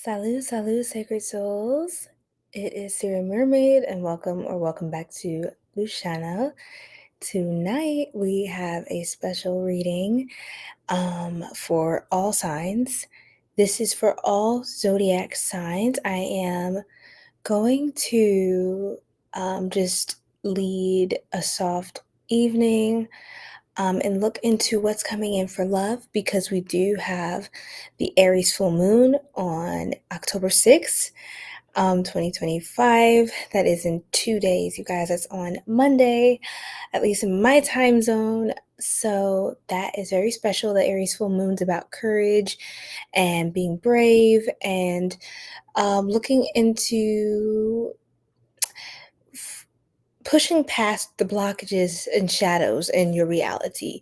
Salut, salut, sacred souls. It is Sarah Mermaid, and welcome back to Luciana. Tonight we have a special reading for all signs. This is for all zodiac signs. I am going to just lead a soft evening and look into what's coming in for love, because we do have the Aries full moon on October 6th, 2025. That is in 2 days, you guys. That's on Monday, at least in my time zone. So that is very special. The Aries full moon's about courage and being brave and looking into pushing past the blockages and shadows in your reality.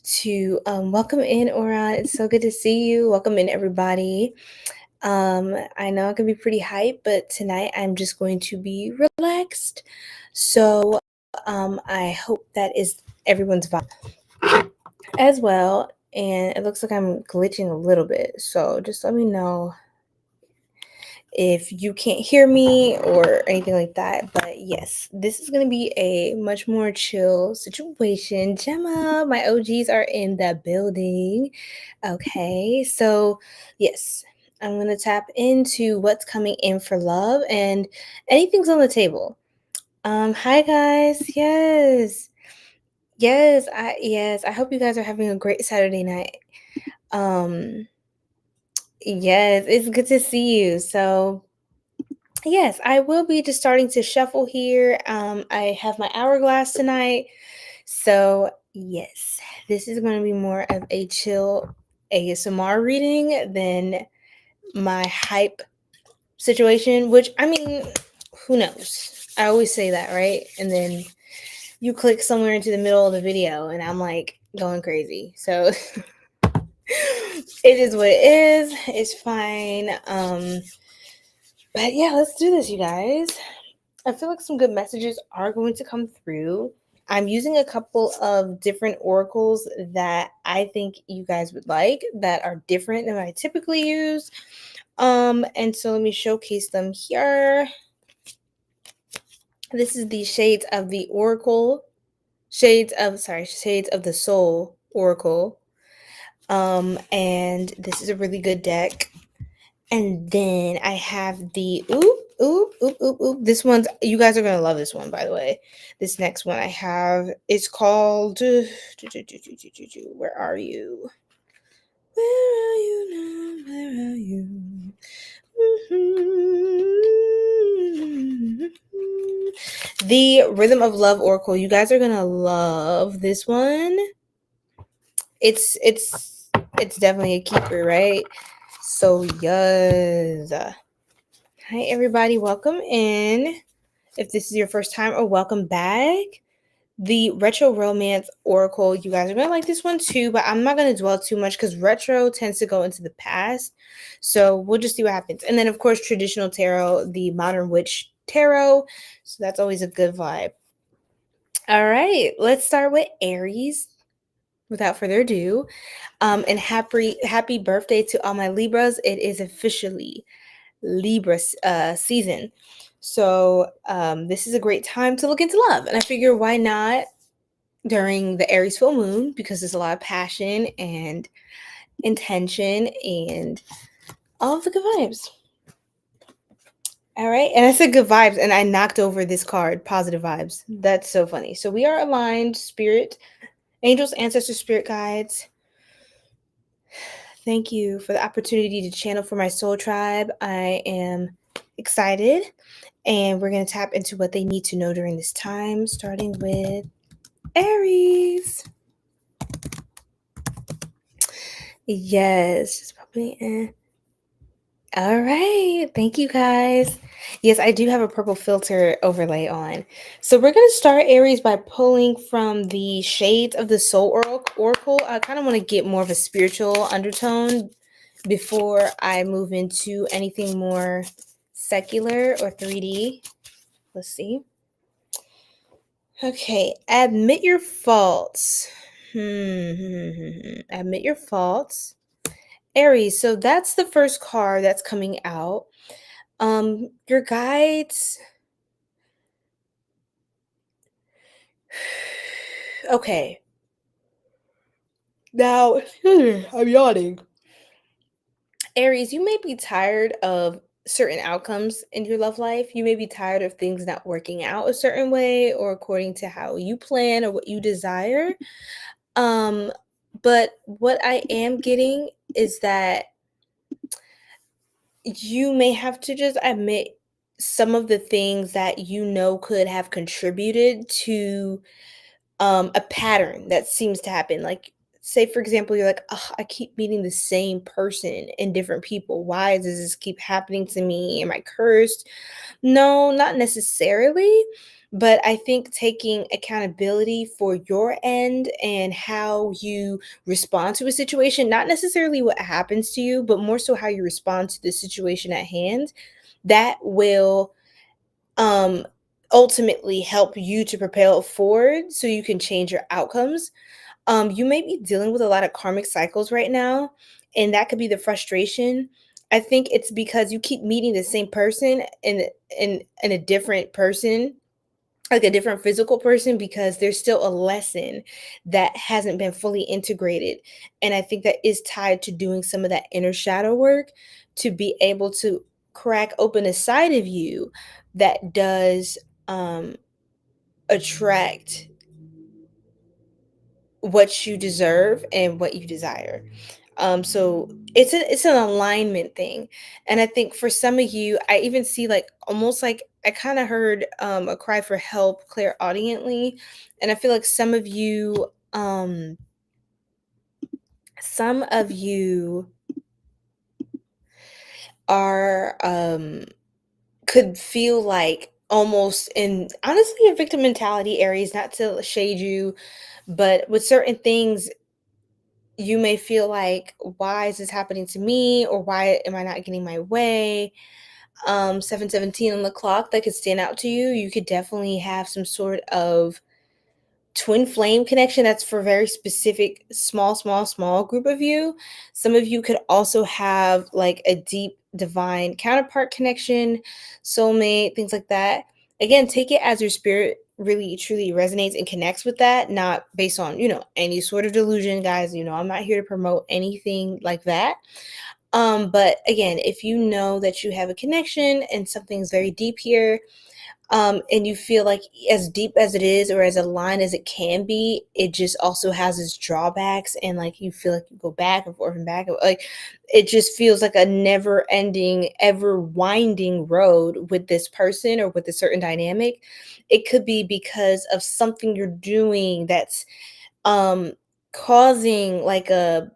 To welcome in, Oran. It's so good to see you. Welcome in, everybody. I know it can be pretty hype, but tonight I'm just going to be relaxed. So I hope that is everyone's vibe as well. And it looks like I'm glitching a little bit, so just let me know if you can't hear me or anything like that. But yes, this is going to be a much more chill situation. Gemma, my OGs are in the building. Okay, so yes, I'm going to tap into what's coming in for love and anything's on the table. Hi guys. I hope you guys are having a great Saturday night. Yes, it's good to see you. So yes, I will be just starting to shuffle here. I have my hourglass tonight. So, yes, this is going to be more of a chill ASMR reading than my hype situation, which, I mean, who knows? I always say that, right? And then you click somewhere into the middle of the video and I'm like going crazy. So, it is what it is. It's fine. But yeah, let's do this, you guys. I feel like some good messages are going to come through. I'm using a couple of different oracles that I think you guys would like, that are different than I typically use. And so let me showcase them here. This is the Shades of the Oracle, Shades of the Soul Oracle. And this is a really good deck. And then I have the oop. This one's, you guys are gonna love this one, by the way. This next one I have is called Where are you? Where are you now? Where are you? The Rhythm of Love Oracle. You guys are gonna love this one. It's definitely a keeper, right? So yes. Hi everybody, welcome in. If this is your first time, or welcome back. The Retro Romance Oracle, you guys are going to like this one too, but I'm not going to dwell too much because retro tends to go into the past. So we'll just see what happens. And then, of course, Traditional Tarot, the Modern Witch Tarot. So that's always a good vibe. All right, let's start with Aries. Without further ado, and happy birthday to all my Libras. It is officially Libra season. So this is a great time to look into love. And I figure, why not during the Aries full moon, because there's a lot of passion and intention and all of the good vibes. All right. And I said good vibes, and I knocked over this card, positive vibes. That's so funny. So we are aligned, spirit, angels, ancestors, spirit guides. Thank you for the opportunity to channel for my soul tribe. I am excited, and we're going to tap into what they need to know during this time, starting with Aries. Yes, it's probably all right. Thank you, guys. Yes, I do have a purple filter overlay on. So we're going to start Aries by pulling from the Shades of the Soul Oracle. I kind of want to get more of a spiritual undertone before I move into anything more secular or 3D. Let's see. Okay, admit your faults. Admit your faults Aries, so that's the first card that's coming out. Your guides. Okay. Now, I'm yawning. Aries, you may be tired of certain outcomes in your love life. You may be tired of things not working out a certain way or according to how you plan or what you desire. Um, but what I am getting is that you may have to just admit some of the things that you know could have contributed to a pattern that seems to happen. Like, say, for example, you're like, "Ugh, I keep meeting the same person and different people. Why does this keep happening to me? Am I cursed?" No, not necessarily. But I think taking accountability for your end and how you respond to a situation, not necessarily what happens to you, but more so how you respond to the situation at hand, that will um ultimately help you to propel forward so you can change your outcomes. You may be dealing with a lot of karmic cycles right now, and that could be the frustration. I think it's because you keep meeting the same person in a different person, like a different physical person, because there's still a lesson that hasn't been fully integrated. And I think that is tied to doing some of that inner shadow work to be able to crack open a side of you that does um attract what you deserve and what you desire. So it's an alignment thing. And I think for some of you, I even see like almost like I kind of heard a cry for help clairaudiently. And I feel like some of you are could feel like almost in honestly a victim mentality, Aries, not to shade you, but with certain things you may feel like, why is this happening to me? Or why am I not getting my way? 717 on the clock that could stand out to you. You could definitely have some sort of twin flame connection that's for very specific small group of you. Some of you could also have like a deep divine counterpart connection, soulmate, things like that. Again, take it as your spirit really truly resonates and connects with that, not based on, any sort of delusion, guys. I'm not here to promote anything like that. But again, if you know that you have a connection and something's very deep here, and you feel like as deep as it is or as aligned as it can be, it just also has its drawbacks, and like you feel like you go back and forth and back, like it just feels like a never ending, ever winding road with this person or with a certain dynamic. It could be because of something you're doing that's um causing like I'm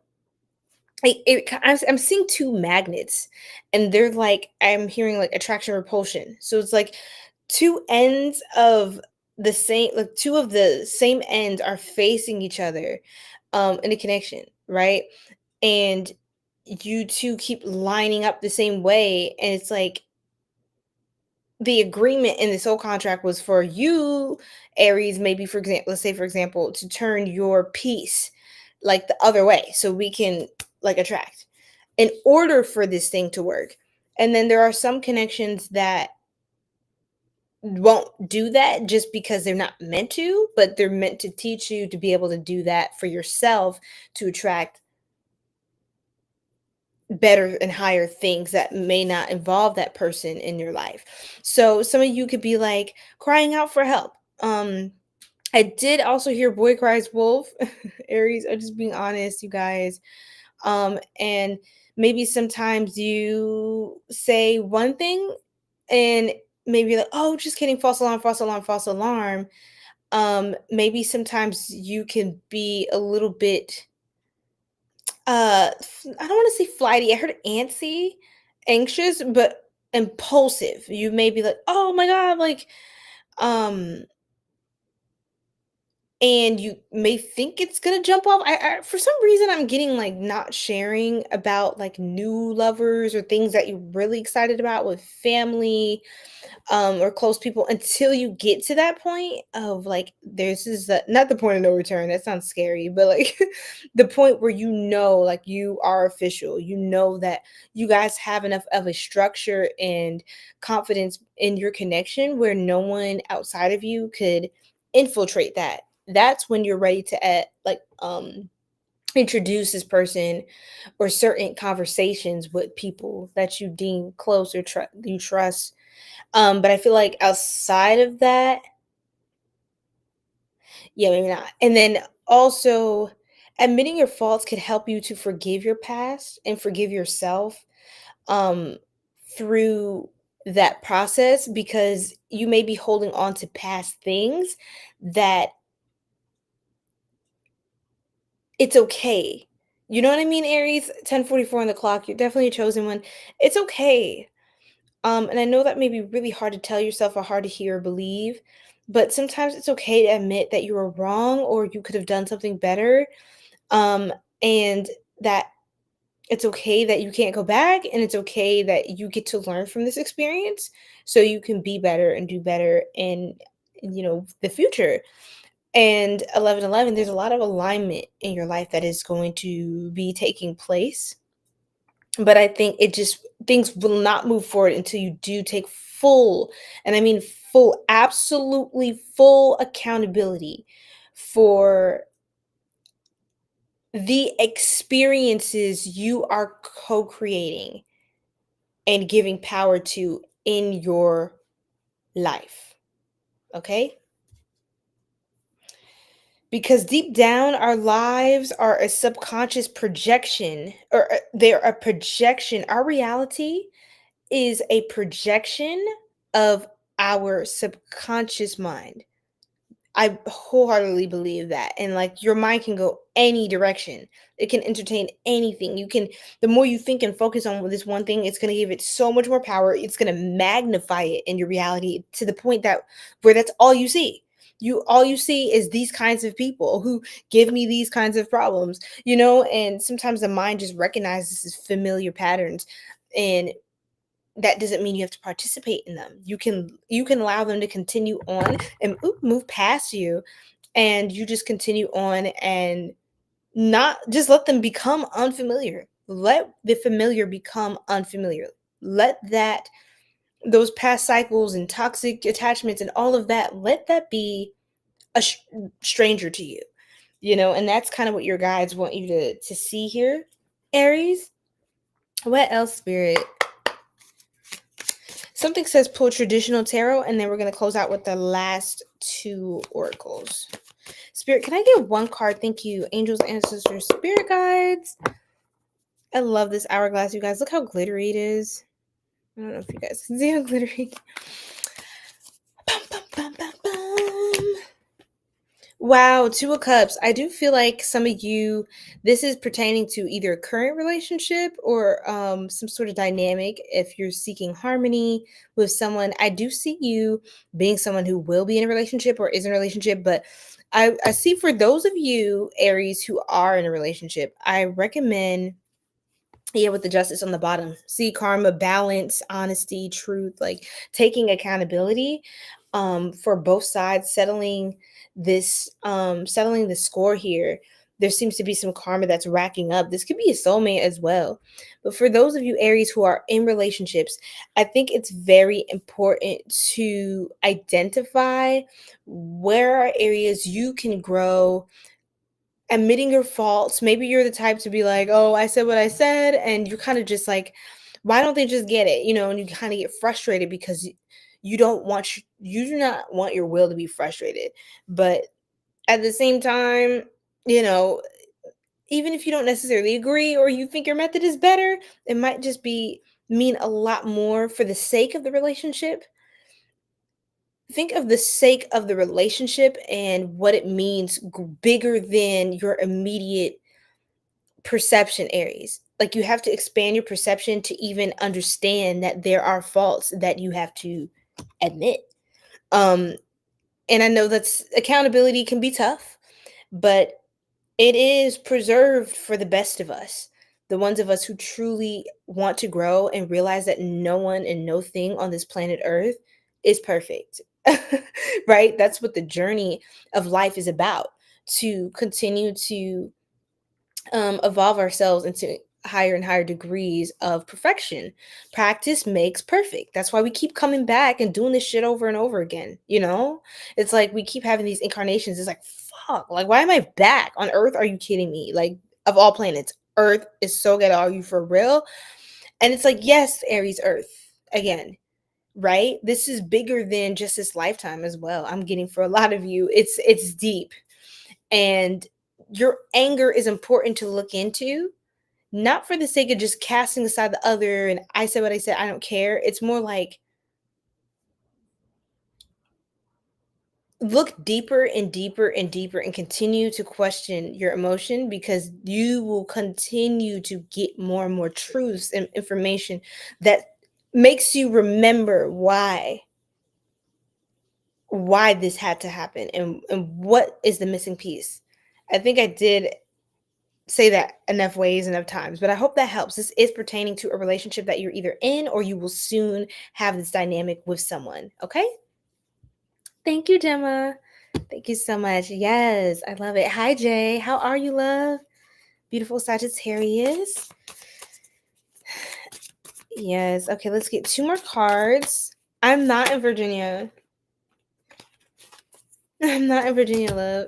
seeing two magnets, and they're like, I'm hearing like attraction repulsion. So it's like two ends of the same, like two of the same ends are facing each other in a connection, right? And you two keep lining up the same way, and it's like the agreement in this whole contract was for you, Aries, maybe for example, let's say for example, to turn your piece like the other way so we can like attract in order for this thing to work. And then there are some connections that won't do that just because they're not meant to, but they're meant to teach you to be able to do that for yourself to attract better and higher things that may not involve that person in your life. So some of you could be like crying out for help. I did also hear boy cries wolf. Aries, I'm just being honest, you guys. And maybe sometimes you say one thing and maybe like, oh, just kidding, false alarm, false alarm, false alarm. Maybe sometimes you can be a little bit I don't want to say flighty. I heard antsy, anxious, but impulsive. You may be like, oh my god, like um and you may think it's gonna jump off. I for some reason I'm getting like not sharing about like new lovers or things that you're really excited about with family, or close people until you get to that point of like this is the, not the point of no return. That sounds scary, but like the point where you know like you are official. You know that you guys have enough of a structure and confidence in your connection where no one outside of you could infiltrate that. That's when you're ready to introduce this person or certain conversations with people that you deem close or you trust. But I feel like outside of that, yeah, maybe not. And then also, admitting your faults could help you to forgive your past and forgive yourself, um, through that process, because you may be holding on to past things that it's okay. You know what I mean, Aries? 10:44 on the clock. You're definitely a chosen one. It's okay. And I know that may be really hard to tell yourself or hard to hear or believe, but sometimes it's okay to admit that you were wrong or you could have done something better. Um, and that it's okay that you can't go back, and it's okay that you get to learn from this experience so you can be better and do better in the future. And 11:11, there's a lot of alignment in your life that is going to be taking place, but I think it just things will not move forward until you do take full, and I mean full, absolutely full accountability for the experiences you are co-creating and giving power to in your life. Okay? Because deep down, our lives are a subconscious projection, or they're a projection. Our reality is a projection of our subconscious mind. I wholeheartedly believe that. And like your mind can go any direction. It can entertain anything. You can, the more you think and focus on this one thing, it's going to give it so much more power. It's going to magnify it in your reality to the point that where that's all you see. All you see is these kinds of people who give me these kinds of problems, and sometimes the mind just recognizes as familiar patterns. And that doesn't mean you have to participate in them. You can allow them to continue on and move past you, and you just continue on and not just let them become unfamiliar. Let the familiar become unfamiliar. Let that those past cycles and toxic attachments and all of that, let that be a stranger to you. And that's kind of what your guides want you to see here, Aries. What else, Spirit? Something says pull traditional tarot, and then we're going to close out with the last two oracles. Spirit, can I get one card? Thank you. Angels, ancestors, spirit guides. I love this hourglass, you guys. Look how glittery it is. I don't know if you guys can see how glittery. Bum, bum, bum, bum, bum. Wow, Two of Cups. I do feel like some of you, this is pertaining to either a current relationship or some sort of dynamic. If you're seeking harmony with someone, I do see you being someone who will be in a relationship or is in a relationship. But I see for those of you, Aries, who are in a relationship, I recommend, yeah, with the justice on the bottom. See karma, balance, honesty, truth, like taking accountability for both sides, settling the score here. There seems to be some karma that's racking up. This could be a soulmate as well. But for those of you Aries who are in relationships, I think it's very important to identify where are areas you can grow, admitting your faults. Maybe you're the type to be like, "Oh, I said what I said," and you're kind of just like, "Why don't they just get it?" And you kind of get frustrated because you do not want your will to be frustrated. But at the same time, you know, even if you don't necessarily agree or you think your method is better, it might just be mean a lot more for the sake of the relationship. Think of the sake of the relationship and what it means bigger than your immediate perception, Aries. Like you have to expand your perception to even understand that there are faults that you have to admit. Um And I know that's accountability can be tough, but it is preserved for the best of us. The ones of us who truly want to grow and realize that no one and no thing on this planet Earth is perfect. Right? That's what the journey of life is about, to continue to evolve ourselves into higher and higher degrees of perfection. Practice makes perfect. That's why we keep coming back and doing this shit over and over again. You know, it's like we keep having these incarnations. It's like, fuck, like, why am I back on Earth? Are you kidding me? Like, of all planets, Earth is so good. Are you for real? And it's like, yes, Aries, Earth again. Right? This is bigger than just this lifetime as well. I'm getting for a lot of you. It's deep. And your anger is important to look into, not for the sake of just casting aside the other and I said what I said, I don't care. It's more like look deeper and deeper and deeper and continue to question your emotion, because you will continue to get more and more truths and information that makes you remember why this had to happen, and what is the missing piece. I think I did say that enough ways, enough times, but I hope that helps. This is pertaining to a relationship that you're either in or you will soon have this dynamic with someone. Okay. Thank you, Gemma. Thank you so much. Yes, I love it. Hi, Jay. How are you, love? Beautiful Sagittarius. Yes. Okay, let's get two more cards. I'm not in Virginia. I'm not in Virginia, love.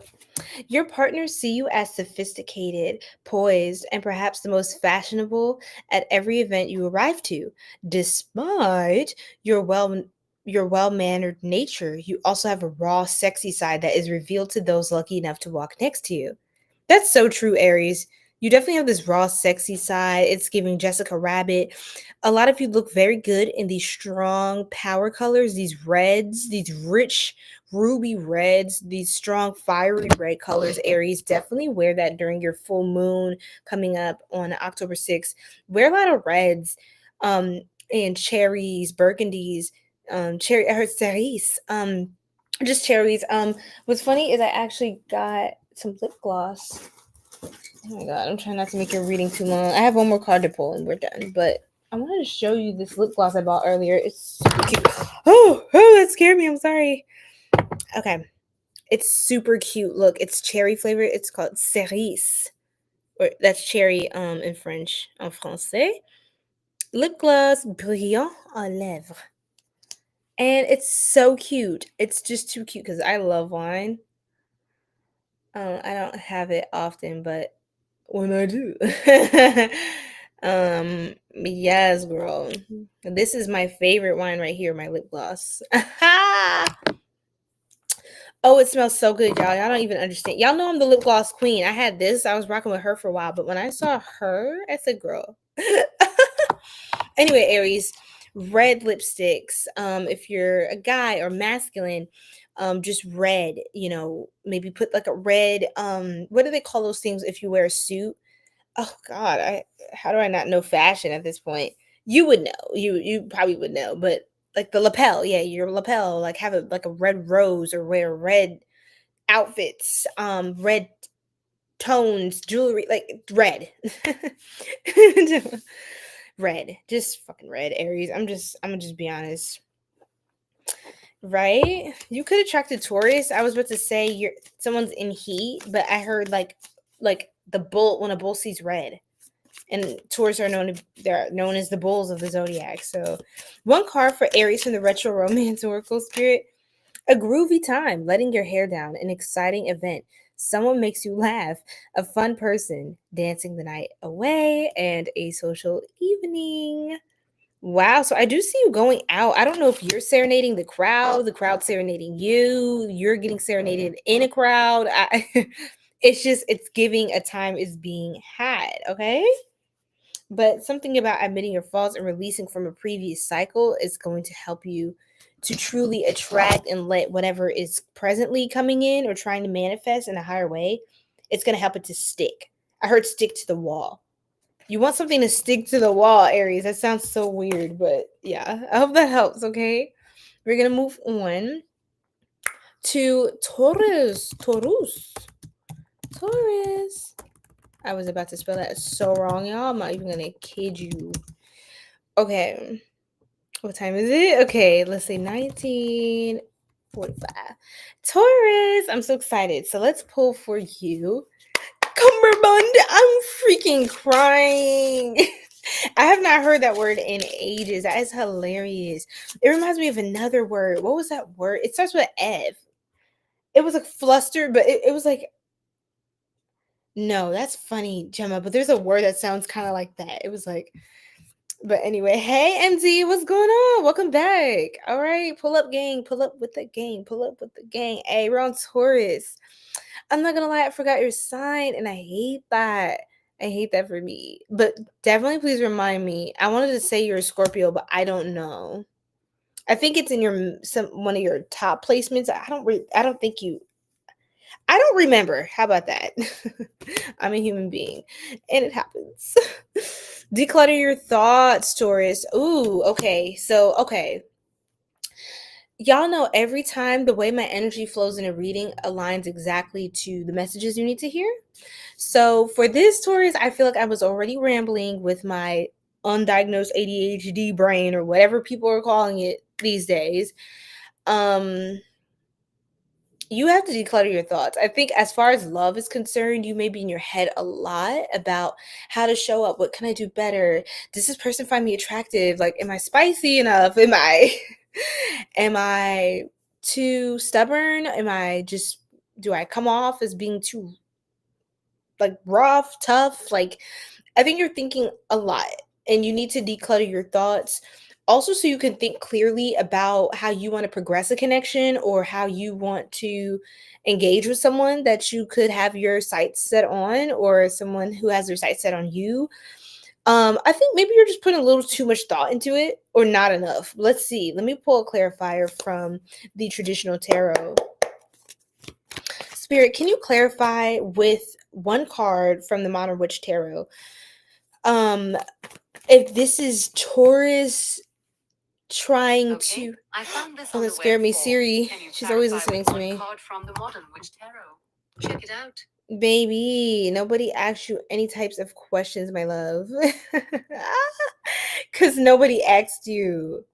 Your partners see you as sophisticated, poised, and perhaps the most fashionable at every event you arrive to. Despite your well-mannered nature, you also have a raw, sexy side that is revealed to those lucky enough to walk next to you. That's so true, Aries. You definitely have this raw, sexy side. It's giving Jessica Rabbit. A lot of you look very good in these strong power colors, these reds, these rich ruby reds, these strong fiery red colors. Aries, definitely wear that during your full moon coming up on October 6th. Wear a lot of reds, and cherries, burgundies, cherry, I heard cerise, just cherries. What's funny is I actually got some lip gloss. Oh my god, I'm trying not to make your reading too long. I have one more card to pull and we're done. But I wanted to show you this lip gloss I bought earlier. It's super cute. Oh, that scared me. I'm sorry. Okay. It's super cute. Look, it's cherry flavored. It's called cerise. Or that's cherry in French, en français. Lip gloss brillant à lèvres. And it's so cute. It's just too cute because I love wine. I don't have it often, but when I do. Yes, girl. This is my favorite wine right here, my lip gloss. Oh, it smells so good, y'all. Y'all don't even understand. Y'all know I'm the lip gloss queen. I had this. I was rocking with her for a while, but when I saw her, I said, girl. Anyway, Aries, red lipsticks. If you're a guy or masculine, just red, maybe put like a red, what do they call those things if you wear a suit? Oh God, how do I not know fashion at this point? You would know. You probably would know, but like the lapel, yeah, your lapel, like have a red rose or wear red outfits, red tones, jewelry, like red. Red. Just fucking red, Aries. I'm gonna just be honest. Right? You could attract a Taurus. I was about to say someone's in heat, but I heard like the bull when a bull sees red. And Taurus they're known as the bulls of the zodiac. So one card for Aries from the retro romance oracle spirit. A groovy time, letting your hair down, an exciting event. Someone makes you laugh, a fun person, dancing the night away, and a social evening. Wow, so I do see you going out. I don't know if you're serenading the crowd serenading you, you're getting serenaded in a crowd. It's giving a time is being had, okay? But something about admitting your faults and releasing from a previous cycle is going to help you to truly attract and let whatever is presently coming in or trying to manifest in a higher way, it's going to help it to stick. I heard stick to the wall. You want something to stick to the wall, Aries. That sounds so weird, but yeah, I hope that helps, okay? We're going to move on to Taurus. I was about to spell that so wrong, y'all. I'm not even gonna kid you. Okay. What time is it? Okay, let's say 19:45. Taurus, I'm so excited. So let's pull for you. Cumberbund, I'm freaking crying. I have not heard that word in ages. That is hilarious. It reminds me of another word. What was that word? It starts with F. It was like flustered, but it was like, no, that's funny, Gemma. But there's a word that sounds kind of like that. It was like, but anyway, hey MZ, what's going on? Welcome back. All right, pull up gang, pull up with the gang, pull up with the gang. Hey, we're on Taurus. I'm not gonna lie, I forgot your sign, and I hate that. I hate that for me. But definitely please remind me. I wanted to say you're a Scorpio, but I don't know. I think it's in your one of your top placements. I don't think you. I don't remember. How about that? I'm a human being, and it happens. Declutter your thoughts, Taurus. Ooh, okay. So, okay. Y'all know every time the way my energy flows in a reading aligns exactly to the messages you need to hear. So for this Taurus, I feel like I was already rambling with my undiagnosed ADHD brain or whatever people are calling it these days. You have to declutter your thoughts. I think as far as love is concerned, you may be in your head a lot about how to show up. What can I do better? Does this person find me attractive? Like, am I spicy enough? Am I am I too stubborn? Do I come off as being too like rough, tough? Like, I think you're thinking a lot and you need to declutter your thoughts. Also, so you can think clearly about how you want to progress a connection or how you want to engage with someone that you could have your sights set on, or someone who has their sights set on you. I think maybe you're just putting a little too much thought into it or not enough. Let's see. Let me pull a clarifier from the traditional tarot. Spirit, can you clarify with one card from the Modern Witch Tarot? If this is Taurus trying to, I found this oh, on that the scared web me. form. Siri, Can you she's always clarify listening with to one me. card from the Modern Witch Tarot? Check it out. Baby, nobody asks you any types of questions, my love. Because nobody asked you.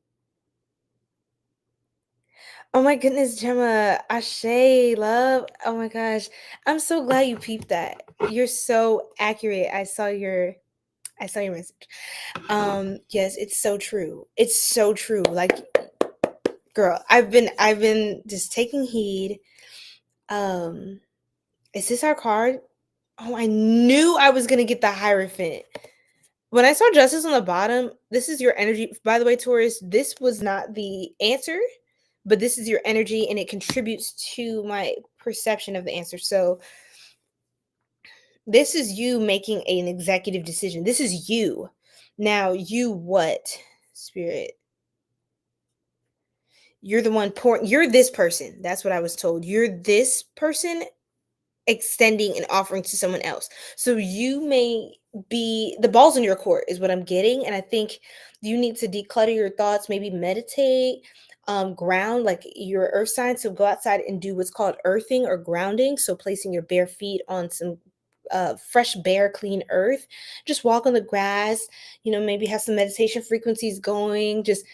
Oh my goodness, Gemma. Ashe, love. Oh my gosh. I'm so glad you peeped that. You're so accurate. I saw your message. Yes, it's so true. It's so true. Like, girl, I've been just taking heed. Is this our card? Oh, I knew I was gonna get the Hierophant. When I saw Justice on the bottom, this is your energy. By the way, Taurus, this was not the answer, but this is your energy and it contributes to my perception of the answer. So this is you making an executive decision. This is you. Now, you what, Spirit? You're the one pouring. You're this person. That's what I was told. You're this person extending and offering to someone else. So you may be the ball's in your court is what I'm getting. And I think you need to declutter your thoughts, maybe meditate, ground like your earth sign. So go outside and do what's called earthing or grounding. So placing your bare feet on some fresh, bare, clean earth. Just walk on the grass, maybe have some meditation frequencies going. Just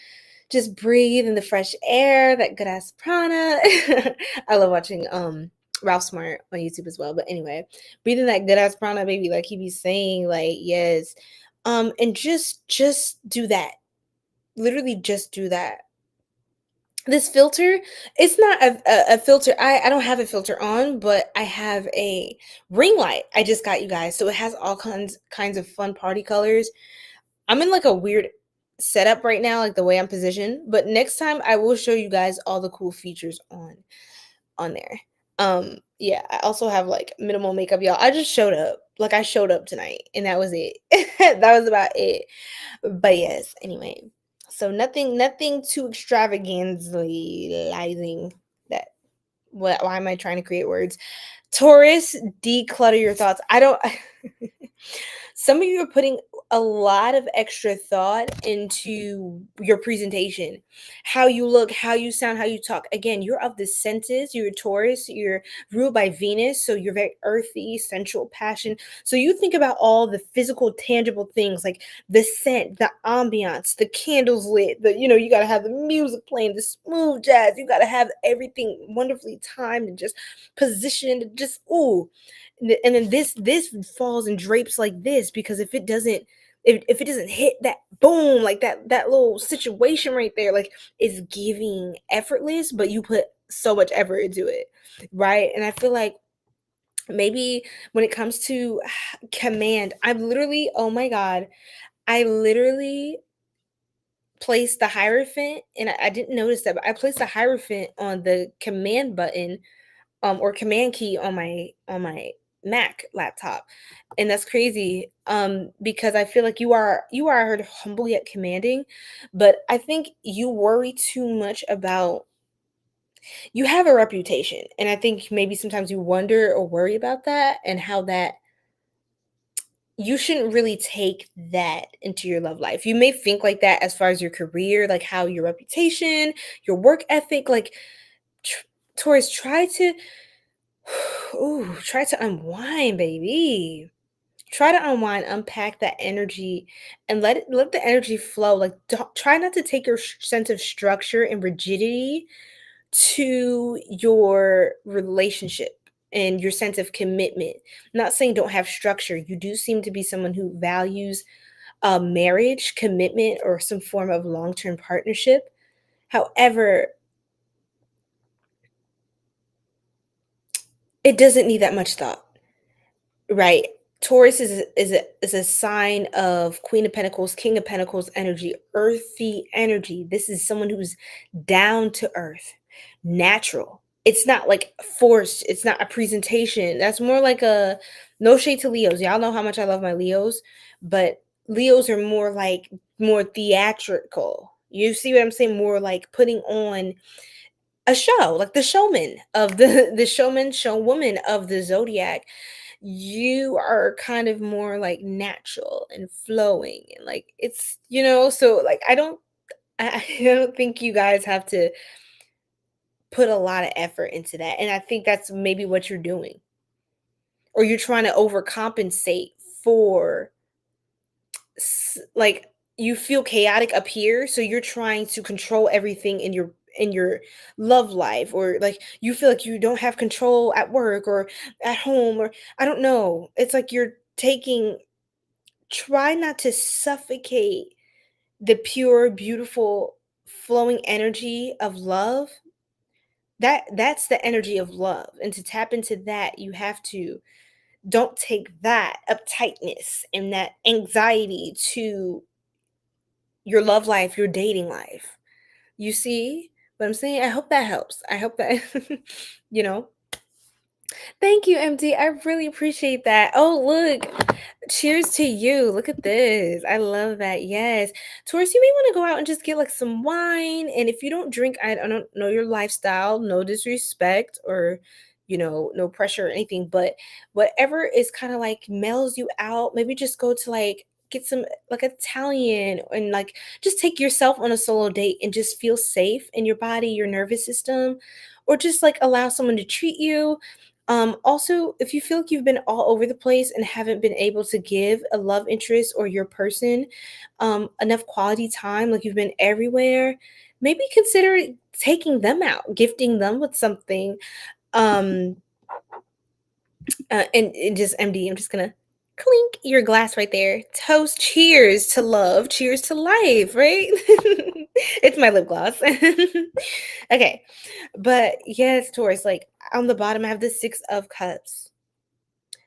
breathe in the fresh air, that good ass prana. I love watching Ralph Smart on YouTube as well. But anyway, breathing that good ass prana, baby, like he be saying, like, yes. And just do that. Literally just do that. This filter, it's not a filter. I don't have a filter on, but I have a ring light I just got, you guys. So it has all kinds of fun party colors. I'm in like a weird setup right now, like the way I'm positioned. But next time I will show you guys all the cool features on there. Yeah, I also have like minimal makeup, y'all. I just showed up. Like I showed up tonight and that was it. That was about it. But yes, anyway. So nothing too extravagantizing that why am I trying to create words? Taurus, declutter your thoughts. I don't some of you are putting a lot of extra thought into your presentation, how you look, how you sound, how you talk. Again, you're of the senses, you're a Taurus, you're ruled by Venus, so you're very earthy, sensual, passion. So you think about all the physical, tangible things like the scent, the ambiance, the candles lit, you got to have the music playing, the smooth jazz. You got to have everything wonderfully timed and just positioned, just ooh. And then this falls and drapes like this, because if it doesn't hit that boom, like that little situation right there, like it's giving effortless, but you put so much effort into it, right? And I feel like maybe when it comes to command, I'm literally, oh my god, I literally placed the Hierophant, and I didn't notice that, but I placed the Hierophant on the command button, or command key on my Mac laptop. And that's crazy, because I feel like you are humble yet commanding, but I think you worry too much about, you have a reputation, and I think maybe sometimes you wonder or worry about that, and how that you shouldn't really take that into your love life. You may think like that as far as your career, like how your reputation, your work ethic, like tr- Taurus, try to unwind, baby. Try to unwind, unpack that energy, and let the energy flow. Like, try not to take your sense of structure and rigidity to your relationship and your sense of commitment. I'm not saying don't have structure. You do seem to be someone who values marriage, commitment, or some form of long term partnership. However, it doesn't need that much thought. Right. Taurus is a sign of Queen of Pentacles, King of Pentacles energy, earthy energy. This is someone who's down to earth, natural. It's not like forced. It's not a presentation. That's more like a, no shade to Leos. Y'all know how much I love my Leos, but Leos are more theatrical. You see what I'm saying? More like putting on a show, like the showman of the showman, showwoman of the zodiac. You are kind of more like natural and flowing, and like so like I don't think you guys have to put a lot of effort into that. And I think that's maybe what you're doing. Or you're trying to overcompensate for like, you feel chaotic up here, so you're trying to control everything in your love life, or like you feel like you don't have control at work or at home, or I don't know. It's like you're taking try not to suffocate the pure, beautiful, flowing energy of love. That's the energy of love. And to tap into that, you have to don't take that uptightness and that anxiety to your love life, your dating life. You see what I'm saying? I hope that helps. I hope that you know. Thank you, MD. I really appreciate that. Oh, look. Cheers to you. Look at this. I love that. Yes. Taurus, you may want to go out and just get like some wine. And if you don't drink, I don't know your lifestyle, no disrespect or, no pressure or anything, but whatever is kind of like mellows you out, maybe just go to like get some like Italian, and like just take yourself on a solo date and just feel safe in your body, your nervous system, or just like allow someone to treat you. Also, if you feel like you've been all over the place and haven't been able to give a love interest or your person enough quality time, like you've been everywhere, maybe consider taking them out, gifting them with something. Um, and just MD, I'm just gonna clink your glass right there. Toast, cheers to love, cheers to life, right? It's my lip gloss. Okay, but yes, Taurus, like on the bottom, I have the Six of Cups.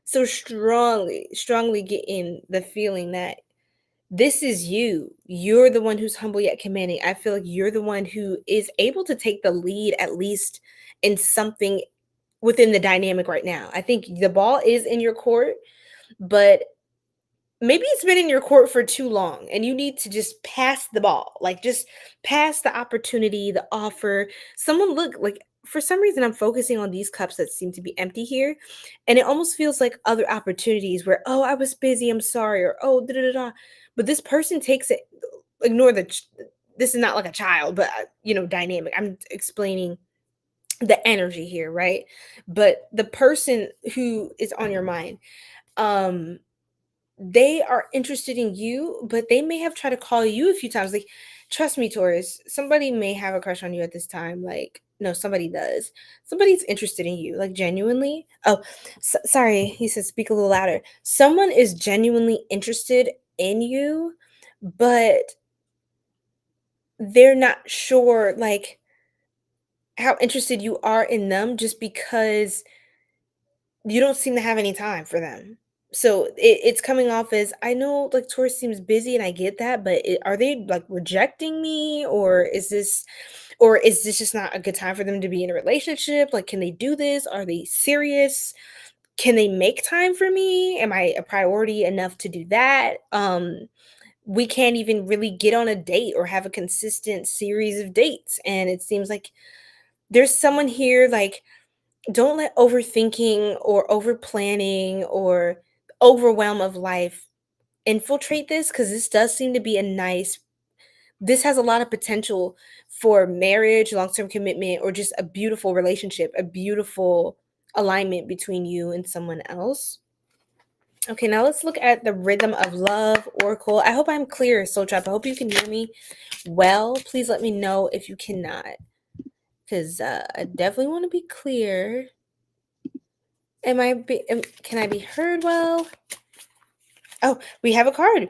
So strongly getting the feeling that this is you. You're the one who's humble yet commanding. I feel like you're the one who is able to take the lead, at least in something within the dynamic right now. I think the ball is in your court, but maybe it's been in your court for too long and you need to just pass the ball. Like, just pass the opportunity, the offer. Someone look like for some reason I'm focusing on these cups that seem to be empty here, and it almost feels like other opportunities where, oh, I was busy, I'm sorry, or oh, da da da. Da. But this person takes it. Ignore this is not like a child, but dynamic. I'm explaining the energy here, right? But the person who is on your mind, um, they are interested in you, but they may have tried to call you a few times. Like, trust me, Taurus, somebody may have a crush on you at this time. Like, no, somebody does. Somebody's interested in you, like genuinely. Oh, sorry. He says, speak a little louder. Someone is genuinely interested in you, but they're not sure, like, how interested you are in them just because you don't seem to have any time for them. So it's coming off as, I know like Taurus seems busy and I get that, but are they like rejecting me, or is this just not a good time for them to be in a relationship? Like, can they do this? Are they serious? Can they make time for me? Am I a priority enough to do that? We can't even really get on a date or have a consistent series of dates. And it seems like there's someone here, like, don't let overthinking or over planning or overwhelm of life infiltrate this, because this does seem to be this has a lot of potential for marriage, long-term commitment, or just a beautiful relationship, a beautiful alignment between you and someone else. Okay, now let's look at the Rhythm of Love Oracle. I hope I'm clear, Soul Tribe. I hope you can hear me well. Please let me know if you cannot, because I definitely want to be clear. Can I be heard well? Oh, we have a card.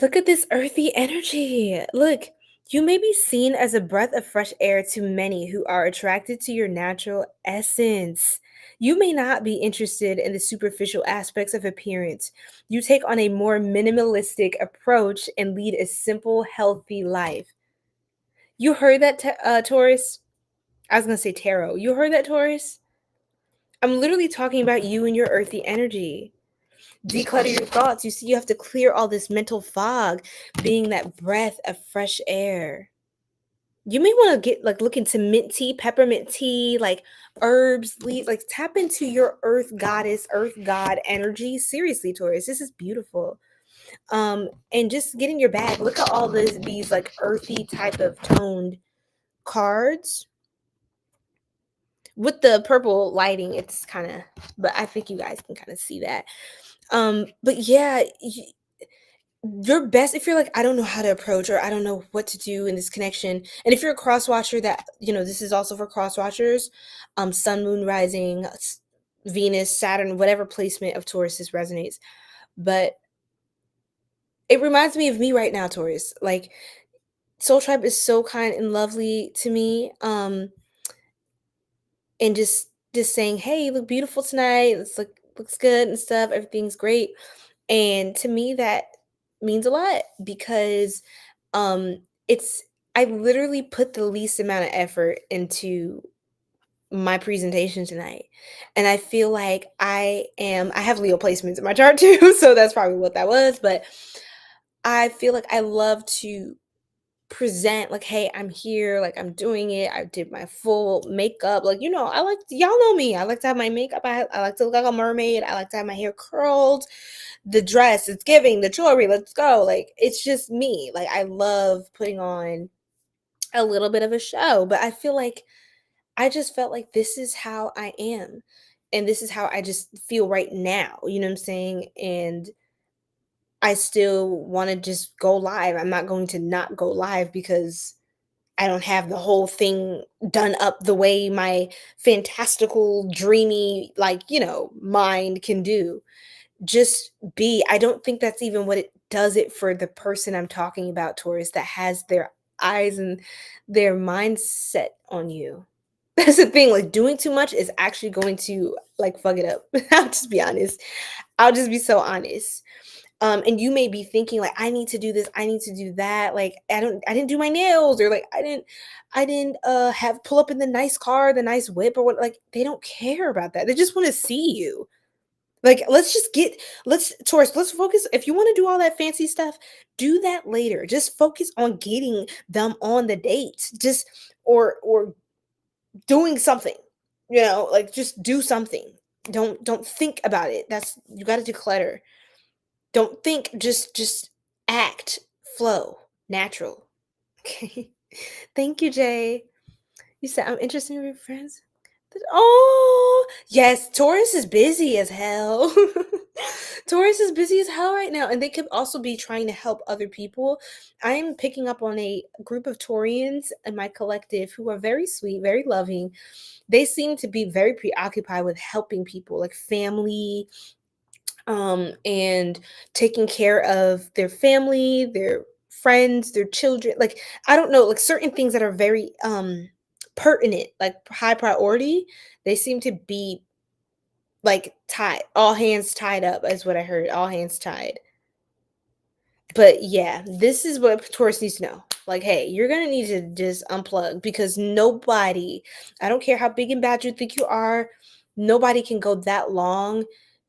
Look at this earthy energy. Look, you may be seen as a breath of fresh air to many who are attracted to your natural essence. You may not be interested in the superficial aspects of appearance. You take on a more minimalistic approach and lead a simple, healthy life. You heard that, Taurus? I was going to say tarot. You heard that, Taurus? I'm literally talking about you and your earthy energy. Declutter your thoughts. You see, you have to clear all this mental fog, being that breath of fresh air. You may want to get like look into mint tea, peppermint tea, like herbs, leaves, like tap into your earth goddess, earth god energy. Seriously, Taurus, this is beautiful. And just get in your bag. Look at all these like earthy type of toned cards with the purple lighting. It's kind of, but I think you guys can kind of see that. But yeah, your best, if you're like, I don't know how to approach, or I don't know what to do in this connection, and if you're a cross watcher, that this is also for cross watchers, sun, moon, rising, Venus, Saturn, whatever placement of Taurus resonates. But it reminds me of me right now, Taurus. Like, Soul Tribe is so kind and lovely to me, and just saying, hey, you look beautiful tonight, looks good and stuff, everything's great. And to me, that means a lot, because it's I literally put the least amount of effort into my presentation tonight. And I feel like I have Leo placements in my chart too, so that's probably what that was. But I feel like I love to present, like, hey, I'm here, like, I'm doing it, I did my full makeup, like, I like, y'all know me, I like to have my makeup, I like to look like a mermaid, I like to have my hair curled, the dress, it's giving, the jewelry, let's go, like, it's just me, like, I love putting on a little bit of a show. But I feel like I just felt like this is how I am, and this is how I just feel right now, you know what I'm saying? And I still want to just go live. I'm not going to not go live because I don't have the whole thing done up the way my fantastical, dreamy, like, mind can do. Just be. I don't think that's even what it does it for the person I'm talking about, Taurus, that has their eyes and their mindset on you. That's the thing. Like, doing too much is actually going to like fuck it up. I'll just be honest. I'll just be so honest. And you may be thinking like, I need to do this, I need to do that. Like, I didn't do my nails, or like I didn't have pull up in the nice car, the nice whip, or what. Like, they don't care about that. They just want to see you. Like, Taurus, let's focus. If you want to do all that fancy stuff, do that later. Just focus on getting them on the date. Just or doing something, like just do something. Don't think about it. That's you got to declutter. Don't think, just act, flow, natural. Okay. Thank you, Jay. You said I'm interested in your friends. Oh, yes, Taurus is busy as hell. Taurus is busy as hell right now, and they could also be trying to help other people. I'm picking up on a group of Taurians in my collective who are very sweet, very loving. They seem to be very preoccupied with helping people, like family, and taking care of their family, their friends, their children. Like, I don't know, like certain things that are very pertinent, like high priority, they seem to be like tied, all hands tied up, is what I heard. All hands tied. But yeah, this is what Taurus needs to know. Like, hey, you're gonna need to just unplug, because nobody, I don't care how big and bad you think you are, nobody can go that long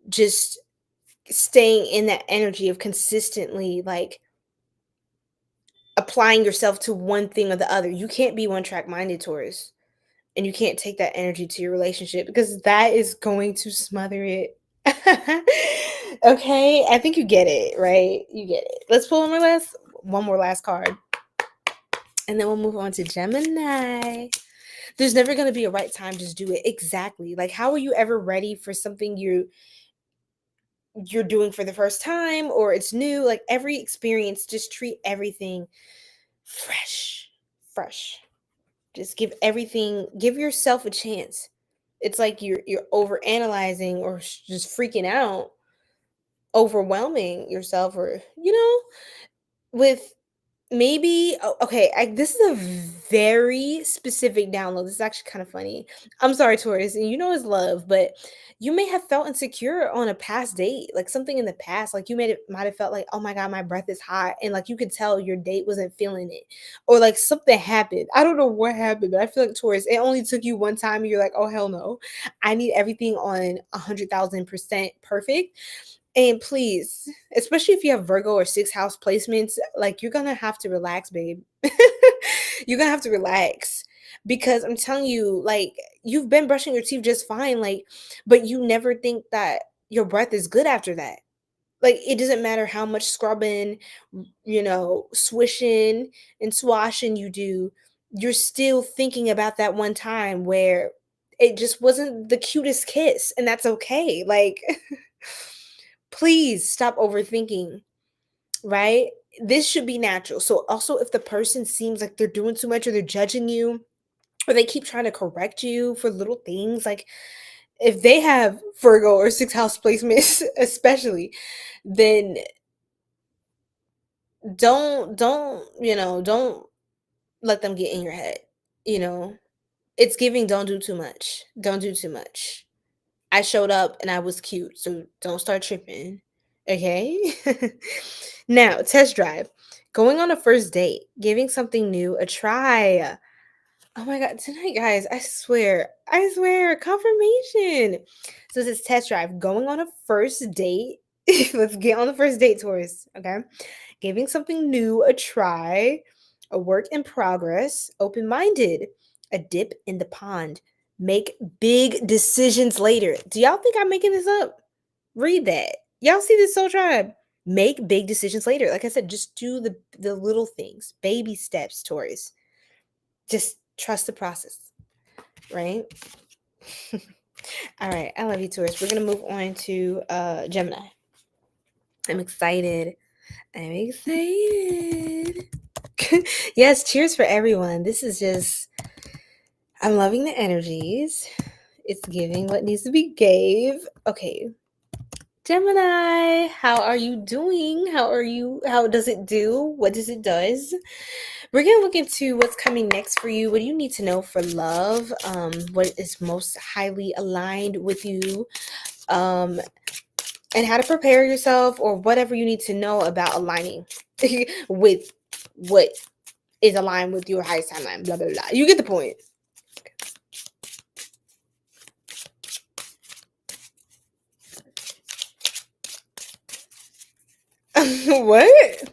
just staying in that energy of consistently like applying yourself to one thing or the other. You can't be one track minded, Taurus, and you can't take that energy to your relationship, because that is going to smother it. Okay, I think you get it, right? You get it. Let's pull one more last card, and then we'll move on to Gemini. There's never going to be a right time, just do it. Exactly. Like, how are you ever ready for something you're doing for the first time, or it's new? Like, every experience, just treat everything fresh. Just give yourself a chance. It's like you're over analyzing, or just freaking out, overwhelming yourself, or with maybe okay, this is a very specific download. This is actually kind of funny. I'm sorry, Taurus, and it's love, but you may have felt insecure on a past date, like something in the past. Like, you might have felt like, oh my god, my breath is hot, and like you could tell your date wasn't feeling it, or like something happened. I don't know what happened, but I feel like, Taurus, it only took you one time, and you're like, oh hell no, I need everything on 100,000% perfect. And please, especially if you have Virgo or sixth house placements, like, you're gonna have to relax, babe. You're gonna have to relax, because I'm telling you, like, you've been brushing your teeth just fine, like, but you never think that your breath is good after that. Like, it doesn't matter how much scrubbing, swishing and swashing you do, you're still thinking about that one time where it just wasn't the cutest kiss, and that's okay. Like, please stop overthinking, right? This should be natural. So also, if the person seems like they're doing too much, or they're judging you, or they keep trying to correct you for little things, like if they have Virgo or sixth house placements, especially, then don't let them get in your head. You know, it's giving, don't do too much. Don't do too much. I showed up and I was cute, so don't start tripping. Okay? Now, test drive. Going on a first date, giving something new a try. Oh my god, tonight, guys, I swear, confirmation. So this is test drive. Going on a first date. Let's get on the first date, Taurus. Okay. Giving something new a try, a work in progress, open minded, a dip in the pond. Make big decisions later. Do y'all think I'm making this up? Read that. Y'all see this soul tribe? Make big decisions later. Like I said, just do the little things, baby steps, Taurus. Just trust the process, right? All right, I love you, Taurus. We're gonna move on to Gemini. I'm excited. I'm excited. Yes, cheers for everyone. This is just, I'm loving the energies. It's giving what needs to be gave. Okay. Gemini, how are you doing? How does it do? What does it does? We're gonna look into what's coming next for you. What do you need to know for love? What is most highly aligned with you? And how to prepare yourself, or whatever you need to know about aligning with what is aligned with your highest timeline, blah, blah, blah. You get the point. What?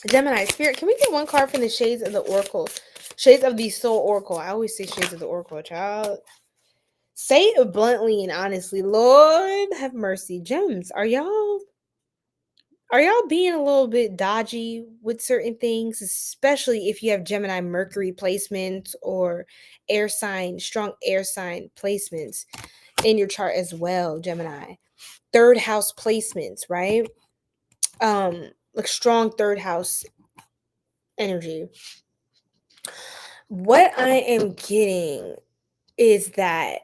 Gemini, Spirit, can we get one card from the Shades of the Oracle? Shades of the Soul Oracle. I always say Shades of the Oracle, child. Say it bluntly and honestly. Lord have mercy. Gems, are y'all being a little bit dodgy with certain things, especially if you have Gemini Mercury placements or strong air sign placements in your chart as well, Gemini. Third house placements, right? Like strong third house energy. What I am getting is that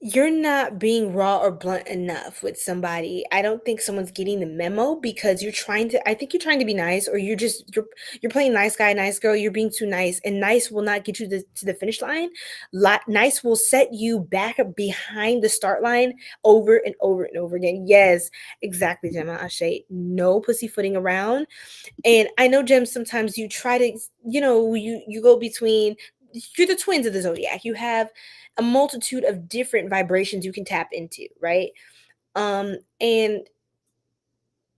you're not being raw or blunt enough with somebody. I don't think someone's getting the memo because I think you're trying to be nice, or you're playing nice guy, nice girl. You're being too nice, and nice will not get you to the finish line. Nice will set you back behind the start line over and over and over again. Yes, exactly, Gemma Ashe. No pussyfooting around. And I know, Gem, sometimes you try to, you go between, you're the twins of the zodiac. You have a multitude of different vibrations you can tap into, right? And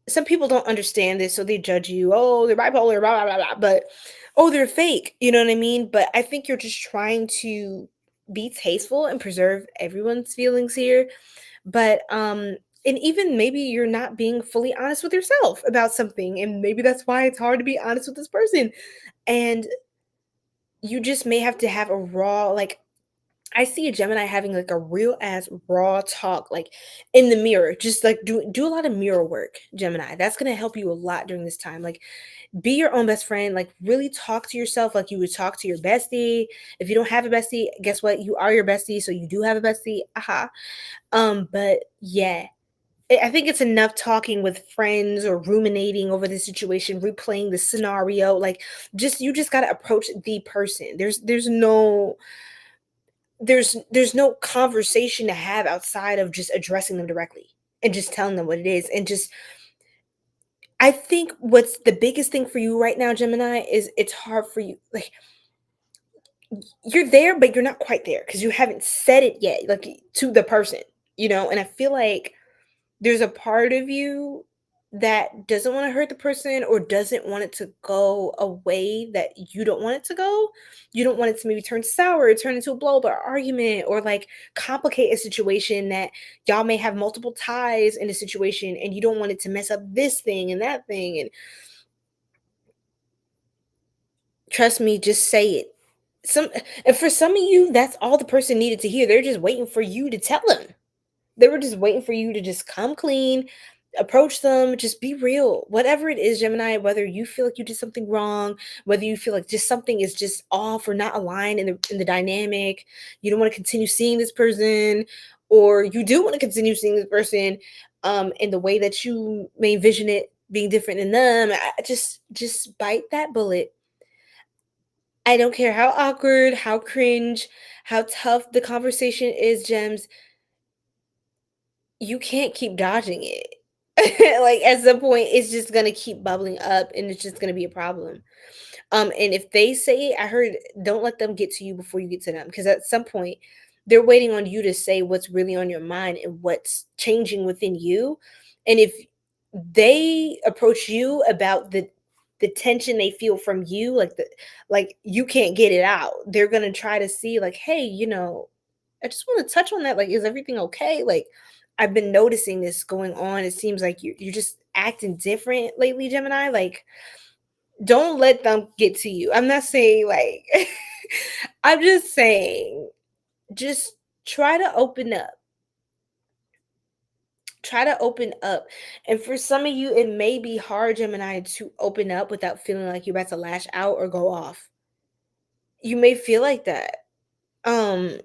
some people don't understand this, so they judge you. Oh, they're bipolar, blah, blah, blah, blah. But, oh, they're fake. You know what I mean? But I think you're just trying to be tasteful and preserve everyone's feelings here. But, and even maybe you're not being fully honest with yourself about something. And maybe that's why it's hard to be honest with this person. And you just may have to have a raw, like, I see a Gemini having like a real ass raw talk, like in the mirror. Just like do a lot of mirror work, Gemini. That's gonna help you a lot during this time. Like, be your own best friend. Like, really talk to yourself like you would talk to your bestie. If you don't have a bestie, guess what? You are your bestie, so you do have a bestie. Aha. But yeah, I think it's enough talking with friends or ruminating over the situation, replaying the scenario. Like, you just gotta approach the person. There's no conversation to have outside of just addressing them directly and just telling them what it is. And just, I think what's the biggest thing for you right now, Gemini, is it's hard for you. Like, you're there, but you're not quite there because you haven't said it yet, like, to the person, And I feel like there's a part of you that doesn't want to hurt the person or doesn't want it to go a way that you don't want it to go. You don't want it to maybe turn sour, turn into a blow up or argument, or like complicate a situation that y'all may have multiple ties in a situation, and you don't want it to mess up this thing and that thing. And trust me, just say it. And for some of you, that's all the person needed to hear. They're just waiting for you to tell them. They were just waiting for you to just come clean, approach them, just be real. Whatever it is, Gemini, whether you feel like you did something wrong, whether you feel like just something is just off or not aligned in the dynamic, you don't want to continue seeing this person, or you do want to continue seeing this person in the way that you may envision it being different than them. Just bite that bullet. I don't care how awkward, how cringe, how tough the conversation is, Gems. You can't keep dodging it. Like, at some point, it's just gonna keep bubbling up, and it's just gonna be a problem. And if they say it, I heard, don't let them get to you before you get to them, because at some point, they're waiting on you to say what's really on your mind and what's changing within you. And if they approach you about the tension they feel from you, like you can't get it out, they're gonna try to see, like, hey, I just want to touch on that. Like, is everything okay? Like, I've been noticing this going on. It seems like you're just acting different lately, Gemini. Like, don't let them get to you. I'm not saying like, I'm just saying, just try to open up. Try to open up. And for some of you, it may be hard, Gemini, to open up without feeling like you're about to lash out or go off. You may feel like that. Um,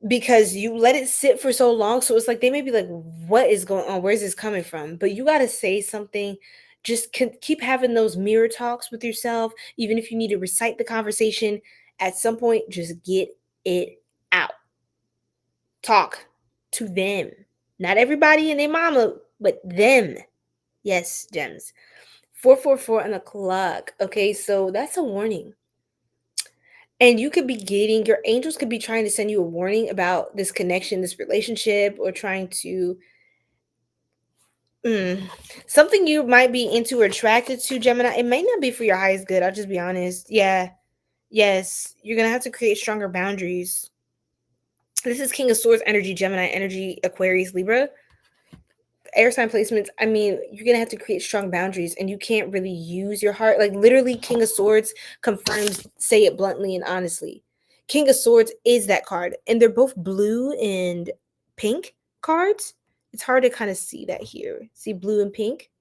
because you let it sit for so long, so it's like they may be like, what is going on, where's this coming from? But you got to say something. Just keep having those mirror talks with yourself, even if you need to recite the conversation. At some point, just get it out. Talk to them, not everybody and their mama, but them. Yes, Gems. 444 on the clock. Okay, so that's a warning. And you could be getting, your angels could be trying to send you a warning about this connection, this relationship, or trying to Something you might be into or attracted to, Gemini. It may not be for your highest good. I'll just be honest. Yeah. Yes. You're going to have to create stronger boundaries. This is King of Swords energy, Gemini energy, Aquarius, Libra. Air sign placements, I mean, you're gonna have to create strong boundaries and you can't really use your heart. Like literally, King of Swords confirms, say it bluntly and honestly. King of Swords is that card, and they're both blue and pink cards. It's hard to kind of see that here. See blue and pink.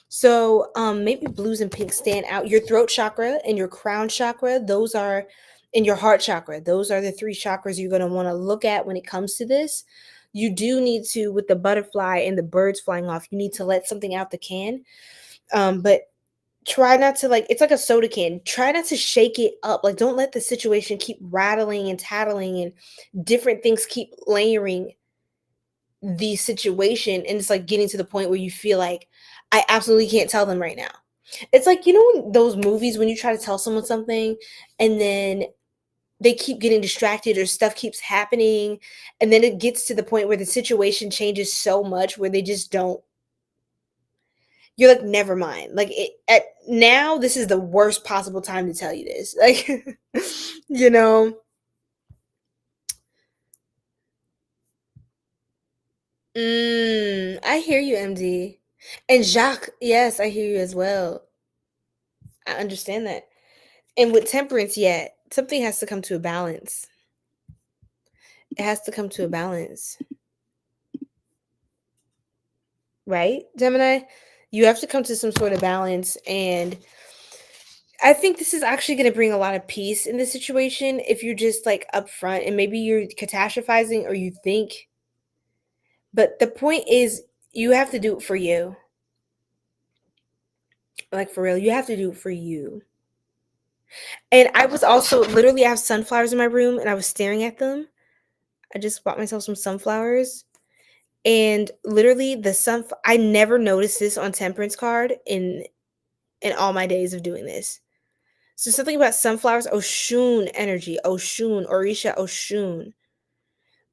So maybe blues and pinks stand out. Your throat chakra and your crown chakra, those are, and your heart chakra, those are the three chakras you're going to want to look at when it comes to this. You do need to, with the butterfly and the birds flying off, you need to let something out the can. But try not to, like, it's like a soda can. Try not to shake it up. Like, don't let the situation keep rattling and tattling and different things keep layering the situation, and it's like getting to the point where you feel like I absolutely can't tell them right now. It's like, you know, in those movies when you try to tell someone something and then they keep getting distracted or stuff keeps happening, and then it gets to the point where the situation changes so much where they just don't, you're like, never mind. Like it at now, this is the worst possible time to tell you this. Like you know. I hear you, MD. And Jacques, yes, I hear you as well. I understand that. And with temperance, yeah, something has to come to a balance. It has to come to a balance, right, Gemini? You have to come to some sort of balance. And I think this is actually going to bring a lot of peace in the situation if you're just like upfront and maybe you're catastrophizing or you think. But the point is, you have to do it for you. Like for real, you have to do it for you. And I was also literally, I have sunflowers in my room and I was staring at them. I just bought myself some sunflowers. And literally I never noticed this on temperance card in all my days of doing this. So something about sunflowers, Oshun energy, Oshun, Orisha Oshun.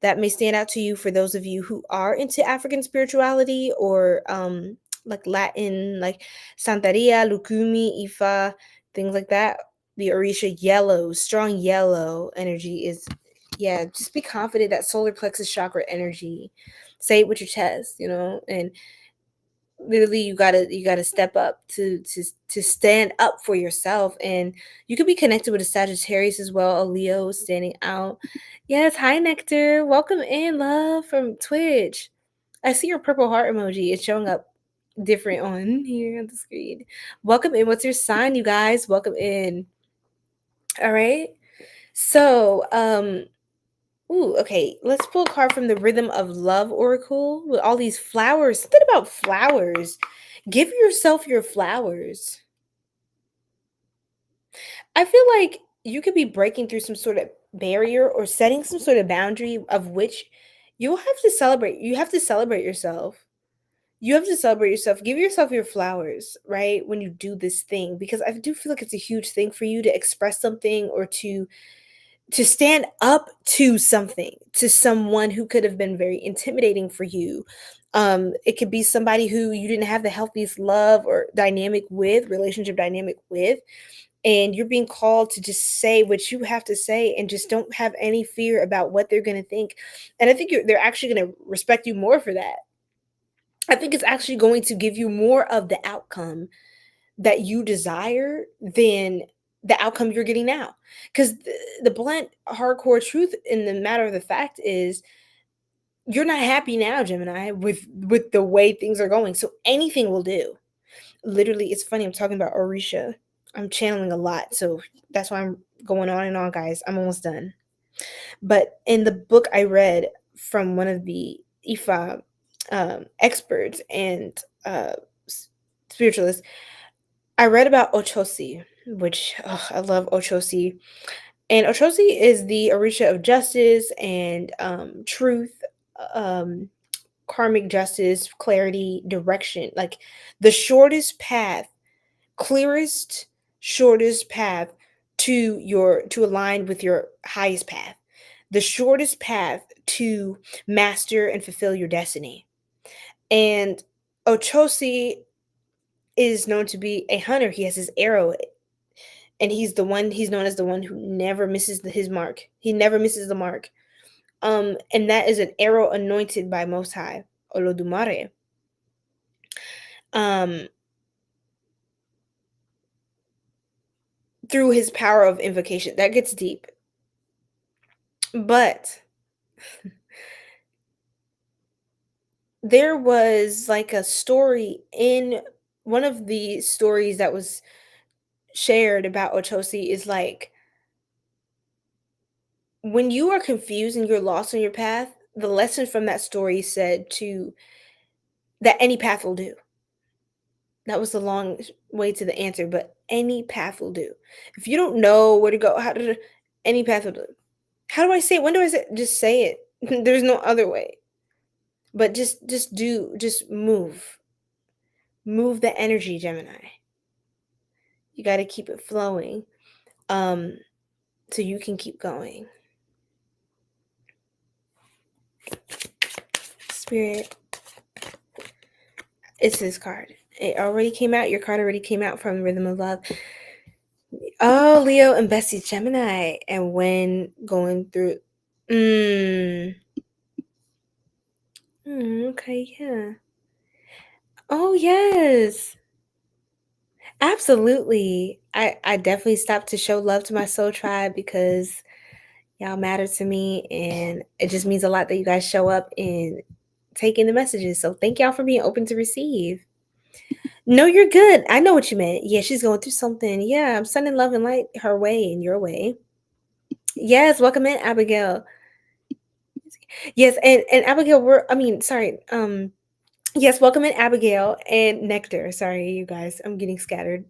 That may stand out to you for those of you who are into African spirituality or like Latin, like Santeria, Lukumi, Ifa, things like that. The Orisha yellow, strong yellow energy is, yeah, just be confident that solar plexus chakra energy. Say it with your chest, you know, and literally you gotta step up to stand up for yourself. And you could be connected with a Sagittarius as well, a Leo standing out. Yes, hi Nectar, welcome in, love, from Twitch. I see your purple heart emoji, it's showing up different on here on the screen. Welcome in. What's your sign, you guys? Welcome in. All right, so ooh, okay. Let's pull a card from the Rhythm of Love Oracle with all these flowers. Something about flowers. Give yourself your flowers. I feel like you could be breaking through some sort of barrier or setting some sort of boundary of which you'll have to celebrate. You have to celebrate yourself. You have to celebrate yourself. Give yourself your flowers, right? When you do this thing, because I do feel like it's a huge thing for you to express something or to stand up to something, to someone who could have been very intimidating for you. It could be somebody who you didn't have the healthiest love or dynamic with, relationship dynamic with, and you're being called to just say what you have to say and just don't have any fear about what they're going to think. And I think they're actually going to respect you more for that. I think it's actually going to give you more of the outcome that you desire than the outcome you're getting now. Because the blunt, hardcore truth in the matter of the fact is you're not happy now, Gemini, with the way things are going. So anything will do. Literally, it's funny. I'm talking about Orisha. I'm channeling a lot, so that's why I'm going on and on, guys. I'm almost done. But in the book I read from one of the Ifa experts and spiritualists, I read about Ochosi, which I love Ochosi. And Ochosi is the Orisha of justice and truth, um, karmic justice, clarity, direction. Like the shortest path, clearest, shortest path to align with your highest path. The shortest path to master and fulfill your destiny. And 𝐏𝐥𝐚𝐥 is known to be a hunter. He has his arrow, and he's known as the one who never misses his mark. He never misses the mark. And that is an arrow anointed by Most High, Olodumare. Through his power of invocation. That gets deep. But there was like a story in one of the stories that was shared about 𝐏𝐥𝐚𝐥 is like when you are confused and you're lost on your path, the lesson from that story said to that any path will do. That was the long way to the answer, but any path will do. If you don't know where to go, any path will do. How do I say it? When do I say it? Just say it. There's no other way. But just move. Move the energy, Gemini. You got to keep it flowing. So you can keep going. Spirit. It's this card. It already came out. Your card already came out from Rhythm of Love. Oh, Leo and Bessie Gemini. And when going through okay, yeah. Oh, yes. Absolutely. I definitely stopped to show love to my soul tribe because y'all matter to me, and it just means a lot that you guys show up and take in the messages. So thank y'all for being open to receive. No, you're good. I know what you meant. Yeah, she's going through something. Yeah, I'm sending love and light her way and your way. Yes, welcome in, Abigail. Yes, and Abigail, yes, welcome in, Abigail and Nectar. Sorry, you guys, I'm getting scattered.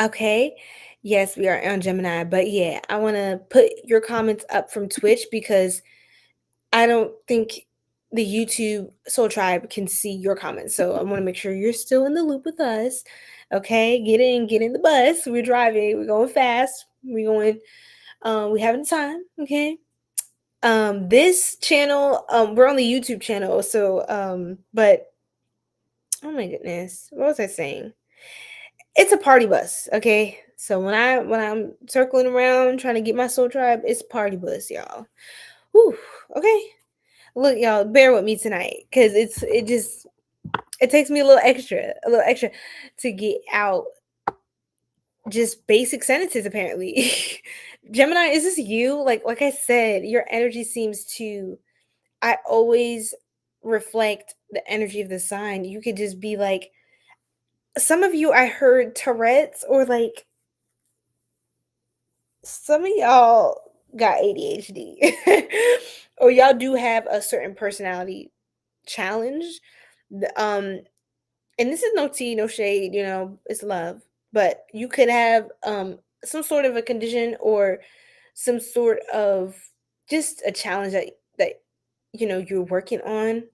Okay. Yes, we are on Gemini, but yeah, I want to put your comments up from Twitch because I don't think the YouTube Soul Tribe can see your comments. So I want to make sure you're still in the loop with us. Okay, get in the bus. We're driving. We're going fast. We're going. We having time. Okay. This channel. We're on the YouTube channel. So but oh my goodness, what was I saying? It's a party bus. Okay. So when I'm circling around trying to get my Soul Tribe, it's party bus, y'all. Whew. Okay. Look, y'all, bear with me tonight because it takes me a little extra to get out just basic sentences apparently. Gemini, is this you? Like I said, your energy seems to I always reflect the energy of the sign. You could just be like some of you I heard Tourette's or like some of y'all got ADHD or y'all do have a certain personality challenge. Um and this is no tea, no shade, it's love. But you could have some sort of a condition or some sort of just a challenge that you're working on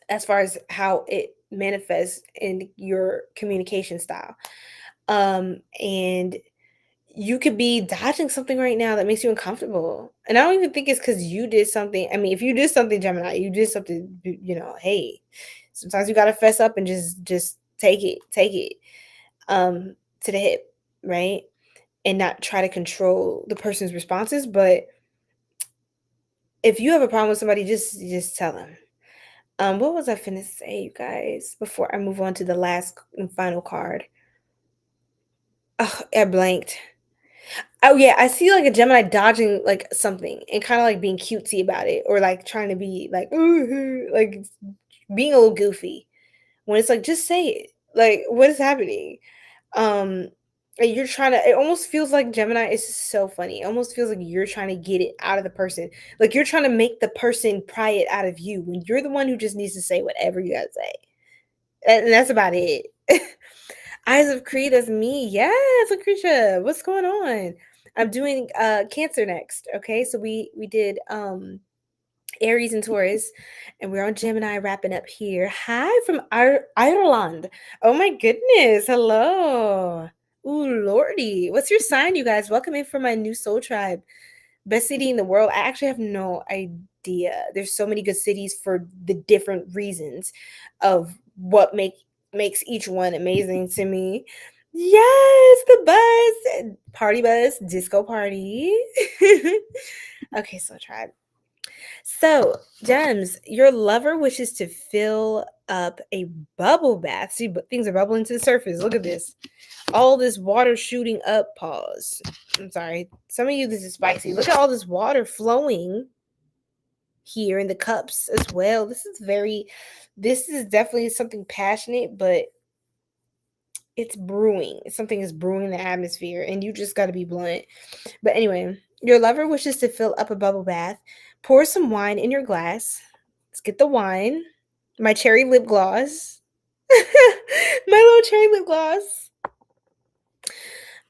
as far as how it manifests in your communication style. And you could be dodging something right now that makes you uncomfortable. And I don't even think it's because you did something. I mean, if you did something, Gemini, you did something, hey, sometimes you gotta fess up and just take it to the hip, right? And not try to control the person's responses. But if you have a problem with somebody, just tell them. What was I finna say, you guys, before I move on to the last and final card? Oh, I blanked. Oh yeah, I see like a Gemini dodging like something and kind of like being cutesy about it, or like trying to be like, ooh, like being a little goofy. When it's like, just say it. Like, what is happening? Um, and you're trying to. It almost feels like Gemini is so funny. It almost feels like you're trying to get it out of the person. Like you're trying to make the person pry it out of you when you're the one who just needs to say whatever you gotta say. And that's about it. Eyes of Creed as me. Yes, Lucretia. What's going on? I'm doing Cancer next. Okay, so we did Aries and Taurus, and we're on Gemini wrapping up here. Hi from Ireland. Oh my goodness. Hello. Ooh, Lordy. What's your sign, you guys? Welcome in for my new soul tribe. Best city in the world? I actually have no idea. There's so many good cities for the different reasons of what makes each one amazing to me. Yes, the bus, party bus, disco party. Okay, so try it. So, Gems, your lover wishes to fill up a bubble bath. See, but things are bubbling to the surface. Look at this. All this water shooting up. Pause. I'm sorry. Some of you, this is spicy. Look at all this water flowing here in the cups as well. This is definitely something passionate, but it's brewing. Something is brewing in the atmosphere, and you just got to be blunt. But anyway, your lover wishes to fill up a bubble bath. Pour some wine in your glass. Let's get the wine. My cherry lip gloss. My little cherry lip gloss.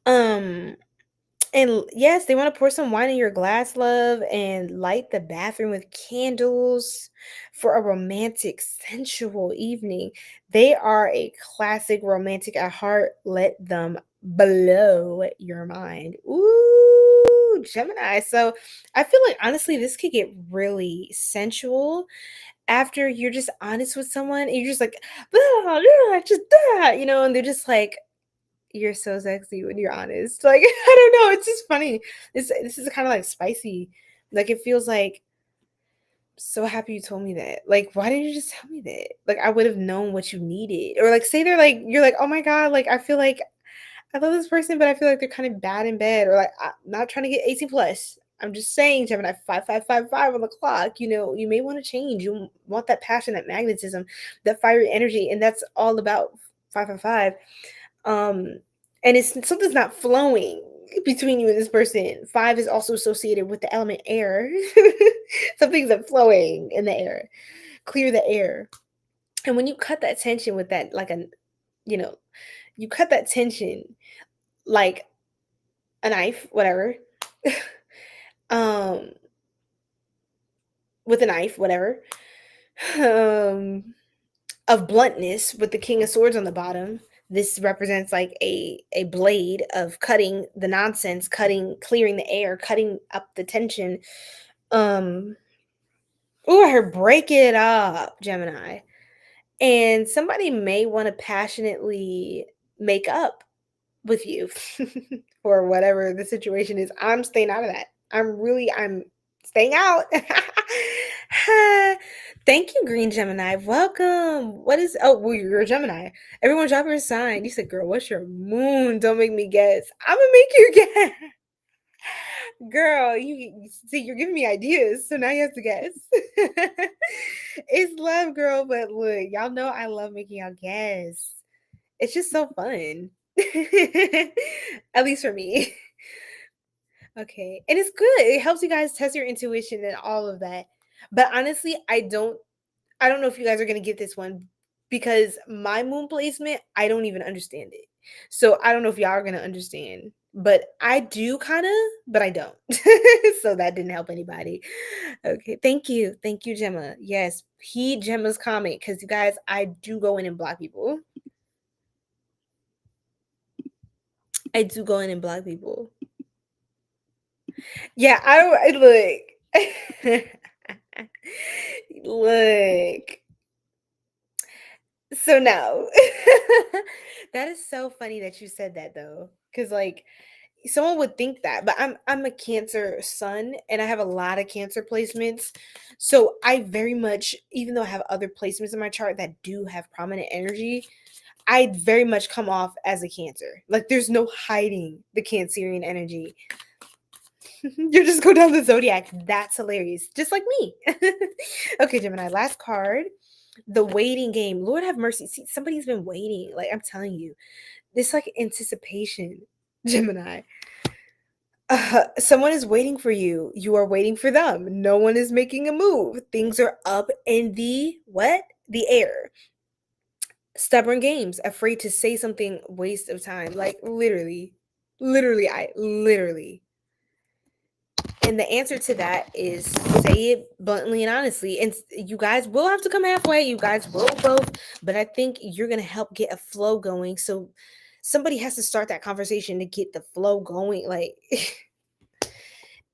Um, and yes, they want to pour some wine in your glass, love, and light the bathroom with candles for a romantic, sensual evening. They are a classic romantic at heart. Let them blow your mind. Ooh, Gemini. So I feel like honestly, this could get really sensual after you're just honest with someone and you're just like, "Ah, ah, just that, and they're just like, you're so sexy when you're honest. Like, I don't know, it's just funny. This is kind of like spicy. Like it feels like so happy you told me that. Like, why didn't you just tell me that? Like I would have known what you needed. Or like say they're like you're like, "Oh my god, like I feel like I love this person, but I feel like they're kind of bad in bed." Or like I'm not trying to get 18 plus. I'm just saying, Gemini, 5555 on the clock. You may want to change. You want that passion, that magnetism, that fiery energy, and that's all about 555. um and it's something's not flowing between you and this person. Five is also associated with the element air. Something's not flowing in the air. Clear the air. And when you cut that tension with that, like you know you cut that tension like a knife, whatever. um with a knife, whatever. um of bluntness with the King of Swords on the bottom. This represents like a blade of cutting the nonsense, clearing the air, cutting up the tension. Um, oh, I heard break it up, Gemini. And somebody may want to passionately make up with you or whatever the situation is. I'm staying out of that. I'm staying out. Thank you, Green Gemini. Welcome. Well, you're a Gemini. Everyone drop your sign. You said, girl, what's your moon? Don't make me guess. I'm gonna make you guess. Girl, you see, you're giving me ideas, so now you have to guess. It's love, girl, but look, y'all know I love making y'all guess. It's just so fun. At least for me. Okay. And it's good. It helps you guys test your intuition and all of that. But honestly, I don't know if you guys are going to get this one because my moon placement, I don't even understand it. So I don't know if y'all are going to understand. But I do kind of, but I don't. So that didn't help anybody. Okay. Thank you. Thank you, Gemma. Yes. Heed Gemma's comment because you guys, I do go in and block people. I do go in and block people. Yeah, look. Look. So no. That is so funny that you said that though. Cause like someone would think that, but I'm a Cancer sun and I have a lot of Cancer placements. So I very much, even though I have other placements in my chart that do have prominent energy, I very much come off as a Cancer. Like there's no hiding the Cancerian energy. You just go down the zodiac. That's hilarious. Just like me. Okay, Gemini, last card. The waiting game. Lord have mercy. See, somebody's been waiting. Like I'm telling you, this like anticipation, Gemini. Someone is waiting for you. You are waiting for them. No one is making a move. Things are up in the what? The air. Stubborn games. Afraid to say something. Waste of time. Like literally. Literally. And the answer to that is say it bluntly and honestly. And you guys will have to come halfway. You guys will both. But I think you're going to help get a flow going. So somebody has to start that conversation to get the flow going. Like,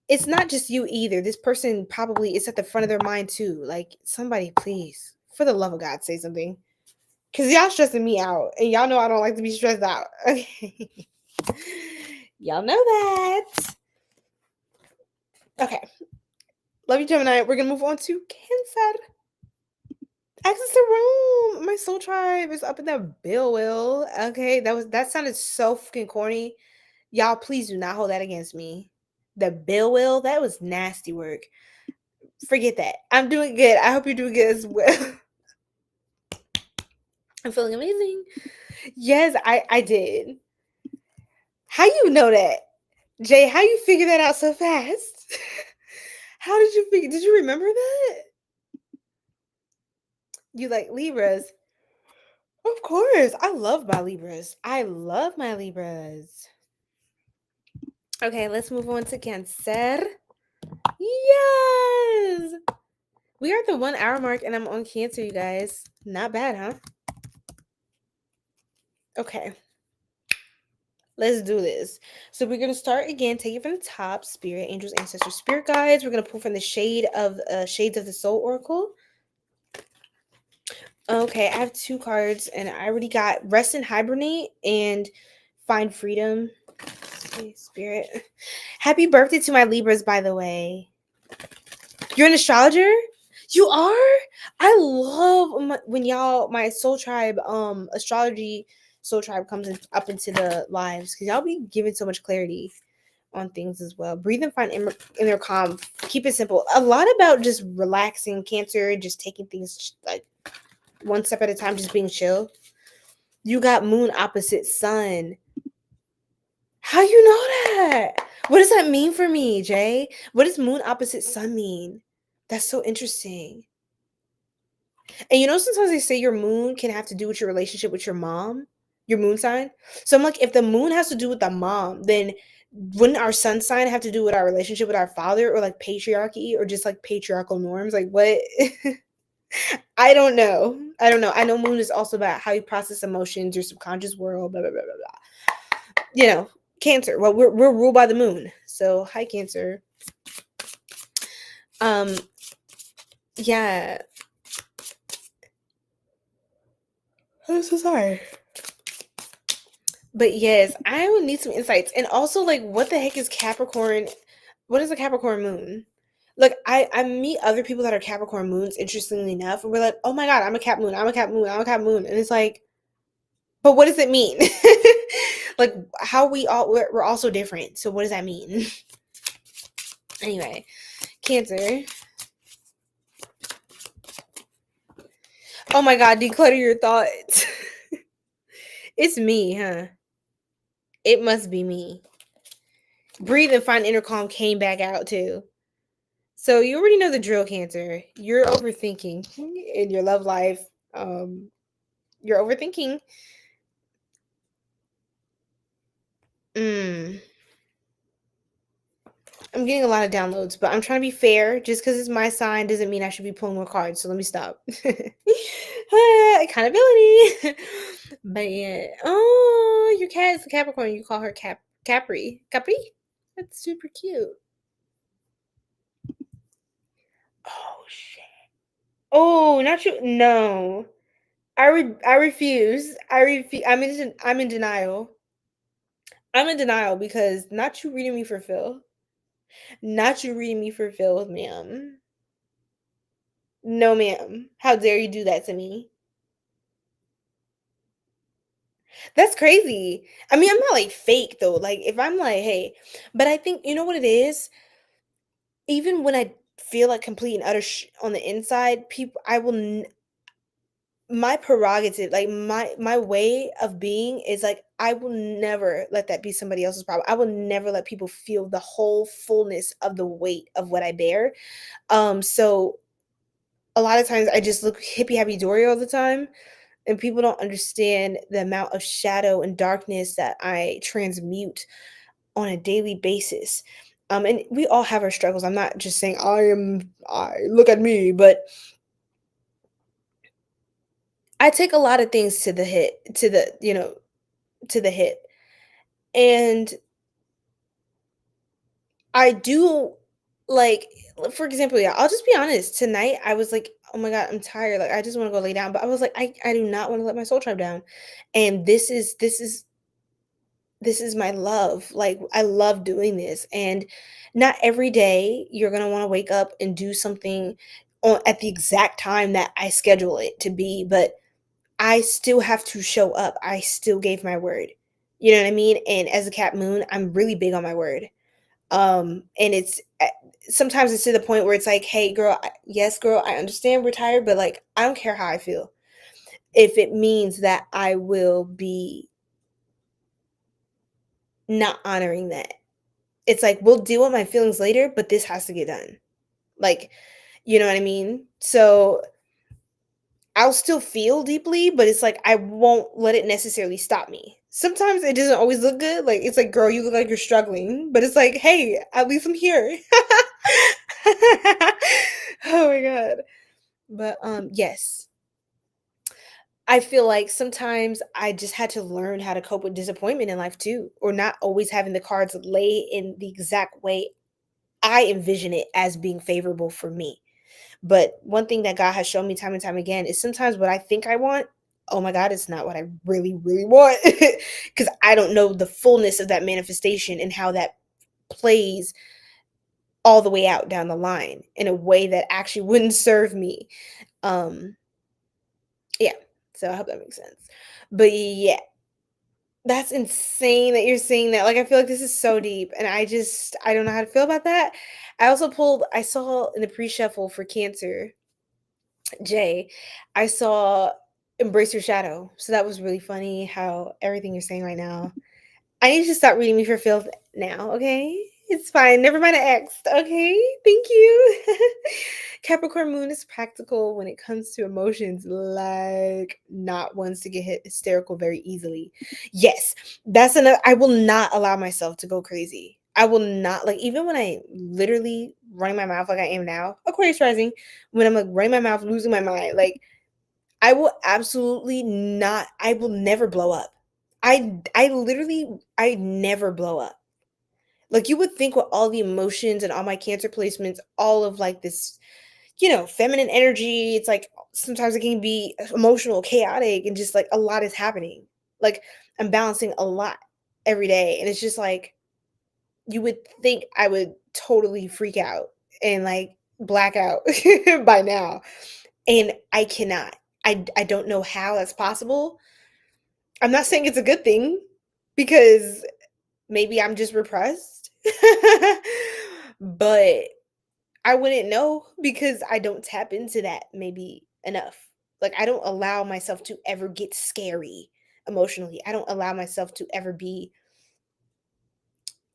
it's not just you either. This person probably is at the front of their mind too. Like, somebody, please, for the love of God, say something. Because y'all stressing me out. And y'all know I don't like to be stressed out. Okay. Y'all know that. Okay. Love you, Gemini. We're going to move on to Cancer. Access the room. My soul tribe is up in that bill wheel. Okay. That sounded so fucking corny. Y'all, please do not hold that against me. The bill wheel, that was nasty work. Forget that. I'm doing good. I hope you're doing good as well. I'm feeling amazing. Yes, I did. How you know that? Jay, how you figure that out so fast? How did you figure? Did you remember that? You like Libras? Of course. I love my Libras. I love my Libras. Okay, let's move on to Cancer. Yes! We are at the 1 hour mark and I'm on Cancer, you guys. Not bad, huh? Okay. Let's do this. So we're going to start again, take it from the top. Spirit, angels, ancestors, spirit guides. We're going to pull from the Shades of the Soul Oracle. Okay, I have 2 cards and I already got Rest and Hibernate and Find Freedom. Spirit. Happy birthday to my Libras, by the way. You're an astrologer? You are? I love when y'all, my soul tribe, astrology soul tribe comes up into the lives because y'all be giving so much clarity on things as well. Breathe and find inner calm. Keep it simple. A lot about just relaxing, Cancer, just taking things like one step at a time, just being chill. You got moon opposite sun. How you know that? What does that mean for me, Jay? What does moon opposite sun mean? That's so interesting. And you know, sometimes they say your moon can have to do with your relationship with your mom, your moon sign. So I'm like, if the moon has to do with the mom, then wouldn't our sun sign have to do with our relationship with our father, or like patriarchy, or just like patriarchal norms? Like what? I don't know. I don't know. I know moon is also about how you process emotions, your subconscious world, blah blah blah blah blah. You know, Cancer. Well, we're ruled by the moon. So hi, Cancer. Um, yeah. I'm so sorry. But yes, I would need some insights. And also, like, what the heck is Capricorn? What is a Capricorn moon? Like, I meet other people that are Capricorn moons, interestingly enough, and we're like, oh my God, I'm a Cap moon, I'm a Cap moon, I'm a Cap moon. And it's like, but what does it mean? Like, how we're all so different. So what does that mean? Anyway, Cancer. Oh my God, declutter your thoughts. It's me, huh? It must be me. Breathe and find inner calm came back out too. So you already know the drill, Cancer. You're overthinking in your love life. You're overthinking. I'm getting a lot of downloads, but I'm trying to be fair. Just because it's my sign doesn't mean I should be pulling more cards. So let me stop. Accountability. But yeah. Oh, your cat is a Capricorn. You call her Capri. Capri? That's super cute. Oh shit. Oh, not you. No. I refuse. I refuse. I'm in denial. I'm in denial because not you reading me for Phil. Not you reading me for Phil, ma'am. No, ma'am. How dare you do that to me? That's crazy. I mean, I'm not like fake though. Like if I'm like, hey, but I think you know what it is. Even when I feel like complete and utter on the inside, people, my prerogative, like my way of being is like I will never let that be somebody else's problem. I will never let people feel the whole fullness of the weight of what I bear. So a lot of times I just look hippy happy dory all the time, and people don't understand the amount of shadow and darkness that I transmute on a daily basis. And we all have our struggles. I'm not just saying I look at me, but I take a lot of things to the hit, to the, to the hit. And I do, like, for example, yeah, I'll just be honest. Tonight, I was like, oh my God, I'm tired. Like, I just want to go lay down. But I was like, I do not want to let my soul tribe down. And this is my love. Like, I love doing this. And not every day you're gonna want to wake up and do something at the exact time that I schedule it to be, but I still have to show up. I still gave my word. You know what I mean? And as a cat moon, I'm really big on my word. And it's sometimes it's to the point where it's like, hey girl, yes girl, I understand we're tired, but like I don't care how I feel. If it means that I will be not honoring that. It's like we'll deal with my feelings later, but this has to get done. Like, you know what I mean? So I'll still feel deeply, but it's like I won't let it necessarily stop me. Sometimes it doesn't always look good. Like it's like, girl, you look like you're struggling, but it's like, hey, at least I'm here. Oh my god. But yes. I feel like sometimes I just had to learn how to cope with disappointment in life too, or not always having the cards lay in the exact way I envision it as being favorable for me. But one thing that God has shown me time and time again is sometimes what I think I want, oh my God, it's not what I really, really want. Because I don't know the fullness of that manifestation and how that plays all the way out down the line in a way that actually wouldn't serve me. Um, yeah. So I hope that makes sense. But yeah, that's insane that you're saying that. Like I feel like this is so deep and I don't know how to feel about that. I saw in the pre-shuffle for Cancer Jay, I saw Embrace Your Shadow. So that was really funny how everything you're saying right now. I need you to stop reading me for filth now, okay? It's fine. Never mind, I asked. Okay, thank you. Capricorn moon is practical when it comes to emotions, like not ones to get hysterical very easily. Yes, that's another. I will not allow myself to go crazy. I will not, like, even when I literally running my mouth like I am now, Aquarius rising, when I'm like running my mouth, losing my mind, like I will absolutely not, I will never blow up. I never blow up. Like you would think with all the emotions and all my Cancer placements, all of like this, feminine energy, it's like sometimes it can be emotional, chaotic, and just like a lot is happening. Like I'm balancing a lot every day. And it's just like you would think I would totally freak out and like black out by now. And I cannot. I don't know how that's possible. I'm not saying it's a good thing because maybe I'm just repressed. But I wouldn't know because I don't tap into that maybe enough. Like I don't allow myself to ever get scary emotionally. I don't allow myself to ever be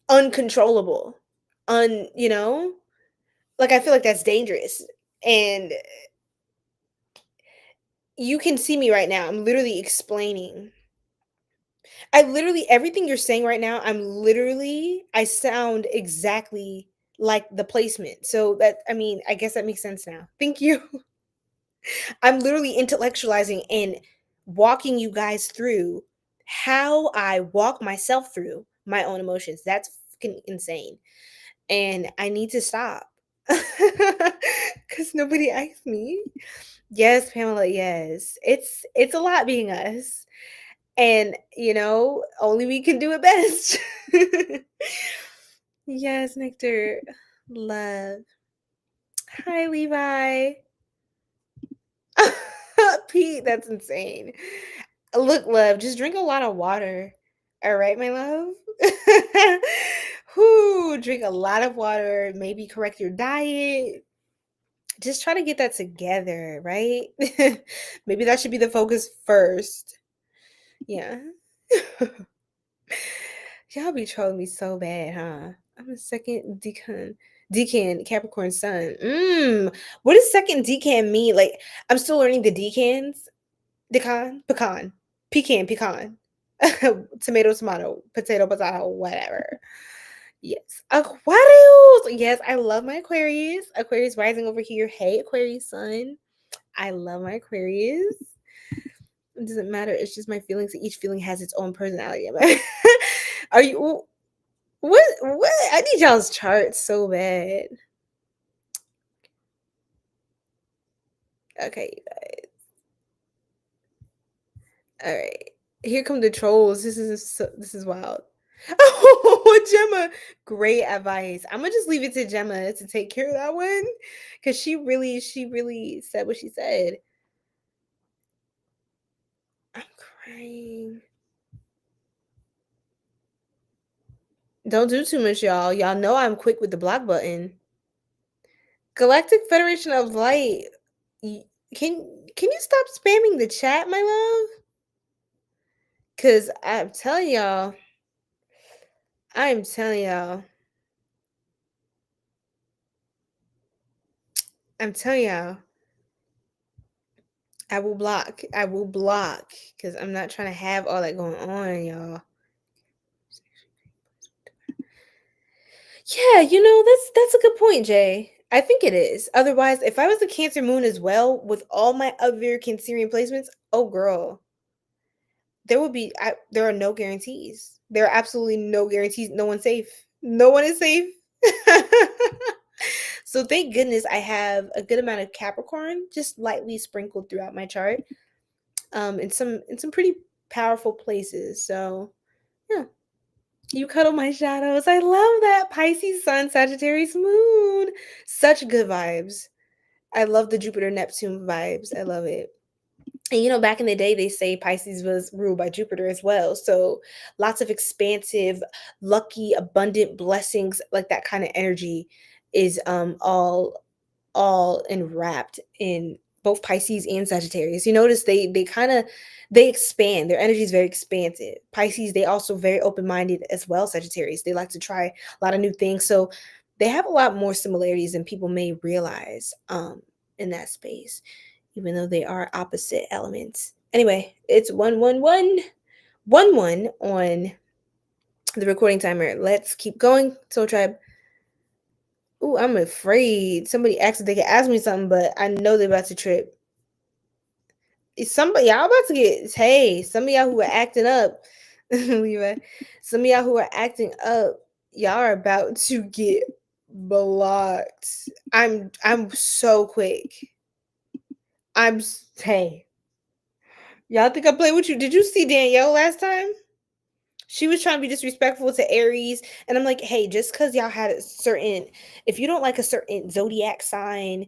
uncontrollable. Like I feel like that's dangerous. And you can see me right now. I'm literally explaining. Everything you're saying right now, I sound exactly like the placement. So I mean, I guess that makes sense now. Thank you. I'm literally intellectualizing and walking you guys through how I walk myself through my own emotions. That's fucking insane. And I need to stop. Cuz nobody asked me. Yes, Pamela, yes. It's a lot being us. And, only we can do it best. Yes, Nectar. Love. Hi, Levi. Pete, that's insane. Look, love, just drink a lot of water. All right, my love. Whoo, drink a lot of water. Maybe correct your diet. Just try to get that together, right? Maybe that should be the focus first. Yeah. Y'all be trolling me so bad, huh? I'm a second decan Capricorn sun. What does second decan mean? Like, I'm still learning the decans. Pecan, tomato, potato, whatever. Yes. Aquarius. Yes, I love my Aquarius. Aquarius rising over here. Hey, Aquarius sun. I love my Aquarius. It doesn't matter. It's just my feelings. Each feeling has its own personality. Are you? What? I need y'all's chart so bad. Okay, all right. Here come the trolls. This is wild. Oh, Gemma, great advice. I'm gonna just leave it to Gemma to take care of that one, because she really said what she said. I'm crying. Don't do too much, y'all. Y'all know I'm quick with the block button. Galactic Federation of Light. y- Can you stop spamming the chat, my love? Cause I'm telling y'all, I'm telling y'all, I will block, cause I'm not trying to have all that going on, y'all. Yeah, that's a good point, Jay. I think it is. Otherwise, if I was a Cancer moon as well with all my other Cancerian placements, oh girl, there are no guarantees. There are absolutely no guarantees. No one's safe. No one is safe. So thank goodness I have a good amount of Capricorn just lightly sprinkled throughout my chart. In some pretty powerful places. So yeah. You cuddle my shadows. I love that. Pisces sun, Sagittarius moon. Such good vibes. I love the Jupiter Neptune vibes. I love it. And back in the day, they say Pisces was ruled by Jupiter as well. So lots of expansive, lucky, abundant blessings, like that kind of energy is all enwrapped in both Pisces and Sagittarius. You notice they kind of they expand. Their energy is very expansive. Pisces, they also very open-minded as well. Sagittarius, they like to try a lot of new things. So they have a lot more similarities than people may realize in that space, even though they are opposite elements. Anyway, it's 11111 on the recording timer. Let's keep going. Soul Tribe. Ooh, I'm afraid somebody asked if they could ask me something, but I know they're about to trip. It's somebody y'all about to get some of y'all who are acting up. Levi, some of y'all who are acting up, y'all are about to get blocked. I'm so quick. Hey. Y'all think I played with you? Did you see Danielle last time? She was trying to be disrespectful to Aries, and I'm like, hey, just because y'all had if you don't like a certain zodiac sign,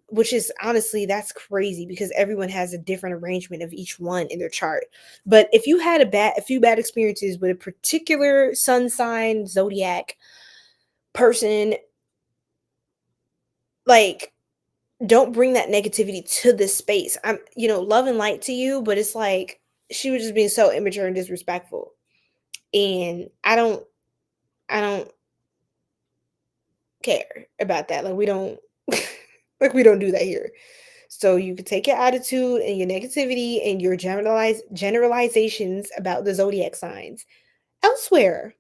which is honestly that's crazy because everyone has a different arrangement of each one in their chart. But if you had a few bad experiences with a particular sun sign, zodiac person, like don't bring that negativity to this space. I'm, love and light to you, but it's like she was just being so immature and disrespectful. And I don't care about that. Like we don't like we don't do that here. So you can take your attitude and your negativity and your generalizations about the zodiac signs elsewhere,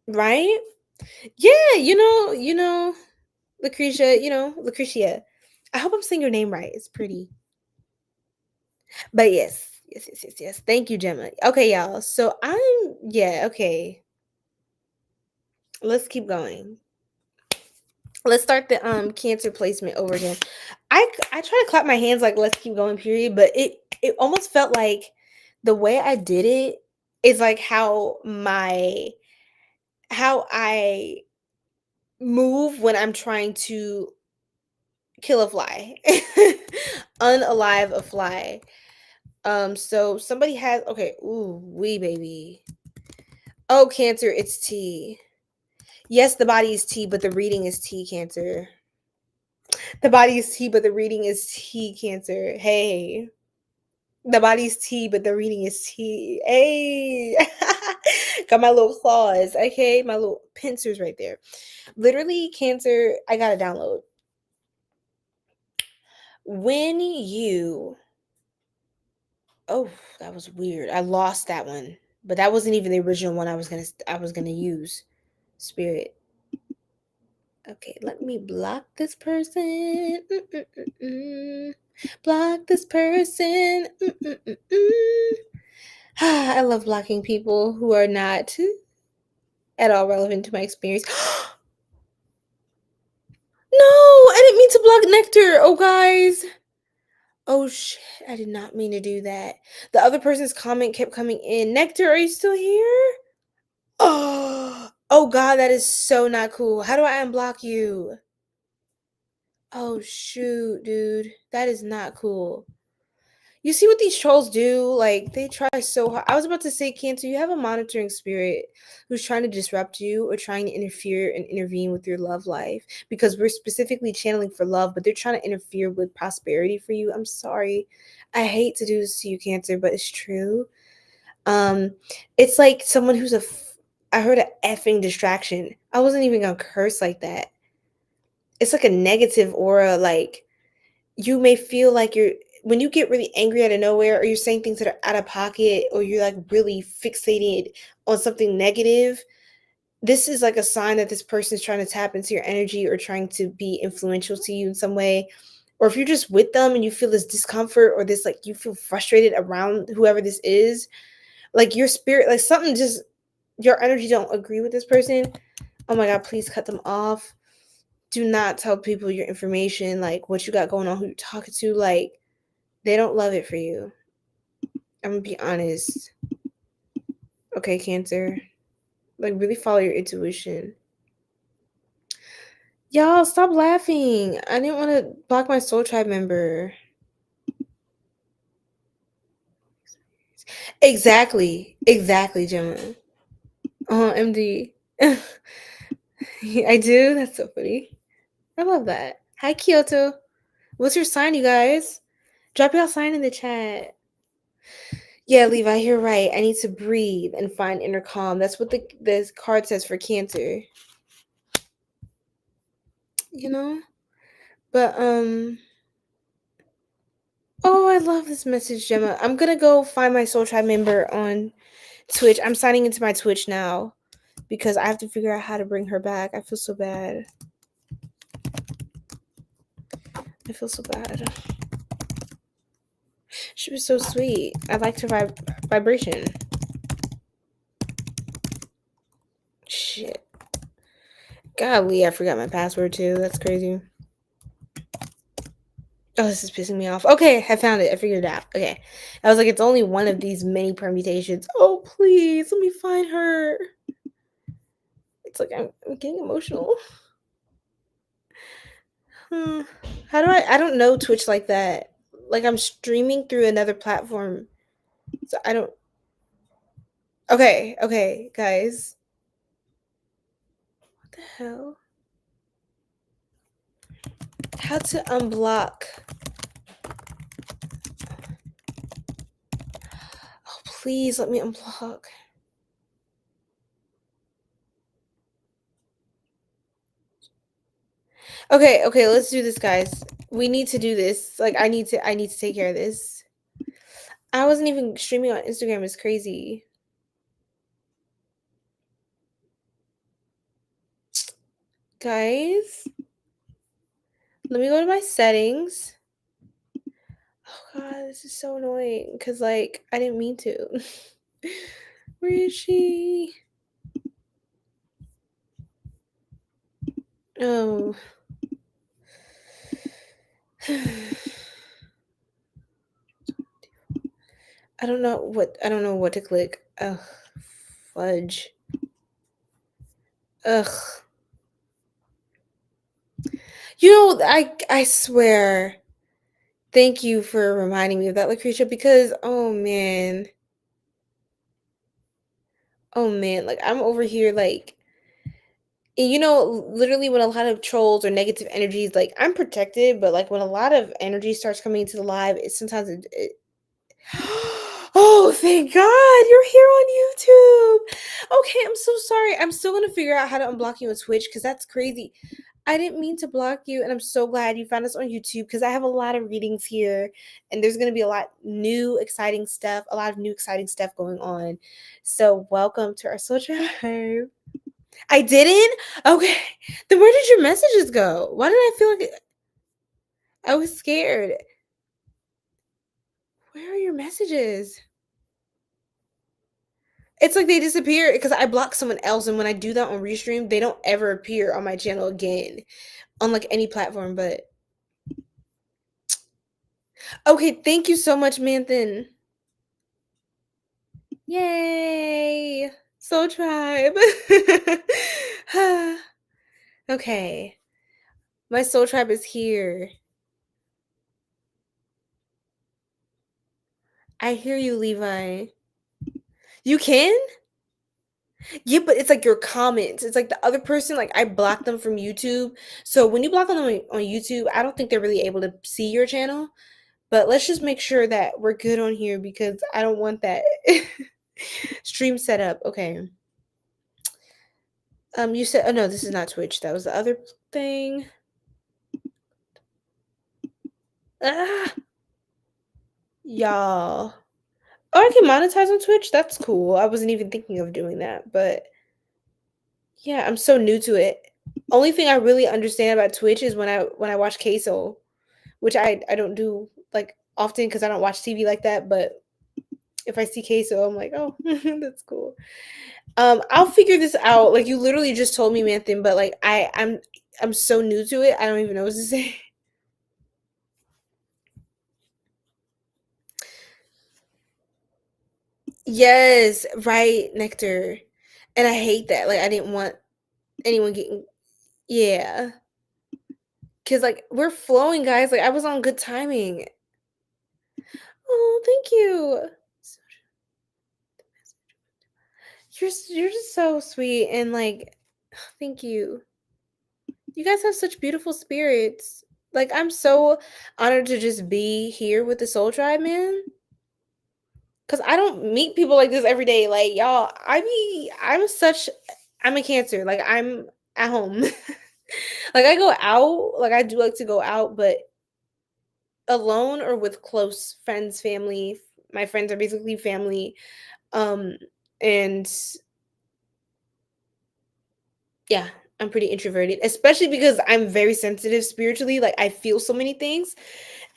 right? Yeah, Lucretia. I hope I'm saying your name right. It's pretty. But yes. Thank you, Gemma. Okay, y'all. So okay. Let's keep going. Let's start the Cancer placement over again. I try to clap my hands like let's keep going, period, but it almost felt like the way I did it is like how I move when I'm trying to kill a fly. Unalive a fly. So somebody has okay, ooh, wee baby. Oh, Cancer, it's T. Yes, the body is T, but the reading is T, Cancer. The body is T, but the reading is T, Cancer. Hey. The body's T, but the reading is T. Hey. Got my little claws. Okay. My little pincers right there. Literally, Cancer, I got to download. When you. Oh, that was weird. I lost that one. But that wasn't even the original one I was gonna use. Spirit. Okay, let me block this person. Block this person. I love blocking people who are not at all relevant to my experience. No, I didn't mean to block Nectar. Oh, guys. Oh, shit. I did not mean to do that. The other person's comment kept coming in. Nectar, are you still here? Oh, God, that is so not cool. How do I unblock you? Oh, shoot, dude. That is not cool. You see what these trolls do? Like, they try so hard. I was about to say, Cancer, you have a monitoring spirit who's trying to disrupt you or trying to interfere and intervene with your love life because we're specifically channeling for love, but they're trying to interfere with prosperity for you. I'm sorry. I hate to do this to you, Cancer, but it's true. It's like someone who's I heard a effing distraction. I wasn't even gonna curse like that. It's like a negative aura, like you may feel like you're when you get really angry out of nowhere or you're saying things that are out of pocket or you're like really fixated on something negative, this is like a sign that this person is trying to tap into your energy or trying to be influential to you in some way. Or if you're just with them and you feel this discomfort or this like you feel frustrated around whoever this is, like your spirit, like something just your energy don't agree with this person. Oh my God, please cut them off. Do not tell people your information, like what you got going on, who you're talking to. Like, they don't love it for you. I'm gonna be honest. Okay, Cancer. Like, really follow your intuition. Y'all, stop laughing. I didn't want to block my soul tribe member. Exactly. Exactly, Gemma. Oh, MD. I do? That's so funny. I love that. Hi, Kyoto. What's your sign, you guys? Drop your sign in the chat. Yeah, Levi, you're right. I need to breathe and find inner calm. That's what the card says for Cancer. You know? But oh, I love this message, Gemma. I'm gonna go find my Soul Tribe member on Twitch. I'm signing into my Twitch now because I have to figure out how to bring her back. I feel so bad. I feel so bad. She was so sweet. I liked her vibration. Shit. Golly, I forgot my password too. That's crazy. Oh, this is pissing me off. Okay, I found it. I figured it out. Okay. I was like, it's only one of these many permutations. Oh, please, let me find her. It's like I'm getting emotional. How do I don't know Twitch like that. Like I'm streaming through another platform. So I don't Okay, guys. What the hell? How to unblock? Oh, please let me unblock. Okay, let's do this, guys. We need to do this. Like I need to take care of this. I wasn't even streaming on Instagram. It's crazy. Guys, let me go to my settings. Oh God, this is so annoying because like I didn't mean to. Where is she? Oh. I don't know what to click. Ugh. Fudge. Ugh. You know, I swear. Thank you for reminding me of that, Lucretia, because oh man. Oh man, like I'm over here like and you know, literally when a lot of trolls or negative energies, like I'm protected, but like when a lot of energy starts coming into the live, it sometimes it oh, thank God you're here on YouTube. Okay, I'm so sorry. I'm still gonna figure out how to unblock you on Twitch because that's crazy. I didn't mean to block you, and I'm so glad you found us on YouTube because I have a lot of readings here, and there's gonna be a lot new, exciting stuff, a lot of new, exciting stuff going on. So welcome to our social live. I didn't? Okay. Then where did your messages go? Why did I feel like I was scared? Where are your messages? It's like they disappear because I block someone else, and when I do that on Restream, they don't ever appear on my channel again on like any platform. But okay, thank you so much, Manthan. Yay! Soul Tribe. Okay, my Soul Tribe is here. I hear you, Levi. You can? Yeah, but it's like your comments. It's like the other person, like I blocked them from YouTube. So when you block them on YouTube, I don't think they're really able to see your channel. But let's just make sure that we're good on here because I don't want that stream setup. Okay. You said, oh no, this is not Twitch. That was the other thing. Ah, y'all. Oh, I can monetize on Twitch. That's cool. I wasn't even thinking of doing that, but yeah, I'm so new to it. Only thing I really understand about Twitch is when I watch 𝐏𝐨𝐫𝐭, which I don't do like often because I don't watch TV like that. But if I see 𝐏𝐨𝐫𝐭, I'm like, oh, that's cool. I'll figure this out. Like you literally just told me, Manthan, but like I'm so new to it. I don't even know what to say. Yes, right, Nectar. And I hate that. Like I didn't want anyone getting yeah. Cause like we're flowing, guys. Like I was on good timing. Oh, thank you. You're just so sweet and like thank you. You guys have such beautiful spirits. Like I'm so honored to just be here with the Soul Tribe, man. Cause I don't meet people like this every day. Like y'all, I'm a Cancer. Like I'm at home. Like I go out, like I do like to go out, but alone or with close friends, family. My friends are basically family. Um and yeah, I'm pretty introverted, especially because I'm very sensitive spiritually. Like I feel so many things.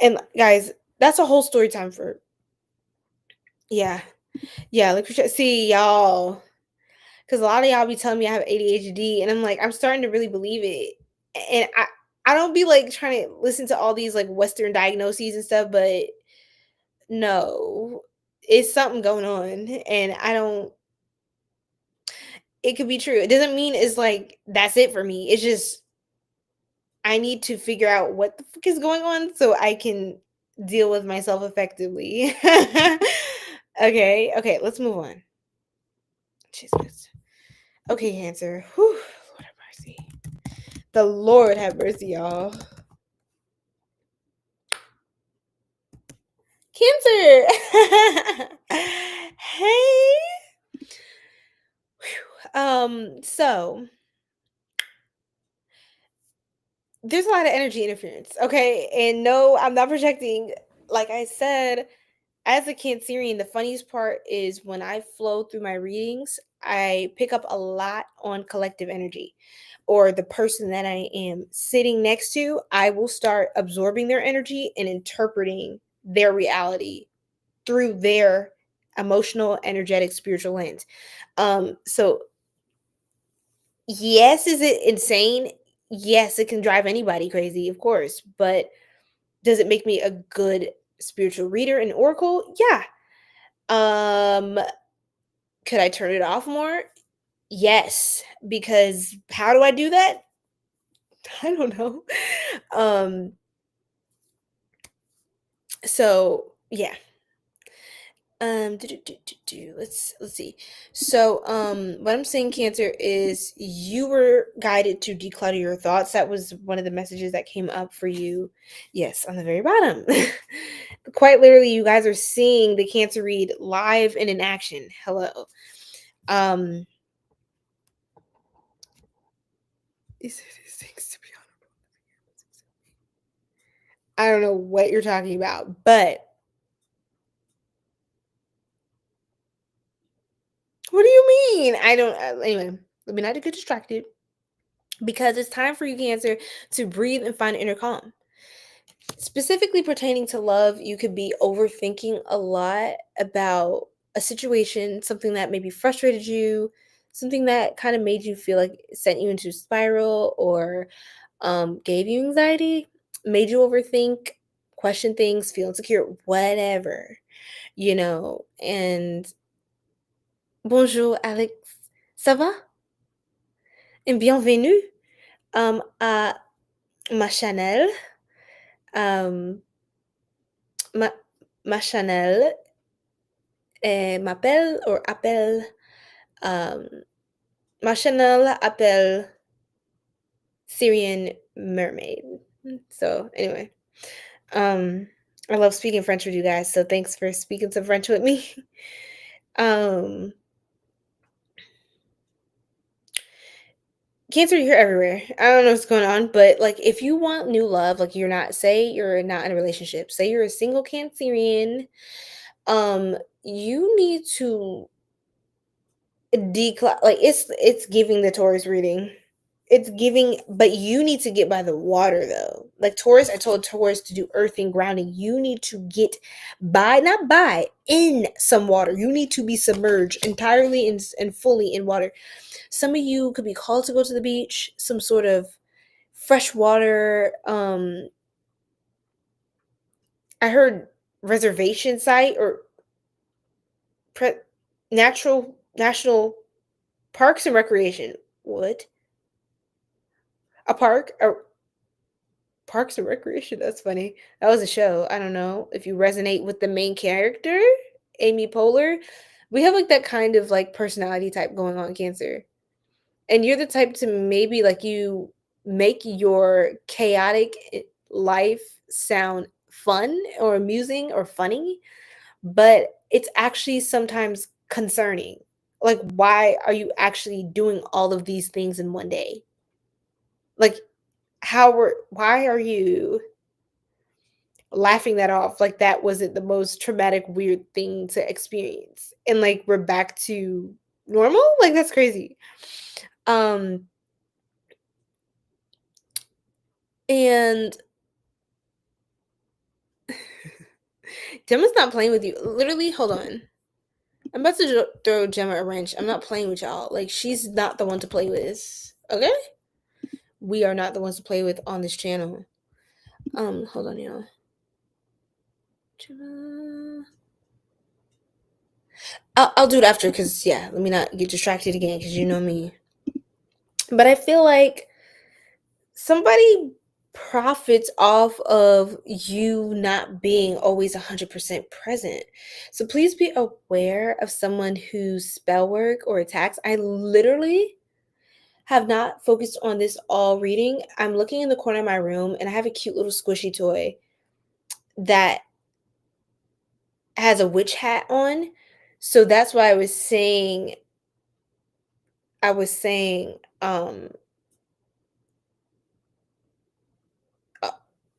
And guys, that's a whole story time for yeah. Yeah, like see y'all. Cause a lot of y'all be telling me I have ADHD, and I'm like, I'm starting to really believe it. And I don't be like trying to listen to all these like Western diagnoses and stuff, but no, it's something going on, and I don't. It could be true. It doesn't mean it's like that's it for me. It's just I need to figure out what the fuck is going on so I can deal with myself effectively. Okay, let's move on. Jesus. Okay, Cancer. Whew, Lord have mercy. The Lord have mercy, y'all. Cancer. Hey. So there's a lot of energy interference, okay? And no, I'm not projecting. Like I said, as a Cancerian, the funniest part is when I flow through my readings, I pick up a lot on collective energy or the person that I am sitting next to. I will start absorbing their energy and interpreting their reality through their emotional, energetic, spiritual lens. So yes, is it insane? Yes, it can drive anybody crazy, of course, but does it make me a good spiritual reader and oracle? Yeah. Um, could I turn it off more? Yes, because how do I do that? I don't know. Um, so yeah. Let's see. So, what I'm saying, Cancer, is you were guided to declutter your thoughts. That was one of the messages that came up for you. Yes, on the very bottom. Quite literally, you guys are seeing the Cancer read live and in action. Hello. Um, I don't know what you're talking about, but what do you mean? I don't. Anyway, let me not get distracted because it's time for you, Cancer, to breathe and find inner calm. Specifically pertaining to love, you could be overthinking a lot about a situation, something that maybe frustrated you, something that kind of made you feel like sent you into a spiral, or gave you anxiety, made you overthink, question things, feel insecure, whatever, and bonjour Alex, ça va? Et bienvenue à ma Chanel, ma, ma Chanel m'appelle ou appelle, um, ma Chanel appelle Syrian mermaid. So anyway, I love speaking French with you guys, so thanks for speaking some French with me. um Cancer, you're everywhere. I don't know what's going on, but like if you want new love, like you're not in a relationship, say you're a single Cancerian, you need to like it's giving the Taurus reading. It's giving, but you need to get by the water though. Like Taurus, I told Taurus to do earthing, grounding. You need to get not by, in some water. You need to be submerged entirely and fully in water. Some of you could be called to go to the beach, some sort of fresh water. I heard reservation site or national parks and recreation. What? A park? Or Parks and Recreation? That's funny. That was a show. I don't know if you resonate with the main character, Amy Poehler. We have like that kind of like personality type going on, Cancer. And you're the type to maybe like you make your chaotic life sound fun or amusing or funny, but it's actually sometimes concerning. Like, why are you actually doing all of these things in one day? Like, why are you laughing that off like that wasn't the most traumatic, weird thing to experience? And like, we're back to normal? Like, that's crazy. And Gemma's not playing with you. Literally, hold on. I'm about to throw Gemma a wrench. I'm not playing with y'all. Like, she's not the one to play with. Okay? We are not the ones to play with on this channel. Hold on, y'all. Gemma. I'll do it after, because, yeah, let me not get distracted again, because you know me. But I feel like somebody profits off of you not being always 100% present. So please be aware of someone whose spell work or attacks. I literally have not focused on this all reading. I'm looking in the corner of my room and I have a cute little squishy toy that has a witch hat on. So that's why I was saying a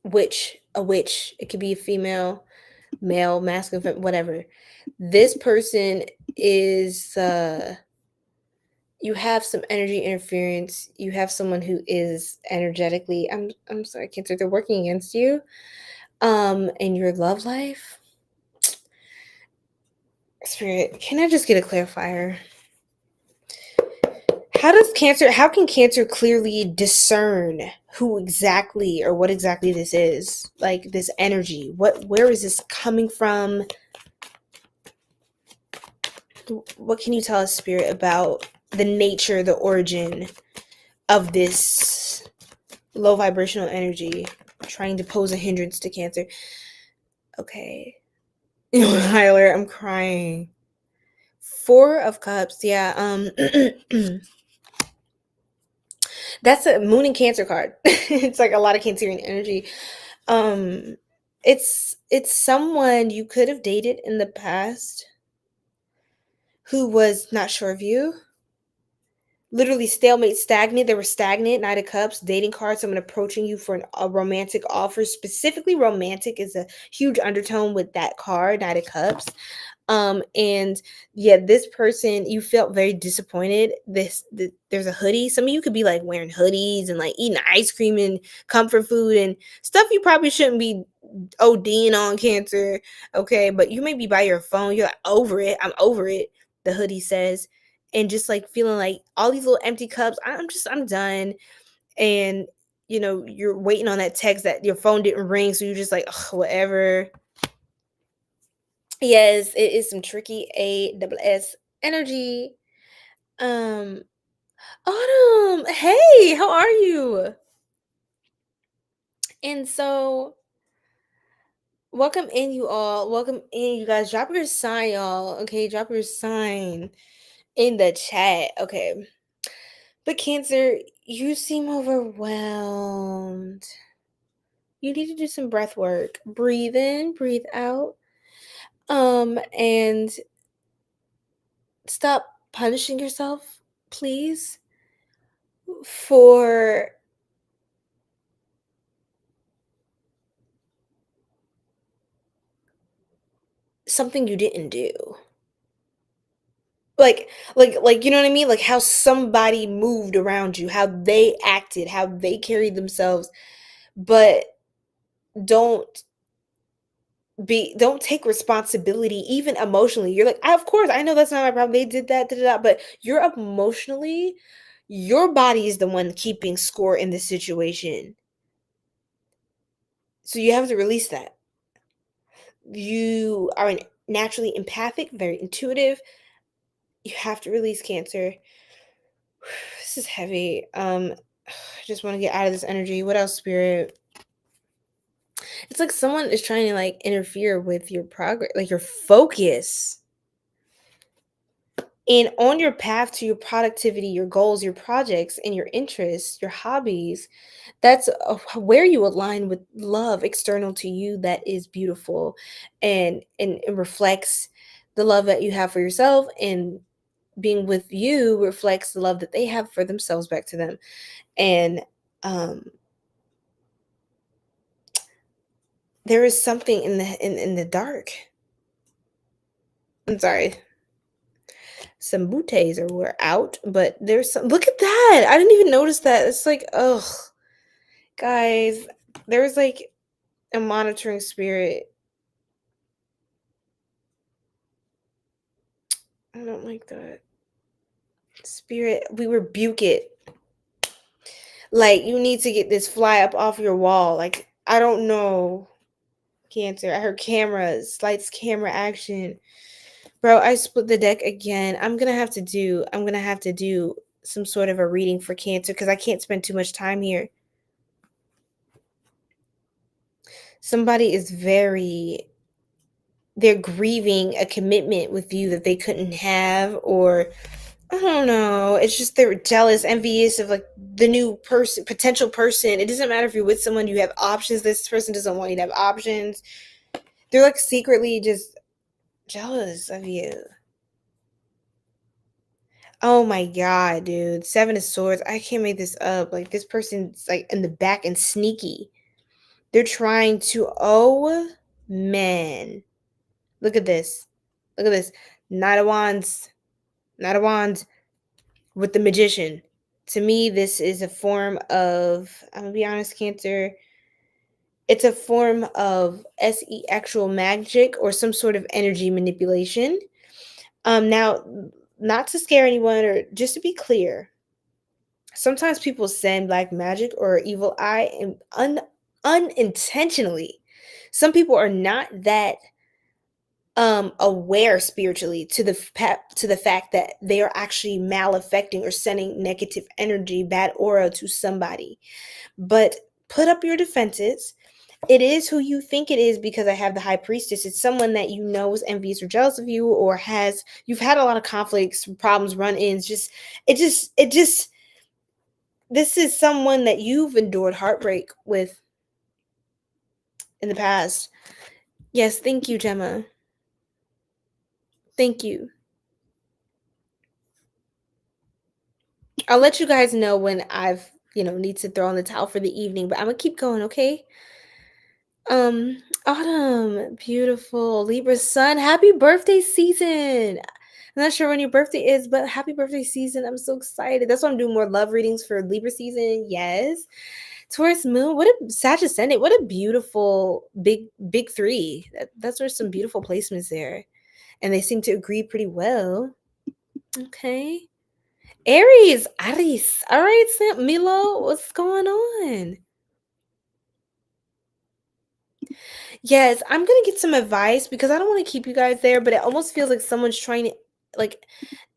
witch. It could be a female, male, masculine, whatever. This person is you have some energy interference. You have someone who is energetically, I'm sorry, Cancer, they're working against you in your love life. Spirit, can I just get a clarifier? How can Cancer clearly discern who exactly or what exactly this is? Like, this energy, where is this coming from? What can you tell us, Spirit, about the nature, the origin of this low vibrational energy trying to pose a hindrance to Cancer? Okay. Tyler, I'm crying. 4 of Cups, yeah. That's a Moon and Cancer card. It's like a lot of Cancerian energy. It's someone you could have dated in the past who was not sure of you. Literally stalemate, stagnant. They were stagnant. Knight of Cups, dating card. Someone approaching you for a romantic offer. Specifically, romantic is a huge undertone with that card, Knight of Cups. And yeah, this person, you felt very disappointed. There's a hoodie. Some of you could be like wearing hoodies and like eating ice cream and comfort food and stuff you probably shouldn't be ODing on Cancer, okay? But you may be by your phone. You're like, over it. I'm over it, the hoodie says. And just like feeling like all these little empty cups, I'm done. And, you know, you're waiting on that text that your phone didn't ring. So you're just like, ugh, whatever. Yes, it is some tricky ASS energy. Autumn, hey, how are you? And so, welcome in, you all. Welcome in, you guys. Drop your sign, y'all. Okay, drop your sign in the chat. Okay. But Cancer, you seem overwhelmed. You need to do some breath work. Breathe in, breathe out. And stop punishing yourself, please, for something you didn't do. Like you know what I mean? Like how somebody moved around you, how they acted, how they carried themselves, but don't don't take responsibility even emotionally. You're like, of course, I know that's not my problem. They did that, da, da, da," but you're emotionally, your body is the one keeping score in this situation. So you have to release that. You are naturally empathic, very intuitive. You have to release Cancer. This is heavy. I just want to get out of this energy. What else, Spirit? It's like someone is trying to like interfere with your progress, like your focus. And on your path to your productivity, your goals, your projects, and your interests, your hobbies, that's where you align with love external to you that is beautiful and it reflects the love that you have for yourself, and being with you reflects the love that they have for themselves back to them. And there is something in the dark. I'm sorry. Some bouteilles were out, but there's some. Look at that! I didn't even notice that. It's like, ugh, guys. There's like a monitoring spirit. I don't like that spirit. We rebuke it. Like, you need to get this fly up off your wall. Like, I don't know, Cancer. I heard cameras, lights, camera action. Bro, I split the deck again. I'm gonna have to do some sort of a reading for Cancer because I can't spend too much time here. Somebody is they're grieving a commitment with you that they couldn't have, or I don't know. It's just they're jealous, envious of like the new person, potential person. It doesn't matter if you're with someone, you have options. This person doesn't want you to have options. They're like secretly just jealous of you. Oh my god, dude. Seven of Swords. I can't make this up. Like this person's like in the back and sneaky. They're trying to, oh man. Look at this. Look at this. Knight of Wands. Knight of Wands with the Magician. To me, this is a form of, I'm gonna be honest, Cancer. It's a form of SE actual magic or some sort of energy manipulation. Now, not to scare anyone or just to be clear, sometimes people send black magic or evil eye and unintentionally. Some people are not that aware spiritually to the fact that they are actually malaffecting or sending negative energy, bad aura to somebody. But put up your defenses. It is who you think it is, because I have the High Priestess. It's someone that you know is envious or jealous of you, or you've had a lot of conflicts, problems, run-ins. This is someone that you've endured heartbreak with in the past. Yes, thank you, Gemma. Thank you. I'll let you guys know when I've, need to throw in the towel for the evening, but I'm gonna keep going, okay? Autumn, beautiful Libra sun. Happy birthday season. I'm not sure when your birthday is, but happy birthday season. I'm so excited. That's why I'm doing more love readings for Libra season. Yes. Taurus moon, what a Sag ascendant, what a beautiful big three. That's where some beautiful placements there. And they seem to agree pretty well. Okay. Aries. All right, Milo, what's going on? Yes, I'm gonna get some advice because I don't want to keep you guys there, but it almost feels like someone's trying to like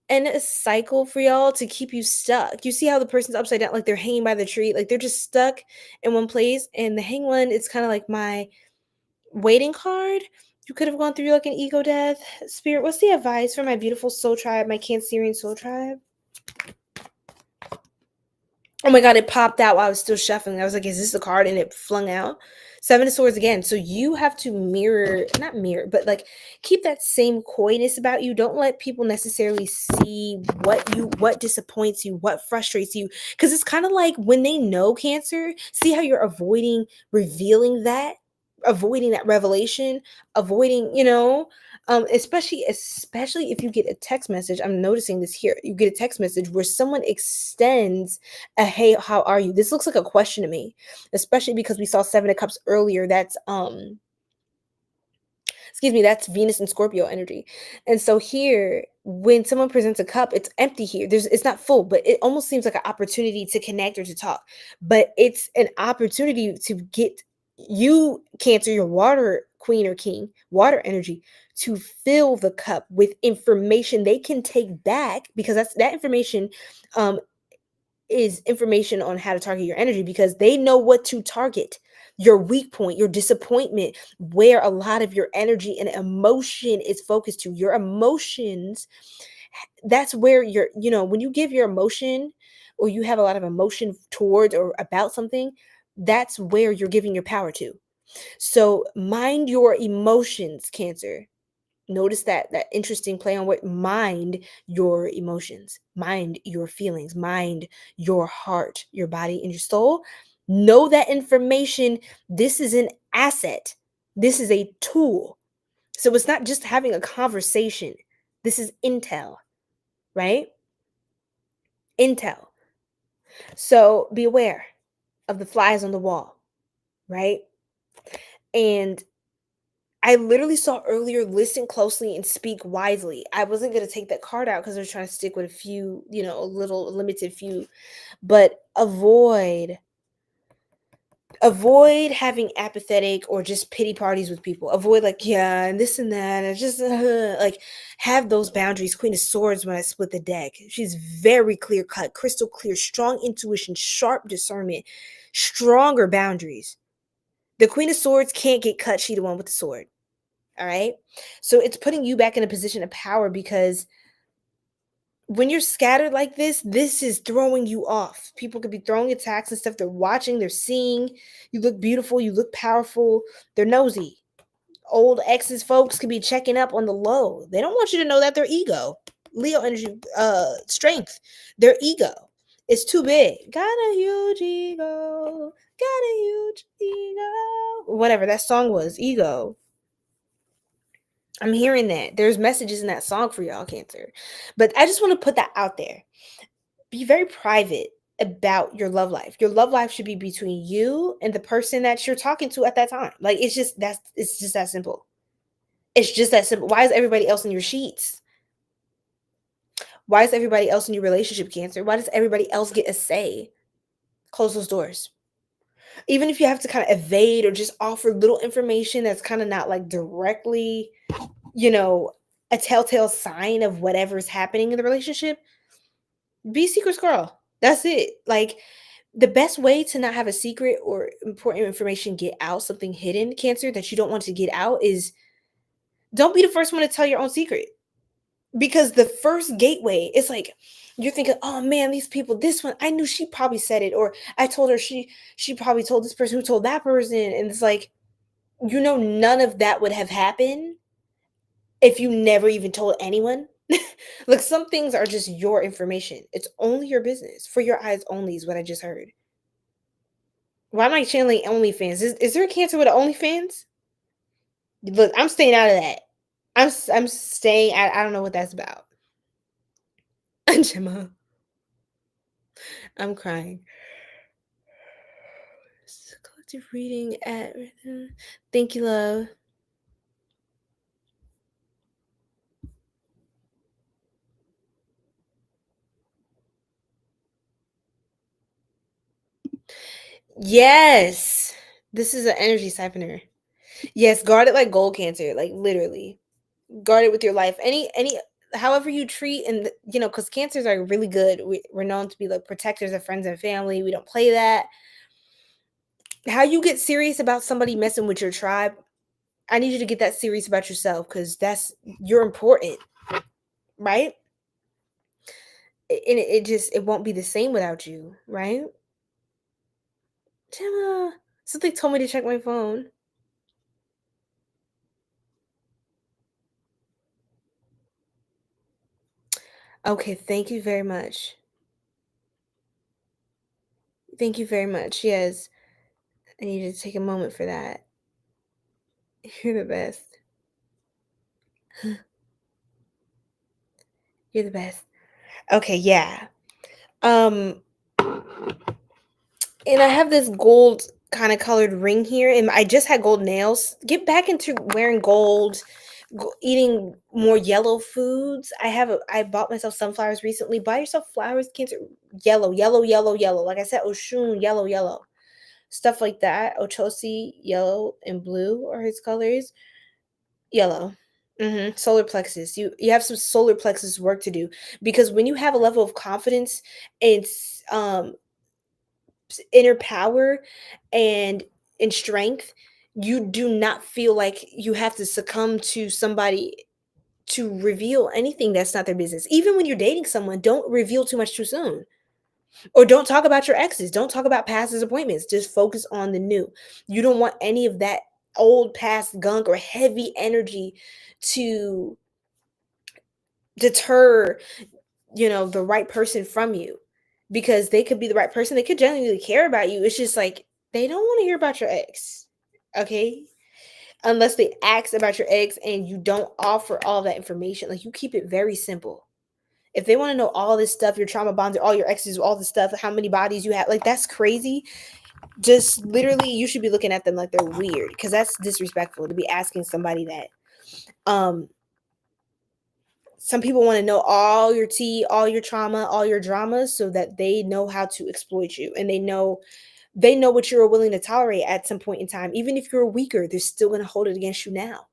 end a cycle for y'all to keep you stuck. You see how the person's upside down, like they're hanging by the tree, like they're just stuck in one place. And the hang one, it's kind of like my waiting card. You could have gone through like an ego death. Spirit, what's the advice for my beautiful soul tribe, my Cancerian soul tribe? Oh my god, it popped out while I was still shuffling. I was like, is this the card? And it flung out. Seven of Swords again. So you have to not mirror, but like keep that same coyness about you. Don't let people necessarily see what disappoints you, what frustrates you. Because it's kind of like when they know Cancer, see how you're revealing that, avoiding that revelation, avoiding, especially if you get a text message. I'm noticing this here. You get a text message where someone extends a hey, how are you? This looks like a question to me, especially because we saw Seven of Cups earlier. That's Venus and Scorpio energy. And so here, when someone presents a cup, it's empty here. It's not full, but it almost seems like an opportunity to connect or to talk. But it's an opportunity to get you, Cancer, your water queen or king, water energy, to fill the cup with information they can take back, because that information um is information on how to target your energy, because they know what to target: your weak point, your disappointment, where a lot of your energy and emotion is focused to. Your emotions, that's where when you give your emotion, or you have a lot of emotion towards or about something, that's where you're giving your power to. So mind your emotions, Cancer. Notice that interesting play on what: mind your emotions, mind your feelings, mind your heart, your body, and your soul. Know that information. This is an asset. This is a tool. So it's not just having a conversation. This is intel, right? Intel. So be aware of the flies on the wall, right? And I literally saw earlier, listen closely and speak wisely. I wasn't going to take that card out because I was trying to stick with a few, a little limited few, but avoid having apathetic or just pity parties with people. Avoid like, yeah, and this and that. And just like have those boundaries. Queen of Swords, when I split the deck, she's very clear cut, crystal clear, strong intuition, sharp discernment, stronger boundaries. The Queen of Swords can't get cut. She the one with the sword. All right. So it's putting you back in a position of power, because when you're scattered like this is throwing you off. People could be throwing attacks and stuff. They're watching, they're seeing. You look beautiful, you look powerful. They're nosy. Old exes, folks, could be checking up on the low. They don't want you to know that their ego, Leo energy, strength, their ego is too big. Got a huge ego, got a huge ego. Whatever that song was, ego. I'm hearing that. There's messages in that song for y'all, Cancer. But I just want to put that out there. Be very private about your love life. Your love life should be between you and the person that you're talking to at that time. Like it's just that simple. It's just that simple. Why is everybody else in your sheets? Why is everybody else in your relationship, Cancer? Why does everybody else get a say? Close those doors. Even if you have to kind of evade or just offer little information that's kind of not like directly a telltale sign of whatever's happening in the relationship, be secret girl. That's it. Like the best way to not have a secret or important information get out, something hidden, Cancer, that you don't want to get out, is don't be the first one to tell your own secret. Because the first gateway, it's like you're thinking, oh man, these people, this one, I knew she probably said it, or I told her she probably told this person who told that person. And it's like, none of that would have happened if you never even told anyone. Like some things are just your information. It's only your business. For your eyes only is what I just heard. Why am I channeling OnlyFans? Is there a Cancer with an OnlyFans? Look, I'm staying out of that. I'm staying. I don't know what that's about. Gemma, I'm crying. What's your reading at? Thank you, love. Yes. This is an energy siphoner. Yes, guard it like gold, Cancer. Like literally. Guard it with your life. Any however you treat, and because cancers are really good. We're known to be like protectors of friends and family. We don't play that. How you get serious about somebody messing with your tribe, I need you to get that serious about yourself, because you're important, right? And it won't be the same without you, right? Gemma, something told me to check my phone. Okay, thank you very much. Thank you very much. Yes, I need to take a moment for that. You're the best. You're the best. Okay, yeah. Um, and I have this gold kind of colored ring here, and I just had gold nails. Get back into wearing gold, eating more yellow foods. I bought myself sunflowers recently. Buy yourself flowers, Cancer. Yellow, yellow, yellow, yellow. Like I said, Oshun, yellow, yellow. Stuff like that. Ochosi, yellow and blue are his colors. Yellow. Solar plexus. You have some solar plexus work to do, because when you have a level of confidence and inner power and in strength, you do not feel like you have to succumb to somebody to reveal anything that's not their business. Even when you're dating someone, don't reveal too much too soon. Or don't talk about your exes. Don't talk about past disappointments. Just focus on the new. You don't want any of that old past gunk or heavy energy to deter, the right person from you, because they could be the right person. They could genuinely care about you. It's just like they don't want to hear about your ex. Okay? Unless they ask about your ex and you don't offer all that information. Like, you keep it very simple. If they want to know all this stuff, your trauma bonds, all your exes, all the stuff, how many bodies you have, like, that's crazy. Just literally, you should be looking at them like they're weird, because that's disrespectful to be asking somebody that. Some people want to know all your tea, all your trauma, all your dramas, so that they know how to exploit you, and they know what you're willing to tolerate at some point in time. Even if you're weaker, they're still going to hold it against you now.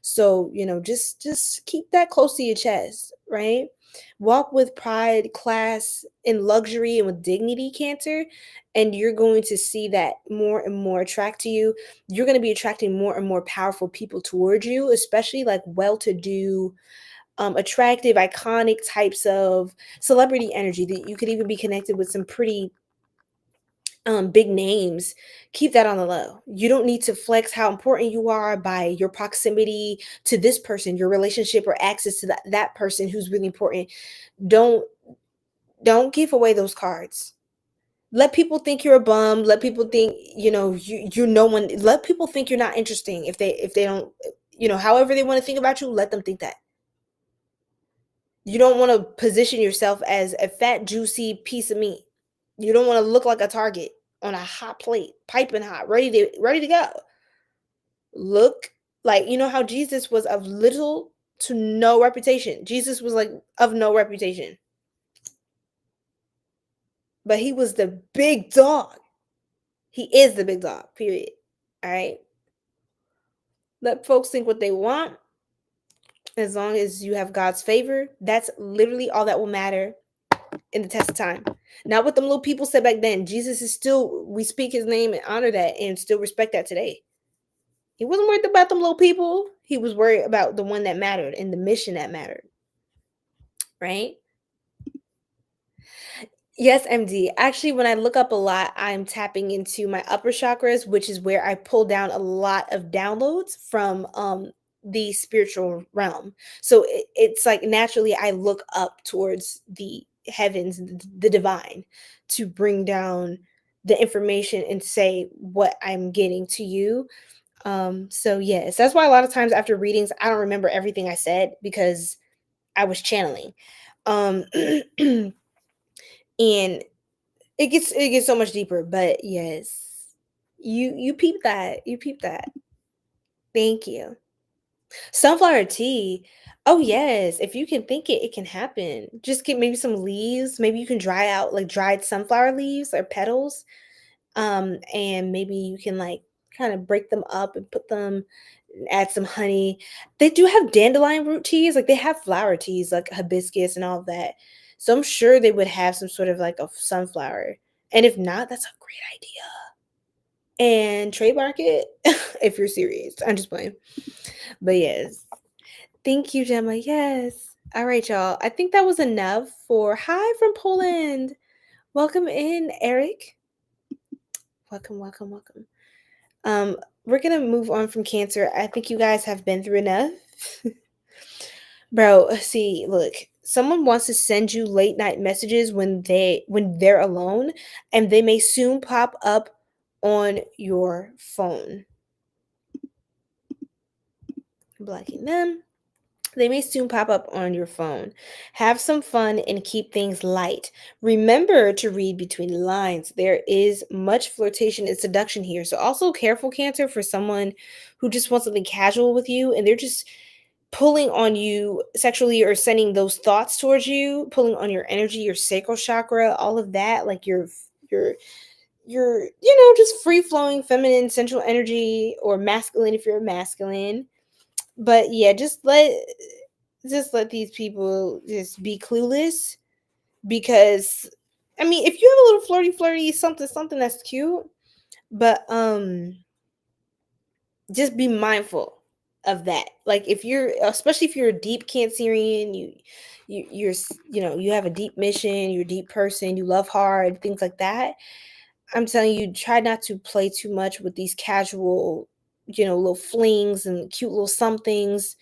So, just keep that close to your chest, right? Walk with pride, class, and luxury, and with dignity, Cancer, and you're going to see that more and more attract to you. You're going to be attracting more and more powerful people towards you, especially like well-to-do, attractive, iconic types of celebrity energy. That you could even be connected with some pretty big names. Keep that on the low. You don't need to flex how important you are by your proximity to this person, your relationship or access to that person who's really important. Don't don't give away those cards. Let people think you're a bum. Let people think, you're no one. Let people think you're not interesting. If they don't, however they want to think about you, let them think that. You don't want to position yourself as a fat, juicy piece of meat. You don't want to look like a target on a hot plate, piping hot, ready to go. Look like, how Jesus was of little to no reputation. Jesus was like of no reputation, but he was the big dog. He is the big dog, period. All right. Let folks think what they want. As long as you have God's favor, that's literally all that will matter in the test of time. Not what them little people said back then. Jesus is still, we speak his name and honor that and still respect that today. He wasn't worried about them little people. He was worried about the one that mattered and the mission that mattered. Right? Yes, MD. Actually, when I look up a lot, I'm tapping into my upper chakras, which is where I pull down a lot of downloads from the spiritual realm. So it's like naturally I look up towards the heavens, the divine, to bring down the information and say what I'm getting to you. So yes, that's why a lot of times after readings, I don't remember everything I said, because I was channeling. Um and it gets so much deeper, but yes. You peep that. You peep that. Thank you. Sunflower tea. Oh yes, if you can think it, it can happen. Just get maybe some leaves. Maybe you can dry out like dried sunflower leaves or petals. And maybe you can like kind of break them up and put them add some honey. They do have dandelion root teas, like they have flower teas like hibiscus and all of that. So I'm sure they would have some sort of like a sunflower. And if not, that's a great idea. And trademark it if you're serious. I'm just playing. But yes. Thank you, Gemma. Yes. All right, y'all. I think that was enough for hi from Poland. Welcome in, Eric. Welcome, welcome, welcome. We're gonna move on from Cancer. I think you guys have been through enough. Bro, see, look, someone wants to send you late night messages when they're alone, and they may soon pop up on your phone. Blocking them. They may soon pop up on your phone. Have some fun and keep things light. Remember to read between the lines. There is much flirtation and seduction here. So, also careful, Cancer, for someone who just wants something casual with you and they're just pulling on you sexually or sending those thoughts towards you, pulling on your energy, your sacral chakra, all of that, like your just free flowing feminine central energy or masculine if you're masculine. But yeah, just let these people just be clueless because I mean, if you have a little flirty something that's cute, but just be mindful of that. Like if you're especially if you're a deep Cancerian, you have a deep mission, you're a deep person, you love hard, things like that. I'm telling you, try not to play too much with these casual, little flings and cute little somethings.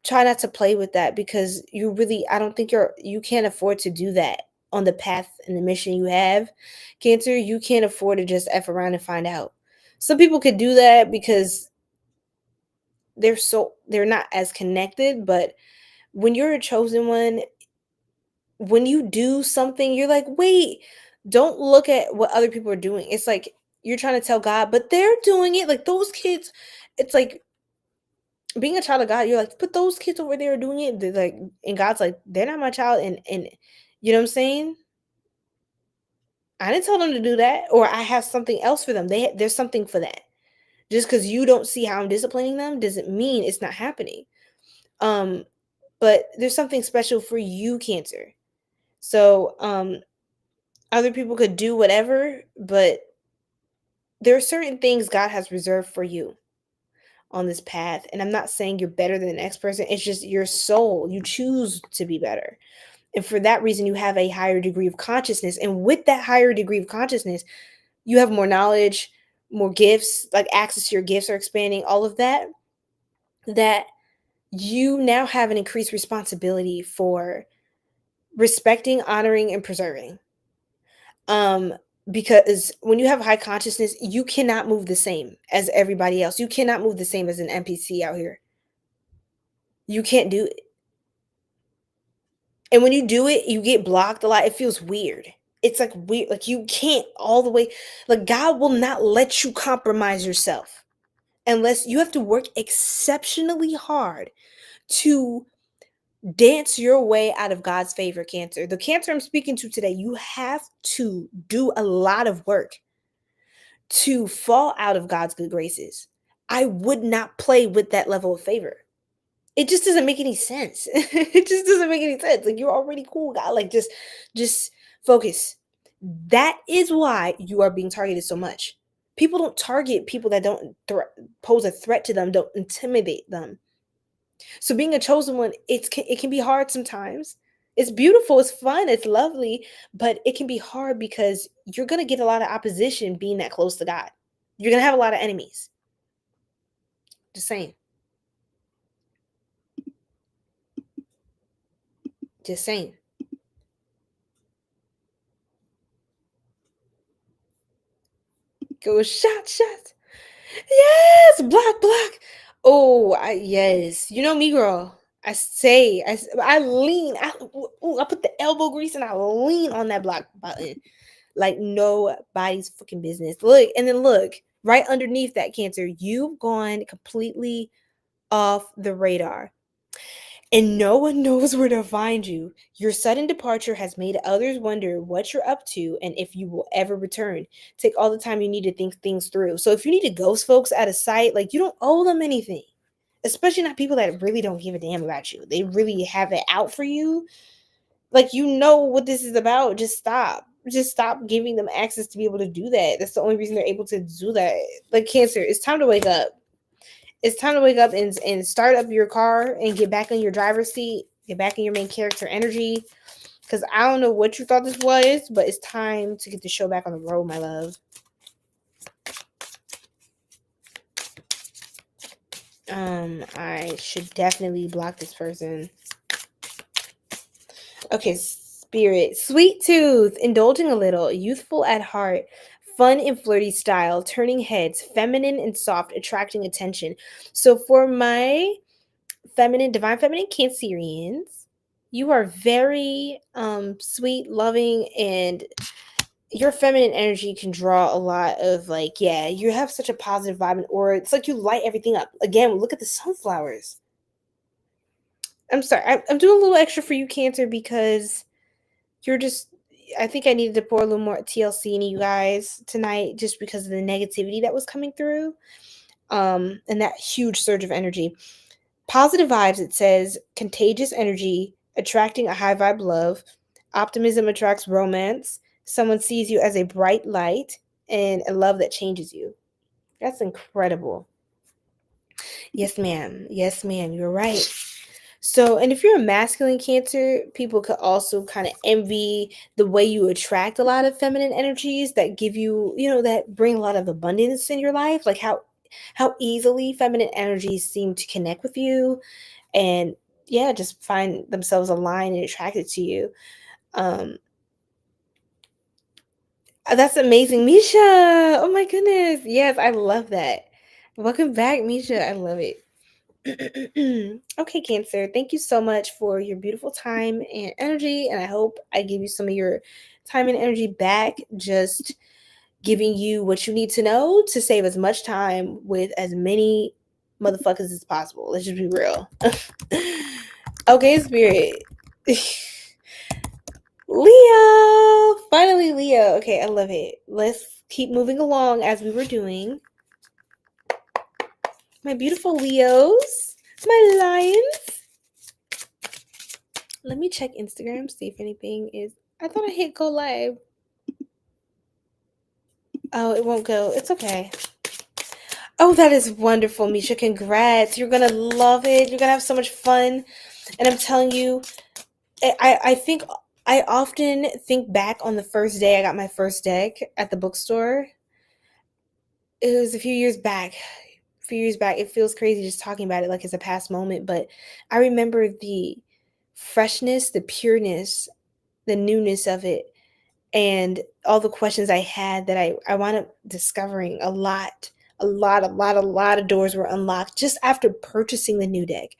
Try not to play with that because I don't think you can't afford to do that on the path and the mission you have. Cancer, you can't afford to just F around and find out. Some people could do that because they're not as connected, but when you're a chosen one, when you do something, you're like, wait, don't look at what other people are doing. It's like you're trying to tell God, but they're doing it. Like those kids, it's like being a child of God, you're like, but those kids over there are doing it. They're like, and God's like, they're not my child, and you know what I'm saying? I didn't tell them to do that, or I have something else for them. There's something for that. Just because you don't see how I'm disciplining them doesn't mean it's not happening. Um, but there's something special for you, Cancer. So other people could do whatever, but there are certain things God has reserved for you on this path. And I'm not saying you're better than the next person. It's just your soul. You choose to be better. And for that reason, you have a higher degree of consciousness. And with that higher degree of consciousness, you have more knowledge, more gifts, like access to your gifts are expanding, all of that, that you now have an increased responsibility for respecting, honoring, and preserving. Um, because when you have high consciousness, you cannot move the same as everybody else. You cannot move the same as an NPC out here. You can't do it. And when you do it, you get blocked a lot. It feels weird. It's like weird. Like you can't all the way. Like God will not let you compromise yourself unless you have to work exceptionally hard to dance your way out of God's favor, Cancer. The Cancer I'm speaking to today, you have to do a lot of work to fall out of God's good graces. I would not play with that level of favor. It just doesn't make any sense. It just doesn't make any sense. Like you're already cool, God. Like just focus. That is why you are being targeted so much. People don't target people that don't pose a threat to them, don't intimidate them. So being a chosen one, it can be hard sometimes. It's beautiful, it's fun, it's lovely, but it can be hard because you're gonna get a lot of opposition being that close to God. You're gonna have a lot of enemies. Just saying. Just saying. Go shot. Yes, black. Oh, yes. You know me, girl. I lean. I put the elbow grease and I lean on that block button like nobody's fucking business. Look, and then look. right underneath that, Cancer, you've gone completely off the radar. And no one knows where to find you. Your sudden departure has made others wonder what you're up to and if you will ever return. Take all the time you need to think things through. So if you need to ghost folks out of sight, like, you don't owe them anything. Especially not people that really don't give a damn about you. They really have it out for you. Like, you know what this is about. Just stop. Just stop giving them access to be able to do that. That's the only reason they're able to do that. Like, Cancer, it's time to wake up. It's time to wake up and start up your car and get back in your driver's seat, get back in your main character energy. Because I don't know what you thought this was, but it's time to get the show back on the road, my love. I should definitely block this person. Okay, Spirit. Sweet tooth, indulging a little, youthful at heart, fun and flirty style, turning heads, feminine and soft, attracting attention. So for my divine feminine Cancerians, you are very sweet, loving, and your feminine energy can draw a lot of, like, yeah, you have such a positive vibe and aura. It's like you light everything up. Again, look at the sunflowers. I'm sorry, I'm doing a little extra for you, Cancer, because you're just, I think I needed to pour a little more TLC into you guys tonight just because of the negativity that was coming through. And that huge surge of energy. Positive vibes, it says, contagious energy, attracting a high vibe love. Optimism attracts romance. Someone sees you as a bright light and a love that changes you. That's incredible. Yes, ma'am. Yes, ma'am. You're right. So, and if you're a masculine Cancer, people could also kind of envy the way you attract a lot of feminine energies that give you, that bring a lot of abundance in your life. Like how easily feminine energies seem to connect with you and, yeah, just find themselves aligned and attracted to you. That's amazing, Misha. Oh my goodness. Yes, I love that. Welcome back, Misha. I love it. Okay, Cancer, thank you so much for your beautiful time and energy. And I hope I give you some of your time and energy back, just giving you what you need to know to save as much time with as many motherfuckers as possible. Let's just be real. Okay, Spirit. Leo! Finally, Leo. Okay, I love it. Let's keep moving along as we were doing. My beautiful Leos. My lions. Let me check Instagram, see if anything is. I thought I hit go live. Oh, it won't go. It's okay. Oh, that is wonderful, Misha. Congrats. You're going to love it. You're going to have so much fun. And I'm telling you, I think I often think back on the first day I got my first deck at the bookstore. It was a few years back. It feels crazy just talking about it like it's a past moment, but I remember the freshness, the pureness, the newness of it, and all the questions I had that I wound up discovering a lot of doors were unlocked just after purchasing the new deck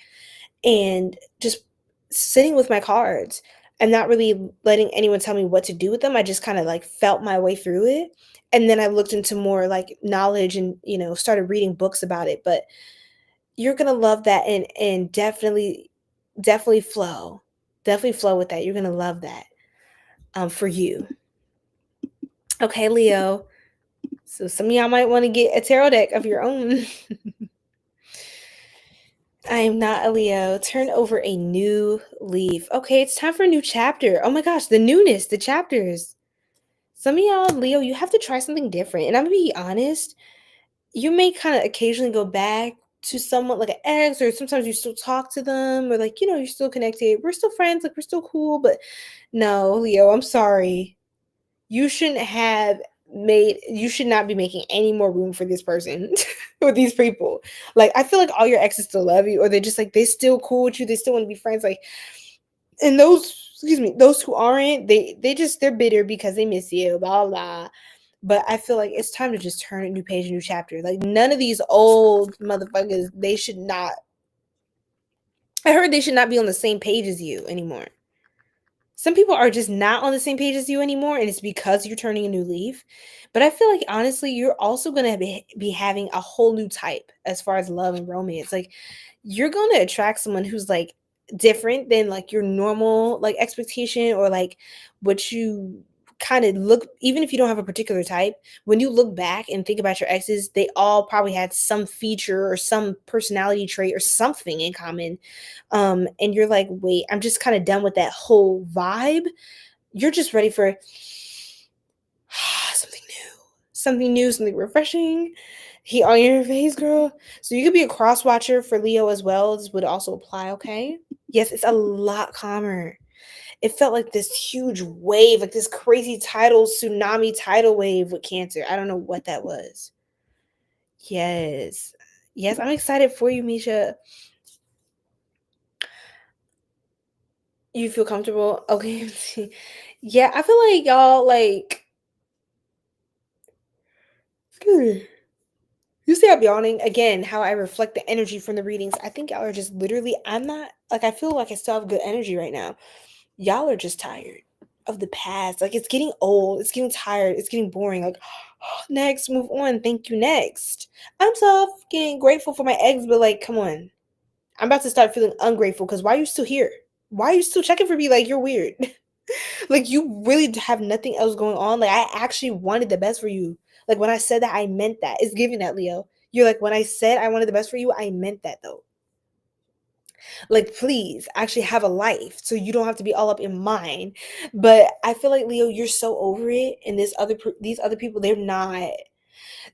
and just sitting with my cards and not really letting anyone tell me what to do with them. I just kind of like felt my way through it. And then I looked into more like knowledge and, started reading books about it. But you're going to love that and definitely flow. Definitely flow with that. You're going to love that for you. Okay, Leo. So some of y'all might want to get a tarot deck of your own. I am not a Leo. Turn over a new leaf. Okay, it's time for a new chapter. Oh my gosh, the newness, the chapters. Some of y'all, Leo, you have to try something different. And I'm going to be honest, you may kind of occasionally go back to someone like an ex, or sometimes you still talk to them, or like, you're still connected. We're still friends, like we're still cool. But no, Leo, I'm sorry. You shouldn't you should not be making any more room for this person with these people. Like, I feel like all your exes still love you, or they're just like, they still cool with you, they still want to be friends. Like, and those who aren't, they're bitter because they miss you, blah blah. But I feel like it's time to just turn a new page, a new chapter. Like, none of these old motherfuckers, I heard they should not be on the same page as you anymore. Some people are just not on the same page as you anymore, and it's because you're turning a new leaf. But I feel like honestly, you're also gonna be having a whole new type as far as love and romance. Like you're gonna attract someone who's like different than like your normal like expectation or like what you kind of look, even if you don't have a particular type, when you look back and think about your exes, they all probably had some feature or some personality trait or something in common. And you're like, wait, I'm just kind of done with that whole vibe. You're just ready for something new, something refreshing. He on your face, girl. So you could be a cross watcher for Leo as well. This would also apply, okay? Yes, it's a lot calmer. It felt like this huge wave, like this crazy tsunami tidal wave with Cancer. I don't know what that was. Yes. Yes, I'm excited for you, Misha. You feel comfortable? Okay. Yeah, I feel like y'all like you see I'm yawning again, how I reflect the energy from the readings. I think y'all are just literally, I'm not like, I feel like I still have good energy right now. Y'all are just tired of the past. Like it's getting old, it's getting tired, it's getting boring. Like next, move on. Thank you. Next. I'm so fucking grateful for my eggs, but like, come on. I'm about to start feeling ungrateful because why are you still here? Why are you still checking for me? Like you're weird. Like you really have nothing else going on. Like I actually wanted the best for you. Like when I said that, I meant that. It's giving that, Leo. You're like, when I said I wanted the best for you, I meant that though. Like, please actually have a life so you don't have to be all up in mine. But I feel like Leo, you're so over it, and these other people, they're not.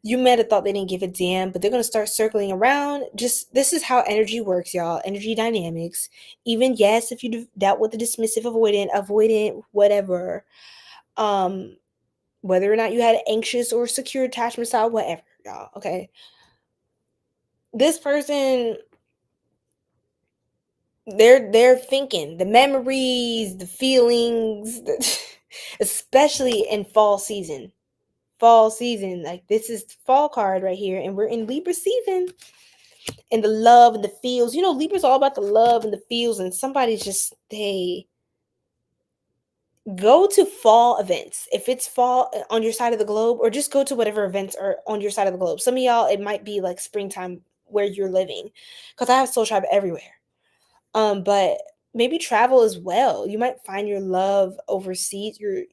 You might have thought they didn't give a damn, but they're gonna start circling around. Just this is how energy works, y'all. Energy dynamics. Even yes, if you dealt with the dismissive, avoidant, whatever. Um, whether or not you had anxious or secure attachment style, whatever, y'all. Okay, this person, they're thinking the memories, the feelings, especially in fall season. Fall season, like this is fall card right here, and we're in Libra season. And the love and the feels. You know, Libra's all about the love and the feels, and somebody's just they go to fall events. If it's fall on your side of the globe, or just go to whatever events are on your side of the globe. Some of y'all, it might be like springtime where you're living, because I have Soul Tribe everywhere. But maybe travel as well. You might find your love overseas, your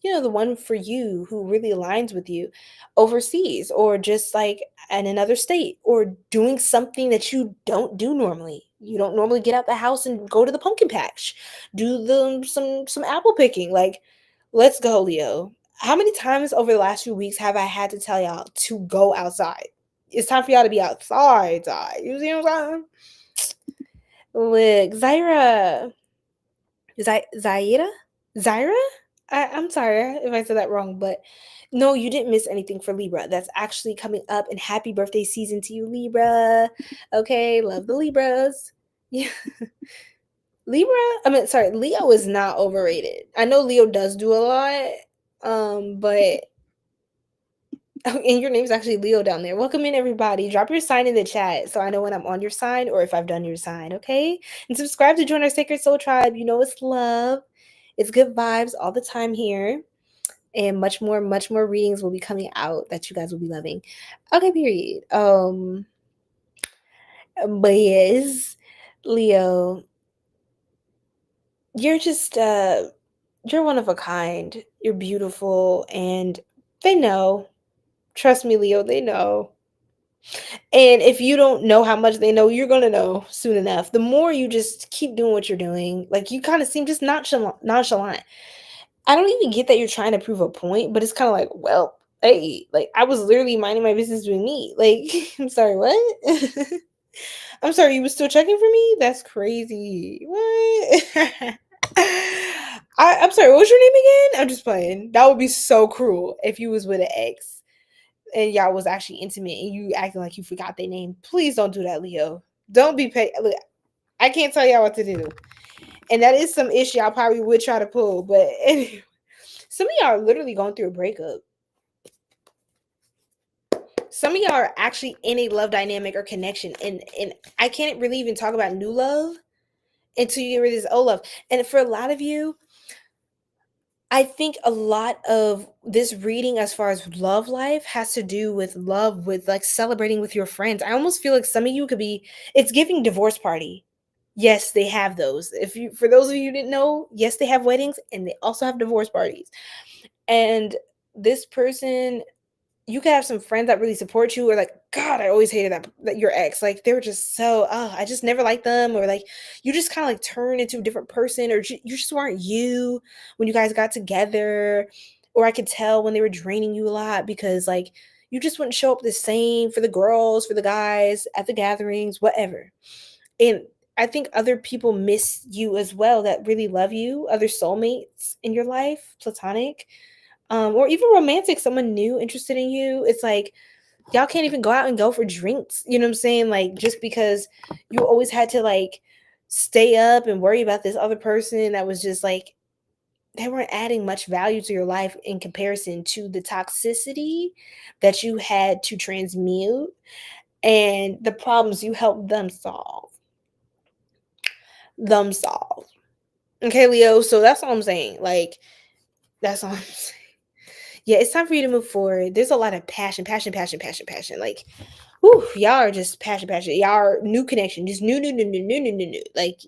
the one for you who really aligns with you overseas, or just like in another state, or doing something that you don't do normally. You don't normally get out the house and go to the pumpkin patch, do some apple picking. Like, let's go, Leo. How many times over the last few weeks have I had to tell y'all to go outside? It's time for y'all to be outside. You see what I'm saying? Look, Zaira? Zyra? I'm sorry if I said that wrong, but no, you didn't miss anything for Libra. That's actually coming up, and happy birthday season to you, Libra. Okay, love the Libras. Yeah. Libra, I mean, sorry, Leo is not overrated. I know Leo does do a lot, but and your name's actually Leo down there. Welcome in, everybody. Drop your sign in the chat so I know when I'm on your sign or if I've done your sign, okay? And subscribe to join our Sacred Soul Tribe. You know it's love. It's good vibes all the time here. And much more readings will be coming out that you guys will be loving. Okay, period. But yes, Leo, you're just you're one of a kind. You're beautiful, and they know. Trust me, Leo, they know. And if you don't know how much they know, you're going to know soon enough. The more you just keep doing what you're doing, like you kind of seem just nonchalant. I don't even get that you're trying to prove a point, but it's kind of like, well, hey, like I was literally minding my business doing me. Like, I'm sorry, what? I'm sorry, you were still checking for me? That's crazy. What? I'm sorry, what was your name again? I'm just playing. That would be so cruel if you was with an ex and y'all was actually intimate and you acting like you forgot their name. Please don't do that, Leo. Don't be paid. Look, I can't tell y'all what to do. And that is some issue I probably would try to pull. But anyway, some of y'all are literally going through a breakup. Some of y'all are actually in a love dynamic or connection. And I can't really even talk about new love until you get rid of this old love. And for a lot of you, I think a lot of this reading as far as love life has to do with love, with like celebrating with your friends. I almost feel like some of you could be, it's giving divorce party. Yes, they have those. If you, for those of you who didn't know, yes, they have weddings and they also have divorce parties. And this person, you could have some friends that really support you, or like, God, I always hated that your ex. Like they were just so, oh, I just never liked them, or like you just kind of like turn into a different person, or you just weren't you when you guys got together. Or I could tell when they were draining you a lot because like you just wouldn't show up the same for the girls, for the guys at the gatherings, whatever. And I think other people miss you as well that really love you, other soulmates in your life, platonic, or even romantic, someone new interested in you. It's like y'all can't even go out and go for drinks. You know what I'm saying? Like just because you always had to like stay up and worry about this other person that was just like they weren't adding much value to your life in comparison to the toxicity that you had to transmute and the problems you helped them solve. Them solve. Okay, Leo. So that's all I'm saying. Like, that's all I'm saying. Yeah, it's time for you to move forward. There's a lot of passion, passion, passion, passion, passion. Like, whew, y'all are just passion, passion. Y'all are new connection, just new, new, new, new, new, new, new, new. Like,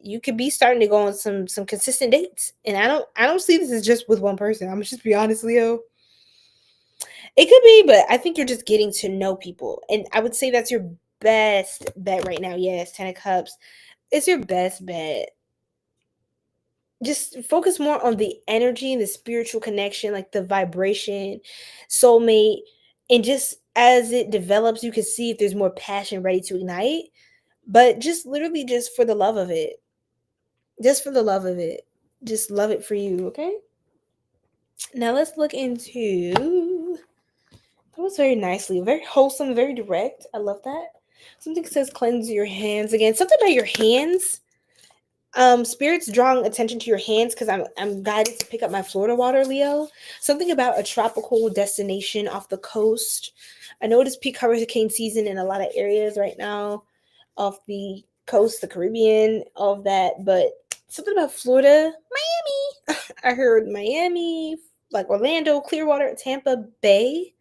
you could be starting to go on some consistent dates, and I don't see this as just with one person. I'm gonna just be honest, Leo. It could be, but I think you're just getting to know people, and I would say that's your best bet right now. Yes, Ten of Cups. It's your best bet. Just focus more on the energy and the spiritual connection, like the vibration, soulmate, and just as it develops, you can see if there's more passion ready to ignite. But just literally just for the love of it. Just for the love of it. Just love it for you, okay? Now let's look into that was very nicely, very wholesome, very direct. I love that. Something says cleanse your hands again. Something about your hands. Spirit's drawing attention to your hands because I'm guided to pick up my Florida water, Leo. Something about a tropical destination off the coast. I know it is peak hurricane season in a lot of areas right now off the coast, the Caribbean, all of that, but something about Florida, Miami. I heard Miami, like Orlando, Clearwater, Tampa Bay,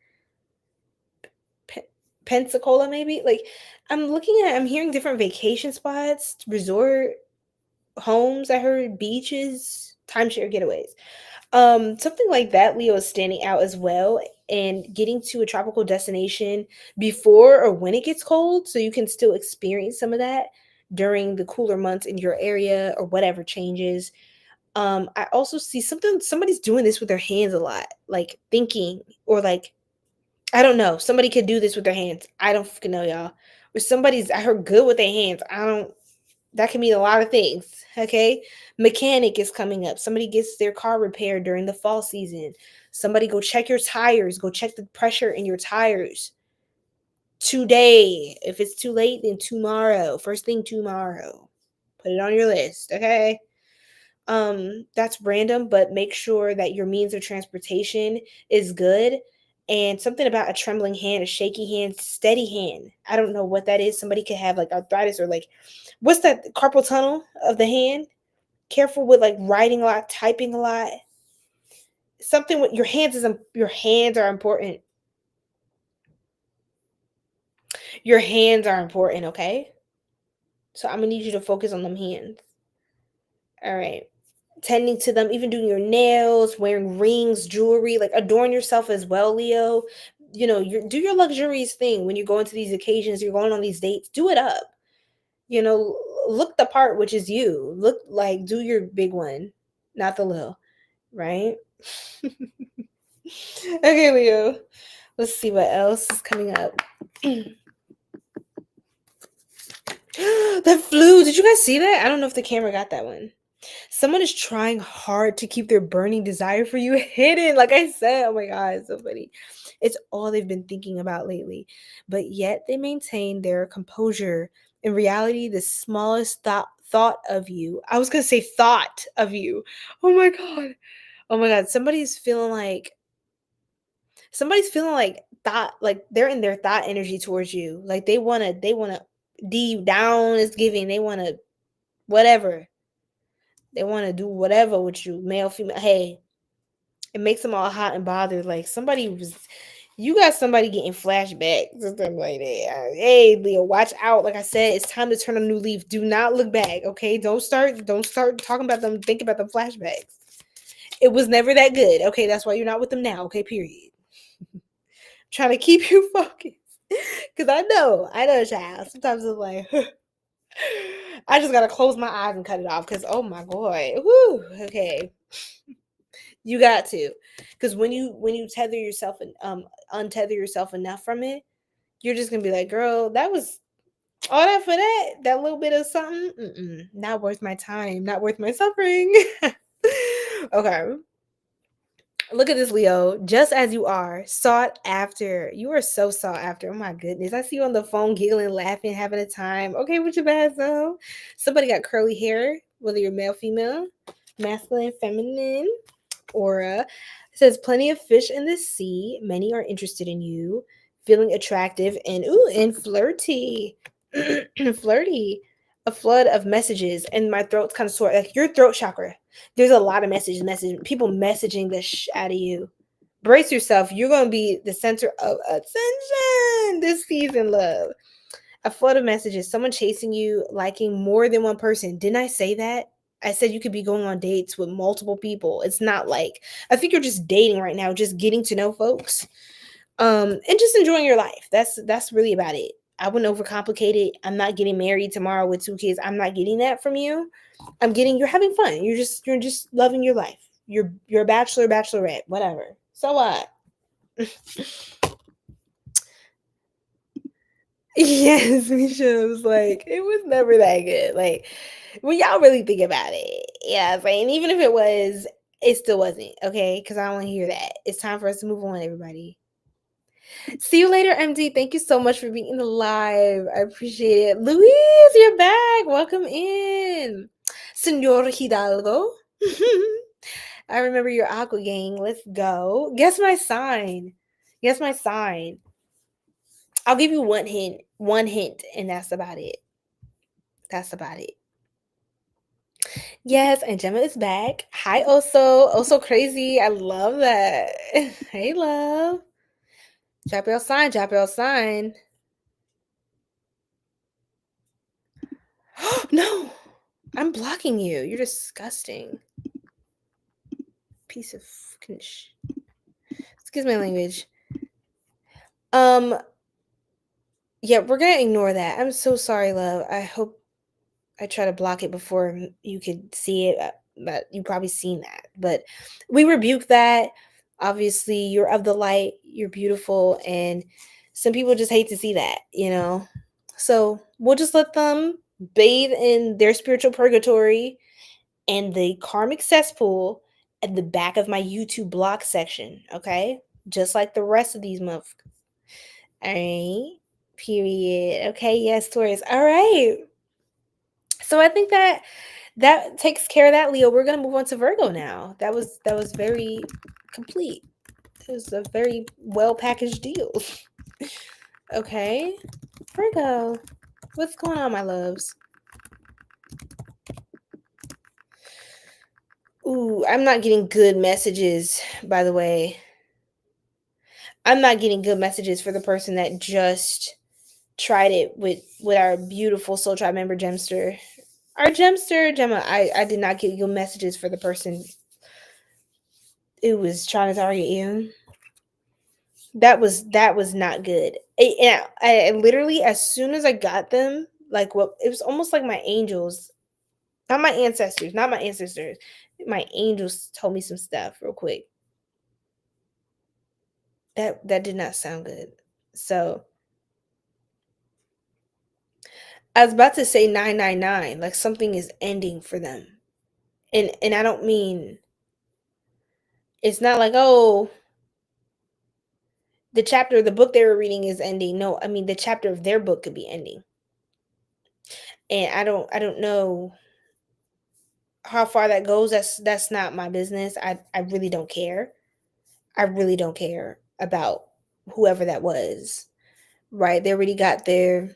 Pensacola, maybe. Like I'm hearing different vacation spots, resort homes. I heard beaches, timeshare getaways. Something like that, Leo, is standing out as well, and getting to a tropical destination before or when it gets cold so you can still experience some of that during the cooler months in your area or whatever changes. I also see somebody's doing this with their hands a lot, like thinking, or like I don't know, somebody could do this with their hands. I don't fucking know, y'all. Or somebody's, I heard, good with their hands. I don't, that can mean a lot of things. Okay. Mechanic is coming up. Somebody gets their car repaired during the fall season. Somebody go check your tires. Go check the pressure in your tires today. If it's too late, then tomorrow. First thing tomorrow. Put it on your list. Okay. That's random, but make sure that your means of transportation is good. And something about a trembling hand, a shaky hand, steady hand. I don't know what that is. Somebody could have like arthritis or like, what's that, carpal tunnel of the hand? Careful with like writing a lot, typing a lot. Something with your hands is your hands are important. Your hands are important, okay? So I'm gonna need you to focus on them hands. All right. Tending to them, even doing your nails, wearing rings, jewelry, like adorn yourself as well, Leo. You know, do your luxurious thing when you're going to these occasions, you're going on these dates, do it up. You know, look the part, which is you. Look like, do your big one, not the little, right? Okay, Leo. Let's see what else is coming up. That flew. Did you guys see that? I don't know if the camera got that one. Someone is trying hard to keep their burning desire for you hidden. Like I said, oh my God, it's so funny. It's all they've been thinking about lately. But yet they maintain their composure. In reality, the smallest thought of you. I was gonna say thought of you. Oh my God. Oh my God. Somebody's feeling like thought, like they're in their thought energy towards you. Like they wanna deep down is giving. They wanna whatever. They want to do whatever with you, male, female. Hey, It makes them all hot and bothered. Like you got somebody getting flashbacks or something like that. Hey, Leo, watch out. Like I said, it's time to turn a new leaf. Do not look back, okay? Don't start talking about them, think about them flashbacks. It was never that good, okay? That's why you're not with them now, okay? Period. Trying to keep you focused. Because I know, child. Sometimes it's like, I just got to close my eyes and cut it off because, oh my God. Whew, okay. You got to. Because when you tether yourself and untether yourself enough from it, you're just going to be like, girl, that was all that for that little bit of something. Not worth my time. Not worth my suffering. Okay. Look at this, Leo. Just as you are, sought after. You are so sought after. Oh my goodness. I see you on the phone giggling, laughing, having a time. Okay, with your bad self. Somebody got curly hair, whether you're male, female, masculine, feminine, aura. It says plenty of fish in the sea. Many are interested in you. Feeling attractive and flirty. Flirty. A flood of messages, and my throat's kind of sore. Like your throat chakra. There's a lot of people messaging the out of you. Brace yourself. You're going to be the center of attention this season, love. A flood of messages. Someone chasing you, liking more than one person. Didn't I say that? I said you could be going on dates with multiple people. It's not like, I think you're just dating right now, just getting to know folks. And just enjoying your life. That's really about it. I wouldn't overcomplicate it. I'm not getting married tomorrow with 2 kids. I'm not getting that from you. You're having fun. You're just loving your life. You're a bachelor, bachelorette, whatever. So what? Yes, Misha was like, it was never that good. Like, when y'all really think about it, yeah, and even if it was, it still wasn't, okay? Because I don't want to hear that. It's time for us to move on, everybody. See you later, MD. Thank you so much for being live. I appreciate it. Luis, you're back. Welcome in. Senor Hidalgo. I remember your aqua gang. Let's go. Guess my sign. Guess my sign. I'll give you one hint, and that's about it. That's about it. Yes, and Gemma is back. Hi, Oso. Oso crazy. I love that. Hey, love. Drop your sign. Drop your sign. No, I'm blocking you. You're disgusting. Piece of fucking excuse my language. Yeah, we're gonna ignore that. I'm so sorry, love. I hope I try to block it before you could see it, but you probably seen that. But we rebuke that. Obviously, you're of the light. You're beautiful, and some people just hate to see that, you know. So we'll just let them bathe in their spiritual purgatory and the karmic cesspool at the back of my YouTube block section, okay? Just like the rest of these motherfuckers. All right. Period. Okay, yes, Taurus. All right. So I think that takes care of that, Leo. We're gonna move on to Virgo now. That was very complete. It was a very well packaged deal. Okay. Virgo. What's going on, my loves? Ooh, I'm not getting good messages, by the way. I'm not getting good messages for the person that just tried it with our beautiful Soul Tribe member Gemster. Our Gemster, Gemma, I did not get good messages for the person who was trying to target you. That was not good. I literally, as soon as I got them, like, what, it was almost like my angels, not my ancestors, my angels told me some stuff real quick. That did not sound good. So I was about to say 999, like something is ending for them. And I don't mean, it's not like, oh, the chapter of the book they were reading is ending. No, I mean the chapter of their book could be ending. And I don't know how far that goes. That's not my business. I really don't care. I really don't care about whoever that was. Right? They already got their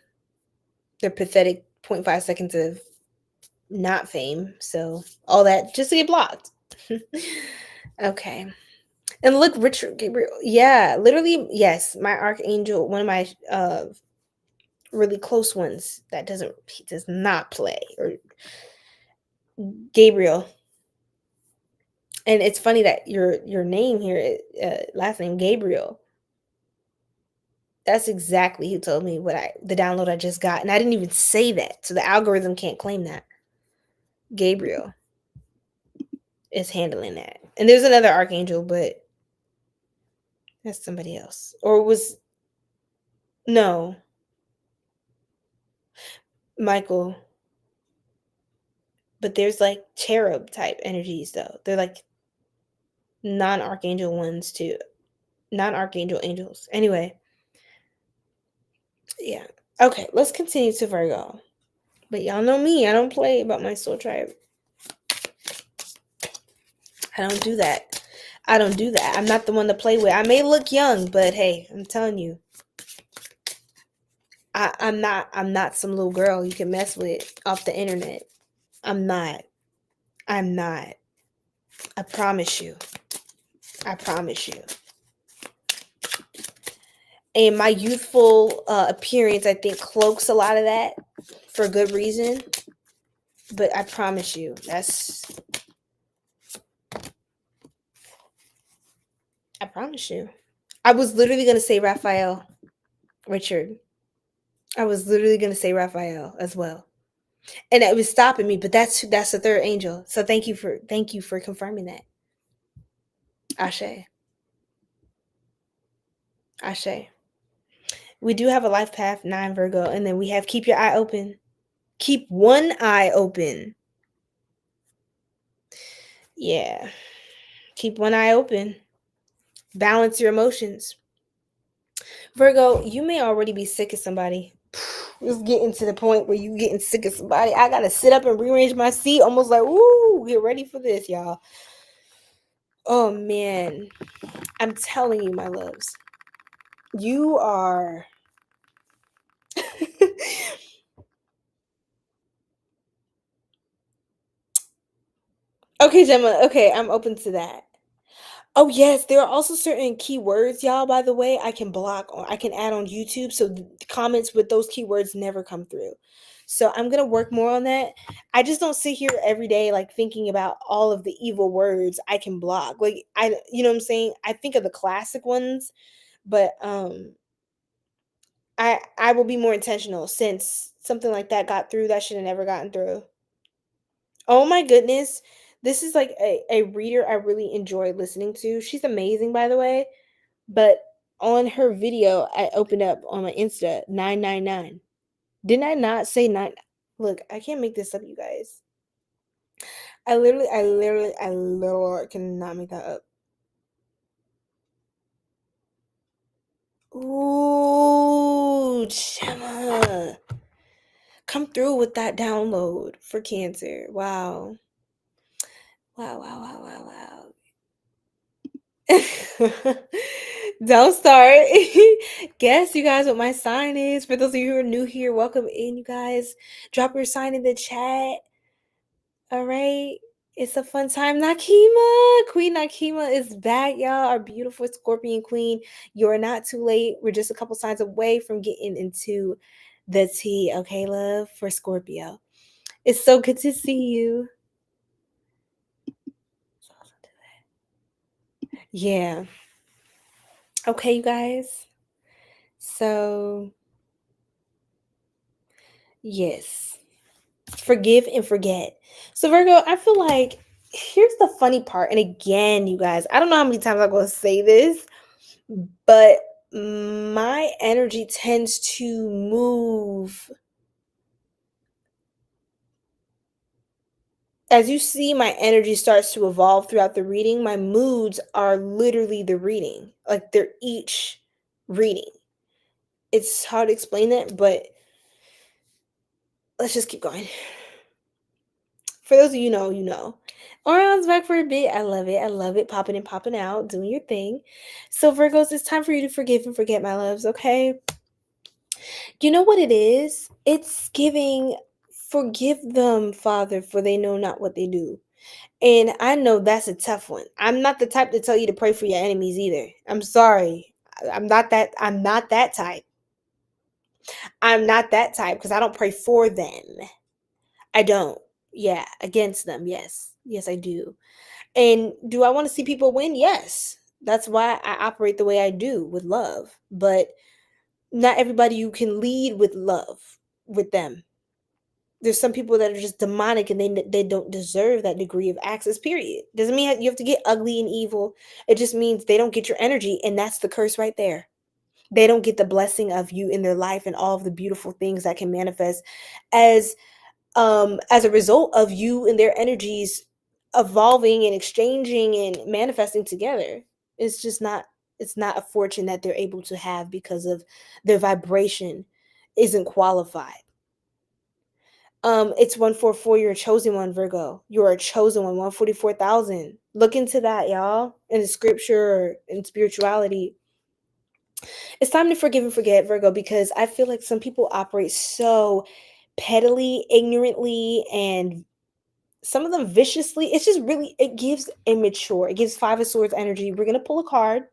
pathetic 0.5 seconds of not fame. So all that just to get blocked. Okay. And look, Richard Gabriel. Yeah, literally, yes. My archangel, one of my really close ones that he does not play, or Gabriel. And it's funny that your name here, last name Gabriel. That's exactly who told me the download I just got, and I didn't even say that, so the algorithm can't claim that. Gabriel is handling that, and there's another archangel, but that's somebody else, or was no Michael. But there's like cherub type energies though. They're like non-archangel ones too. Non-archangel angels. Anyway, yeah. Okay, let's continue to Virgo. But y'all know me. I don't play about my soul tribe. I don't do that. I don't do that. I'm not the one to play with. I may look young, but hey, I'm telling you, I'm not some little girl you can mess with off the internet. I'm not. I'm not. I promise you. I promise you. And my youthful appearance, I think, cloaks a lot of that for good reason. But I promise you, I promise you. I was literally going to say Raphael, Richard. I was literally going to say Raphael as well. And it was stopping me, but that's the third angel. So thank you for confirming that. Ashe. Ashe. We do have a life path 9 Virgo, and then we have keep your eye open. Keep one eye open. Yeah. Keep one eye open. Balance your emotions. Virgo, you may already be sick of somebody. It's getting to the point where you getting sick of somebody. I gotta sit up and rearrange my seat, almost like, woo, get ready for this, y'all. Oh man. I'm telling you, my loves. You are okay, Gemma. Okay, I'm open to that. Oh yes, there are also certain keywords, y'all. By the way, I can block or I can add on YouTube, so the comments with those keywords never come through. So I'm gonna work more on that. I just don't sit here every day like thinking about all of the evil words I can block. Like you know what I'm saying? I think of the classic ones, but I will be more intentional since something like that got through that should have never gotten through. Oh my goodness. This is like a reader I really enjoy listening to. She's amazing, by the way. But on her video, I opened up on my Insta 999. Didn't I not say nine? Look, I can't make this up, you guys. I literally cannot make that up. Ooh, Gemma. Come through with that download for Cancer. Wow. Wow, wow, wow, wow, wow. Don't start. Guess you guys what my sign is. For those of you who are new here, welcome in, you guys. Drop your sign in the chat. All right. It's a fun time. Queen Nakima is back, y'all. Our beautiful Scorpion Queen. You're not too late. We're just a couple signs away from getting into the tea, okay, love, for Scorpio. It's so good to see you. Yeah. Okay, you guys. So, yes. Forgive and forget. So, Virgo, I feel like here's the funny part. And again, you guys, I don't know how many times I'm going to say this, but my energy tends to move. As you see, my energy starts to evolve throughout the reading. My moods are literally the reading, like they're each reading. It's hard to explain that, but let's just keep going. For those of you know, you know. Orion's back for a bit. I love it. I love it. Popping and popping out, doing your thing. So, Virgos, it's time for you to forgive and forget, my loves, okay? You know what it is? It's giving, forgive them, Father, for they know not what they do. And I know that's a tough one. I'm not the type to tell you to pray for your enemies either. I'm sorry. I'm not that type. I'm not that type because I don't pray for them. I don't. Yeah, against them. Yes. Yes, I do. And do I want to see people win? Yes. That's why I operate the way I do with love. But not everybody you can lead with love with them. There's some people that are just demonic and they don't deserve that degree of access, period. Doesn't mean you have to get ugly and evil. It just means they don't get your energy, and that's the curse right there. They don't get the blessing of you in their life and all of the beautiful things that can manifest as as a result of you and their energies evolving and exchanging and manifesting together. It's just not, it's not a fortune that they're able to have because of their vibration isn't qualified. It's 144. You're a chosen one, Virgo. You're a chosen one. 144,000. Look into that, y'all. In the scripture and spirituality. It's time to forgive and forget, Virgo, because I feel like some people operate so pettily, ignorantly, and some of them viciously. It's just really, it gives immature. It gives Five of Swords energy. We're gonna pull a card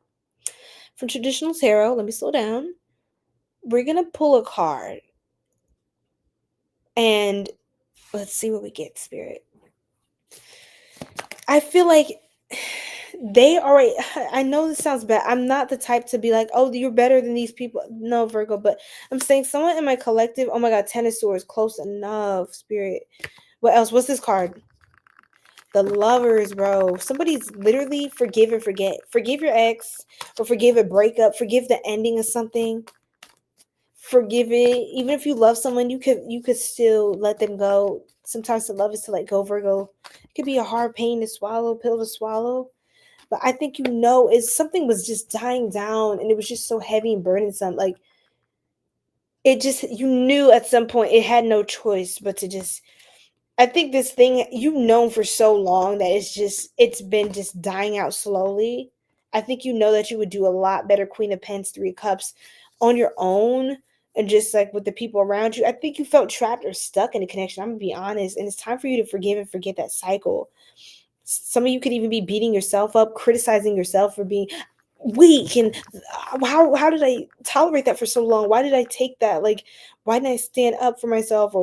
from traditional tarot. Let me slow down. We're gonna pull a card, and let's see what we get, Spirit. I feel like they already, I know this sounds bad. I'm not the type to be like, oh, you're better than these people. No, Virgo, but I'm saying someone in my collective, oh my God, Ten of Swords, close enough, Spirit. What else? What's this card? The Lovers, bro. Somebody's literally forgive and forget. Forgive your ex, or forgive a breakup, forgive the ending of something. Forgive it. Even if you love someone, you could still let them go. Sometimes to love is to let go, Virgo. It could be a hard pain to swallow, pill to swallow. But I think is something was just dying down and it was just so heavy and burdensome. Like it just, you knew at some point it had no choice but to just, I think this thing you've known for so long that it's been just dying out slowly. I think you know that you would do a lot better, Queen of Pens, Three of Cups, on your own and just like with the people around you. I think you felt trapped or stuck in a connection. I'm gonna be honest. And it's time for you to forgive and forget that cycle. Some of you could even be beating yourself up, criticizing yourself for being weak and how did I tolerate that for so long? Why did I take that? Like, why didn't I stand up for myself? Or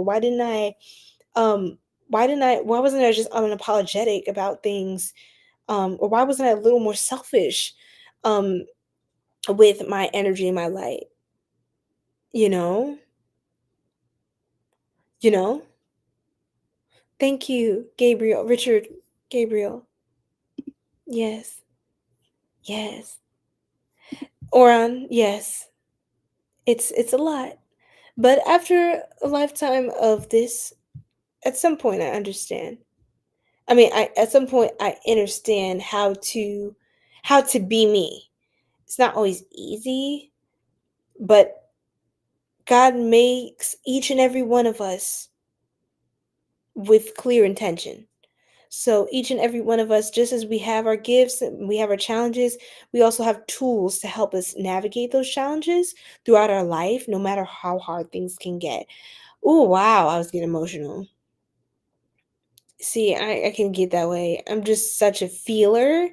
um why wasn't I just unapologetic about things? Or why wasn't I a little more selfish um with my energy and my light? You know? You know? Thank you, Gabriel. Richard Gabriel. Yes. Yes. Oran, yes. It's a lot. But after a lifetime of this, at some point I understand. I mean, I at some point I understand how to be me. It's not always easy, but God makes each and every one of us with clear intention. So each and every one of us, just as we have our gifts, and we have our challenges, we also have tools to help us navigate those challenges throughout our life, no matter how hard things can get. Oh wow, I was getting emotional. See, I can get that way. I'm just such a feeler.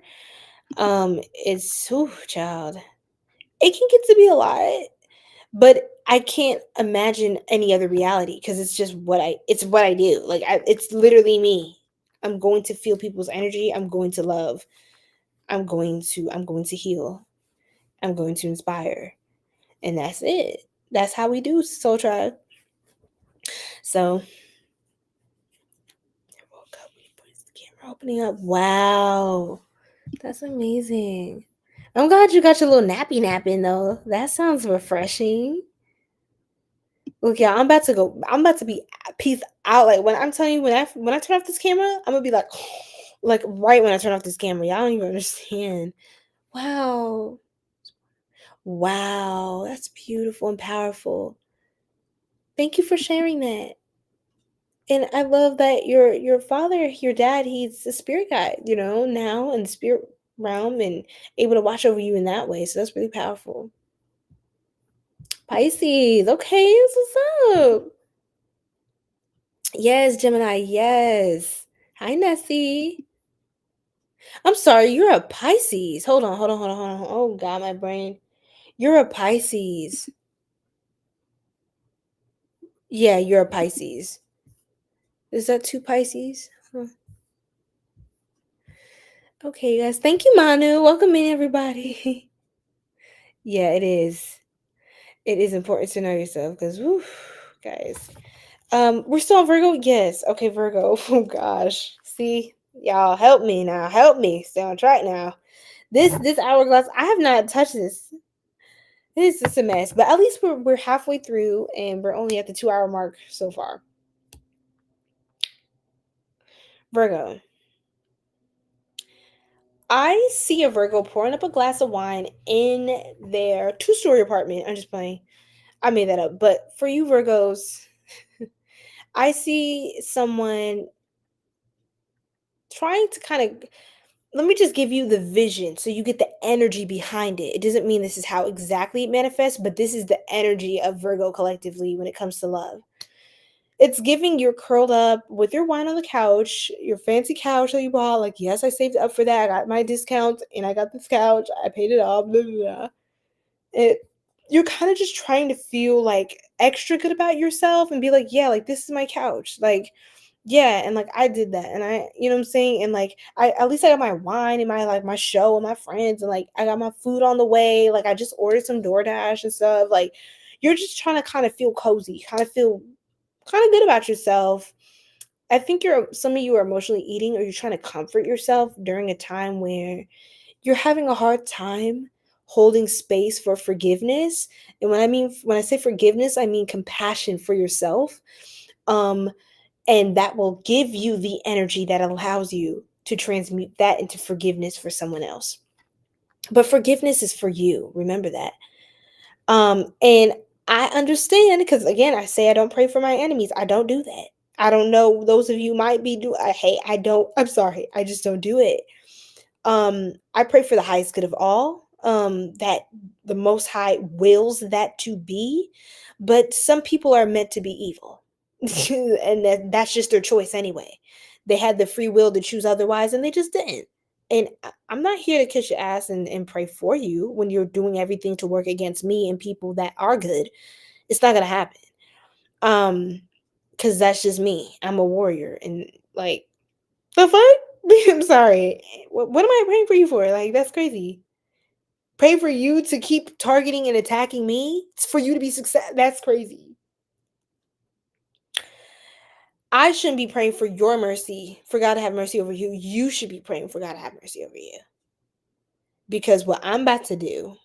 It's child. It can get to be a lot, but I can't imagine any other reality because it's just it's what I do. Like it's literally me. I'm going to feel people's energy. I'm going to love. I'm going to heal. I'm going to inspire. And that's it. That's how we do Soul Tribe. So woke up, the camera opening up. Wow. That's amazing. I'm glad you got your little nappy nap in though. That sounds refreshing. Look, yeah, I'm about to go. I'm about to be peace out. Like when I'm telling you, when I turn off this camera, I'm gonna be like right when I turn off this camera. Y'all don't even understand. Wow, wow, that's beautiful and powerful. Thank you for sharing that. And I love that your father, your dad, he's a spirit guide. Now in the spirit realm and able to watch over you in that way. So that's really powerful. Pisces, okay, that's what's up. Yes, Gemini, yes. Hi, Nessie. I'm sorry, you're a Pisces. Hold on. Oh, God, my brain. You're a Pisces. Yeah, you're a Pisces. Is that two Pisces? Huh. Okay, guys. Thank you, Manu. Welcome in, everybody. Yeah, it is. It is important to know yourself because, guys. We're still on Virgo? Yes. Okay, Virgo. Oh gosh. See, y'all help me now. Help me. Stay on track now. This hourglass, I have not touched this. This is a mess. But at least we're halfway through and we're only at the 2 hour mark so far. Virgo. I see a Virgo pouring up a glass of wine in their 2-story apartment. I'm just playing. I made that up. But for you Virgos, I see someone trying to kind of, let me just give you the vision so you get the energy behind it. It doesn't mean this is how exactly it manifests, but this is the energy of Virgo collectively when it comes to love. It's giving you're curled up with your wine on the couch, your fancy couch that you bought. Like, yes, I saved up for that. I got my discount and I got this couch. I paid it off. Blah, blah, blah. You're kind of just trying to feel like extra good about yourself and be like, yeah, like this is my couch. Like, yeah, and like I did that, and I, you know what I'm saying, and like I at least I got my wine and my like my show and my friends, and like I got my food on the way. Like I just ordered some DoorDash and stuff. Like you're just trying to kind of feel cozy, kind of feel kind of good about yourself. I think some of you are emotionally eating, or you're trying to comfort yourself during a time where you're having a hard time holding space for forgiveness. And when I say forgiveness, I mean compassion for yourself. Um and that will give you the energy that allows you to transmute that into forgiveness for someone else. But forgiveness is for you. Remember that. And I understand because again, I say I don't pray for my enemies. I don't do that. I don't know. Those of you might be do. Hey, I don't. I'm sorry. I just don't do it. I pray for the highest good of all. That the Most High wills that to be, but some people are meant to be evil, and that's just their choice anyway. They had the free will to choose otherwise, and they just didn't. And I'm not here to kiss your ass and pray for you when you're doing everything to work against me and people that are good. It's not gonna happen. Um, because that's just me. I'm a warrior, and like the fuck? I'm sorry. What am I praying for you for? Like that's crazy. Pray for you to keep targeting and attacking me? It's for you to be success. That's crazy. I shouldn't be praying for your mercy, for God to have mercy over you. You should be praying for God to have mercy over you. Because what I'm about to do,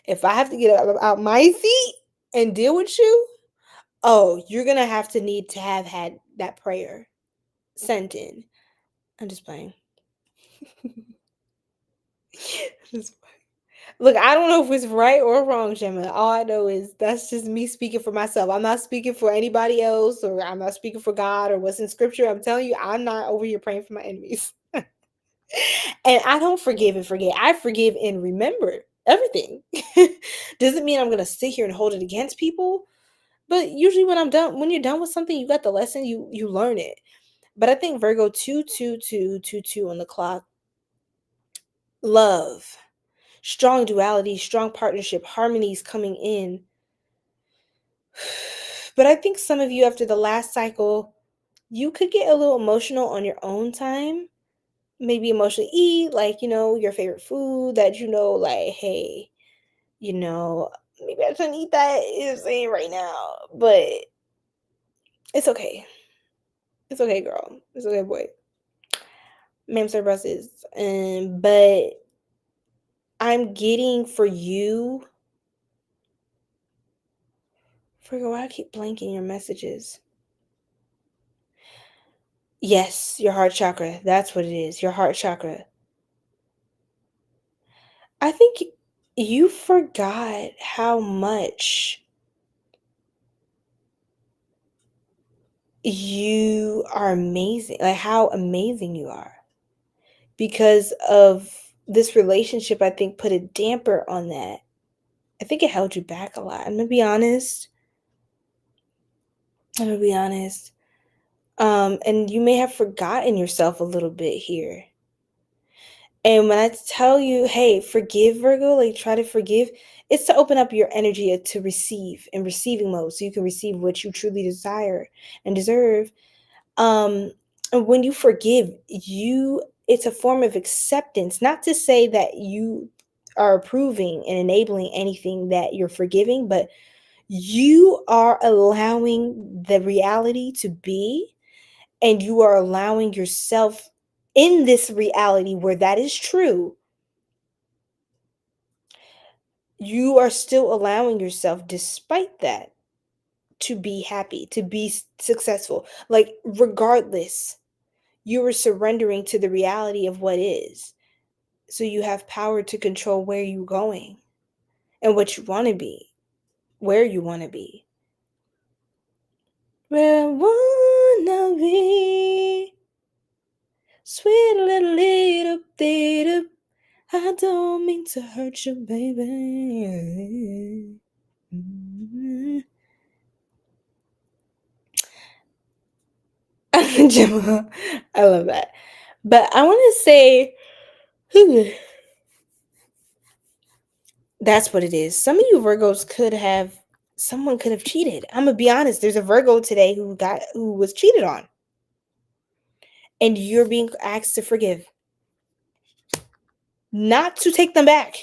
if I have to get out my seat and deal with you, oh, you're going to have to need to have had that prayer sent in. I'm just playing. Just Look, I don't know if it's right or wrong, Gemma. All I know is that's just me speaking for myself. I'm not speaking for anybody else, or I'm not speaking for God or what's in scripture. I'm telling you, I'm not over here praying for my enemies. And I don't forgive and forget. I forgive and remember everything. Doesn't mean I'm going to sit here and hold it against people. But usually when you're done with something, you got the lesson, you learn it. But I think Virgo 22222 on the clock, love, strong duality, strong partnership, harmonies coming in. But I think some of you after the last cycle, you could get a little emotional on your own time. Maybe emotionally eat, like, your favorite food that like, hey, maybe I shouldn't eat that, is saying right now. But it's okay. It's okay, girl. It's okay, boy. Ma'am, sir, buses. But I'm getting for you. Forget why I keep blanking your messages. Yes, your heart chakra. That's what it is. Your heart chakra. I think you forgot how much you are amazing, like how amazing you are. Because of this relationship, I think put a damper on that. I think it held you back a lot. I'm gonna be honest. And you may have forgotten yourself a little bit here. And when I tell you, hey, forgive, Virgo, like try to forgive, it's to open up your energy to receive in receiving mode so you can receive what you truly desire and deserve. And when you forgive, it's a form of acceptance, not to say that you are approving and enabling anything that you're forgiving, but you are allowing the reality to be, and you are allowing yourself in this reality where that is true. You are still allowing yourself, despite that, to be happy, to be successful. Like, regardless, you are surrendering to the reality of what is. So you have power to control where you're going and what you want to be, where you want to be. Where I wanna be. Sweet little bit. I don't mean to hurt you, baby. Gemma, I love that. But I want to say, that's what it is. Some of you Virgos someone could have cheated. I'm gonna be honest. There's a Virgo today who was cheated on, and you're being asked to forgive, not to take them back.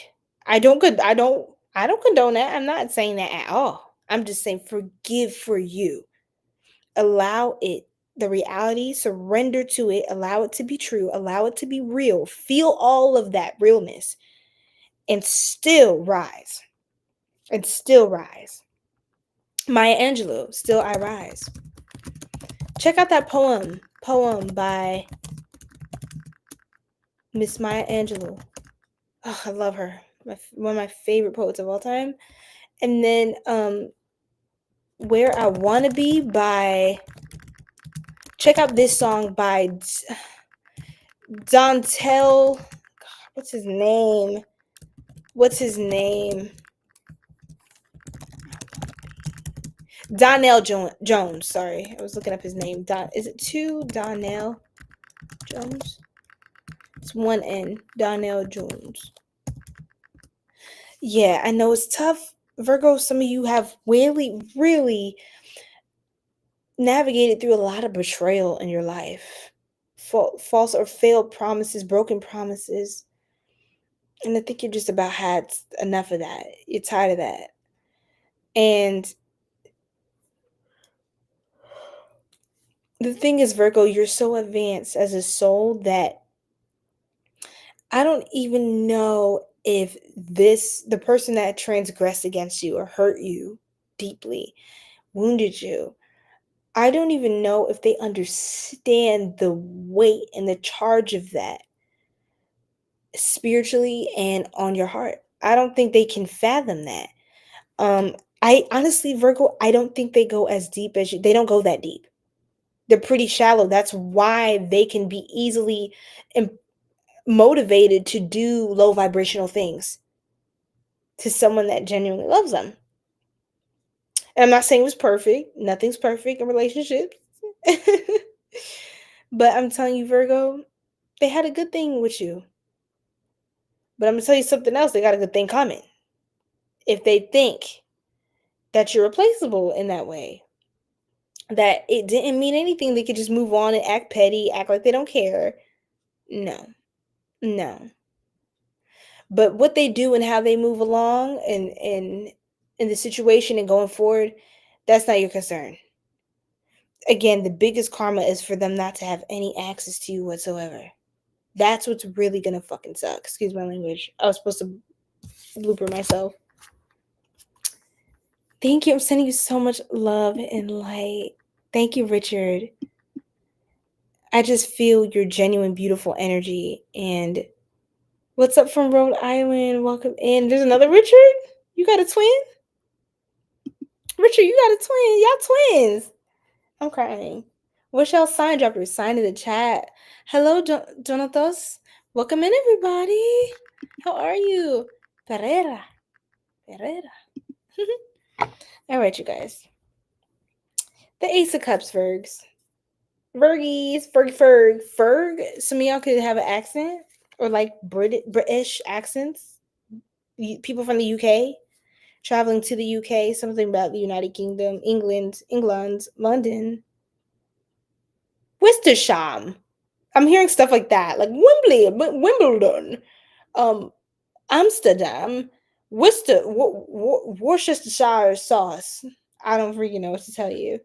I don't condone that. I'm not saying that at all. I'm just saying forgive for you. Allow it, the reality, surrender to it, allow it to be true, allow it to be real. Feel all of that realness and still rise. And still rise. Maya Angelou, Still I Rise. Check out that poem by Miss Maya Angelou. Oh, I love her. One of my favorite poets of all time. And then Where I Wanna Be by, check out this song by Dontel. What's his name? Donnell Jones. Sorry, I was looking up his name. Is it two Donnell Jones? It's one N. Donnell Jones. Yeah, I know it's tough, Virgo. Some of you have really, really navigated through a lot of betrayal in your life, false or failed promises, broken promises, and I think you're just about had enough of that. You're tired of that, and the thing is, Virgo, you're so advanced as a soul that I don't even know if the person that transgressed against you or hurt you deeply, wounded you, I don't even know if they understand the weight and the charge of that spiritually and on your heart. I don't think they can fathom that. I honestly, Virgo, I don't think they go as deep as you. They don't go that deep. They're pretty shallow. That's why they can be easily motivated to do low vibrational things to someone that genuinely loves them. And I'm not saying it was perfect. Nothing's perfect in relationships. But I'm telling you, Virgo, they had a good thing with you. But I'm going to tell you something else. They got a good thing coming. If they think that you're replaceable in that way, that it didn't mean anything, they could just move on and act petty, act like they don't care. No, no. But what they do and how they move along and in the situation and going forward, that's not your concern. Again, the biggest karma is for them not to have any access to you whatsoever. That's what's really gonna fucking suck. Excuse my language. I was supposed to blooper myself. Thank you. I'm sending you so much love and light. Thank you, Richard. I just feel your genuine, beautiful energy. And what's up from Rhode Island? Welcome in. There's another Richard? You got a twin? Richard, you got a twin. Y'all twins. I'm crying. What's y'all sign? Drop your sign in the chat. Hello, Donatos. Welcome in, everybody. How are you? Pereira. All right, you guys. The Ace of Cups, Virgs. Fergies, Ferg. Some of y'all could have an accent or like British accents. People from the UK traveling to the UK, something about the United Kingdom, England, London, Worcestershire. I'm hearing stuff like that, like Wimbledon, um, Amsterdam, Worcestershire sauce. I don't freaking know what to tell you.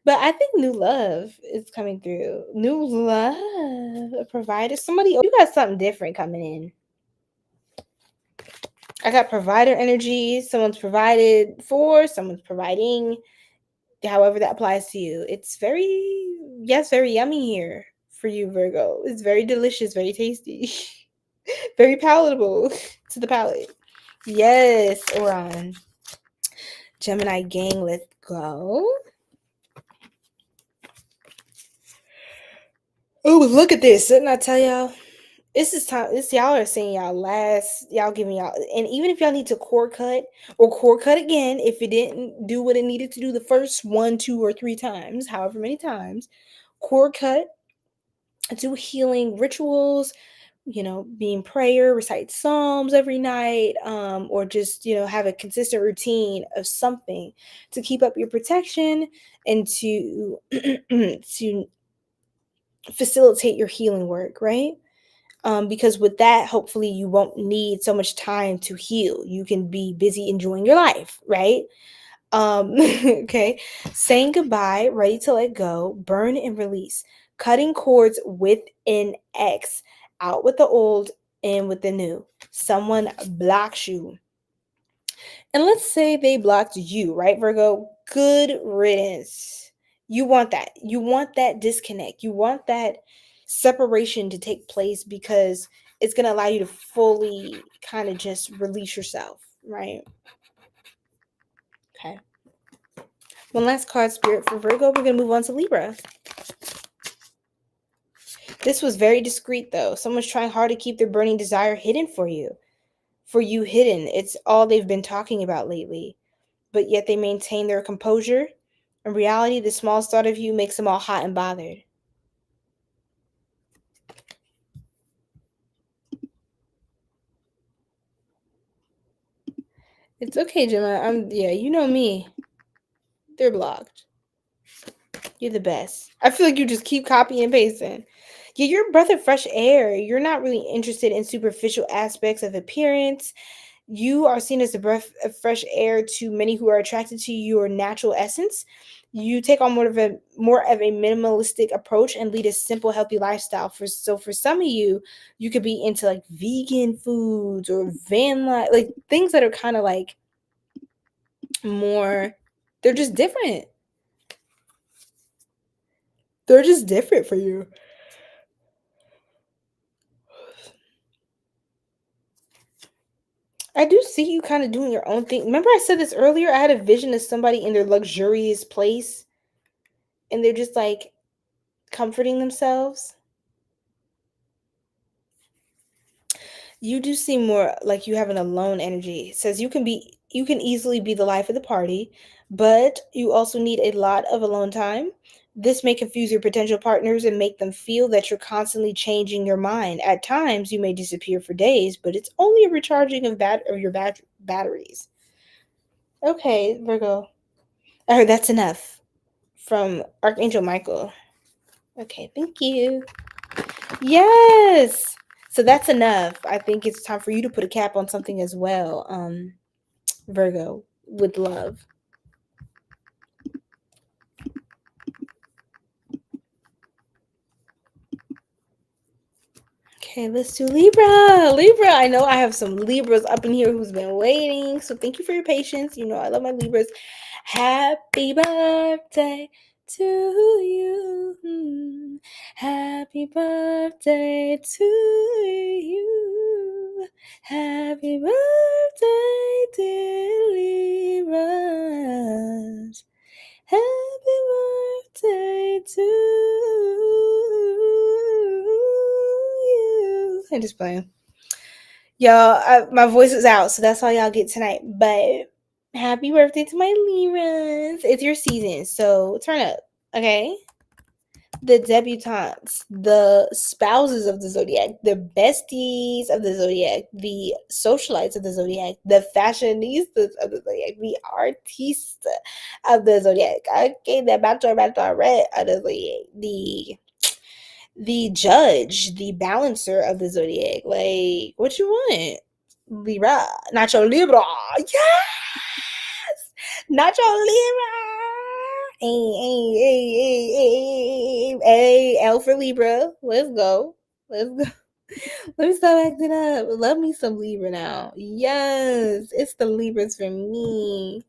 But I think new love is coming through. New love, a provider, somebody. You got something different coming in. I got provider energy. Someone's provided for. Someone's providing. However that applies to you. It's very yummy here for you, Virgo. It's very delicious, very tasty, very palatable to the palate. Yes, Oran. Gemini gang, let's go. Oh, look at this. Didn't I tell y'all? This is time. This y'all are saying y'all last. Y'all giving y'all, and even if y'all need to core cut or core cut again, if it didn't do what it needed to do the first 1, 2, or 3 times, however many times, core cut, do healing rituals. Being prayer, recite psalms every night, or just have a consistent routine of something to keep up your protection and to to facilitate your healing work, right? Because with that, hopefully you won't need so much time to heal. You can be busy enjoying your life, right? Okay. Saying goodbye, ready to let go, burn and release, cutting cords with an X, out with the old, in with the new. Someone blocks you. And let's say they blocked you, right, Virgo? Good riddance. You want that. You want that disconnect. You want that separation to take place because it's going to allow you to fully kind of just release yourself, right? Okay. One last card, Spirit, for Virgo. We're going to move on to Libra. This was very discreet, though. Someone's trying hard to keep their burning desire hidden for you. For you, hidden. It's all they've been talking about lately. But yet they maintain their composure. In reality, the smallest thought of you makes them all hot and bothered. It's okay, Gemma. You know me. They're blocked. You're the best. I feel like you just keep copying and pasting. Yeah, you're a breath of fresh air. You're not really interested in superficial aspects of appearance. You are seen as a breath of fresh air to many who are attracted to your natural essence. You take on more of a minimalistic approach and lead a simple, healthy lifestyle. For some of you, you could be into like vegan foods or van life, like things that are kind of like more. They're just different. They're just different for you. I do see you kind of doing your own thing. Remember, I said this earlier? I had a vision of somebody in their luxurious place and they're just like comforting themselves. You do seem more like you have an alone energy. It says you can easily be the life of the party, but you also need a lot of alone time. This may confuse your potential partners and make them feel that you're constantly changing your mind. At times, you may disappear for days, but it's only a recharging of your batteries. Okay, Virgo. I heard that's enough from Archangel Michael. Okay, thank you. Yes. So that's enough. I think it's time for you to put a cap on something as well. Virgo, with love. Okay, let's do Libra. Libra, I know I have some Libras up in here who's been waiting. So thank you for your patience. You know, I love my Libras. Happy birthday to you. Happy birthday to you. Happy birthday, dear Libras. Happy birthday to you. I'm just playing. Y'all, my voice is out, so that's all y'all get tonight. But happy birthday to my Libras. It's your season, so turn up, okay? the debutantes, the spouses of the zodiac, the besties of the zodiac, the socialites of the zodiac, the fashionistas of the zodiac, the artistes of the zodiac, okay, the bachelorette of the zodiac, the judge, the balancer of the zodiac. Like, what you want? Libra, Nacho Libra, yes, Nacho Libra. Hey, L for Libra. Let's go. Let's go. Let me stop acting up. Love me some Libra now. Yes, it's the Libras for me.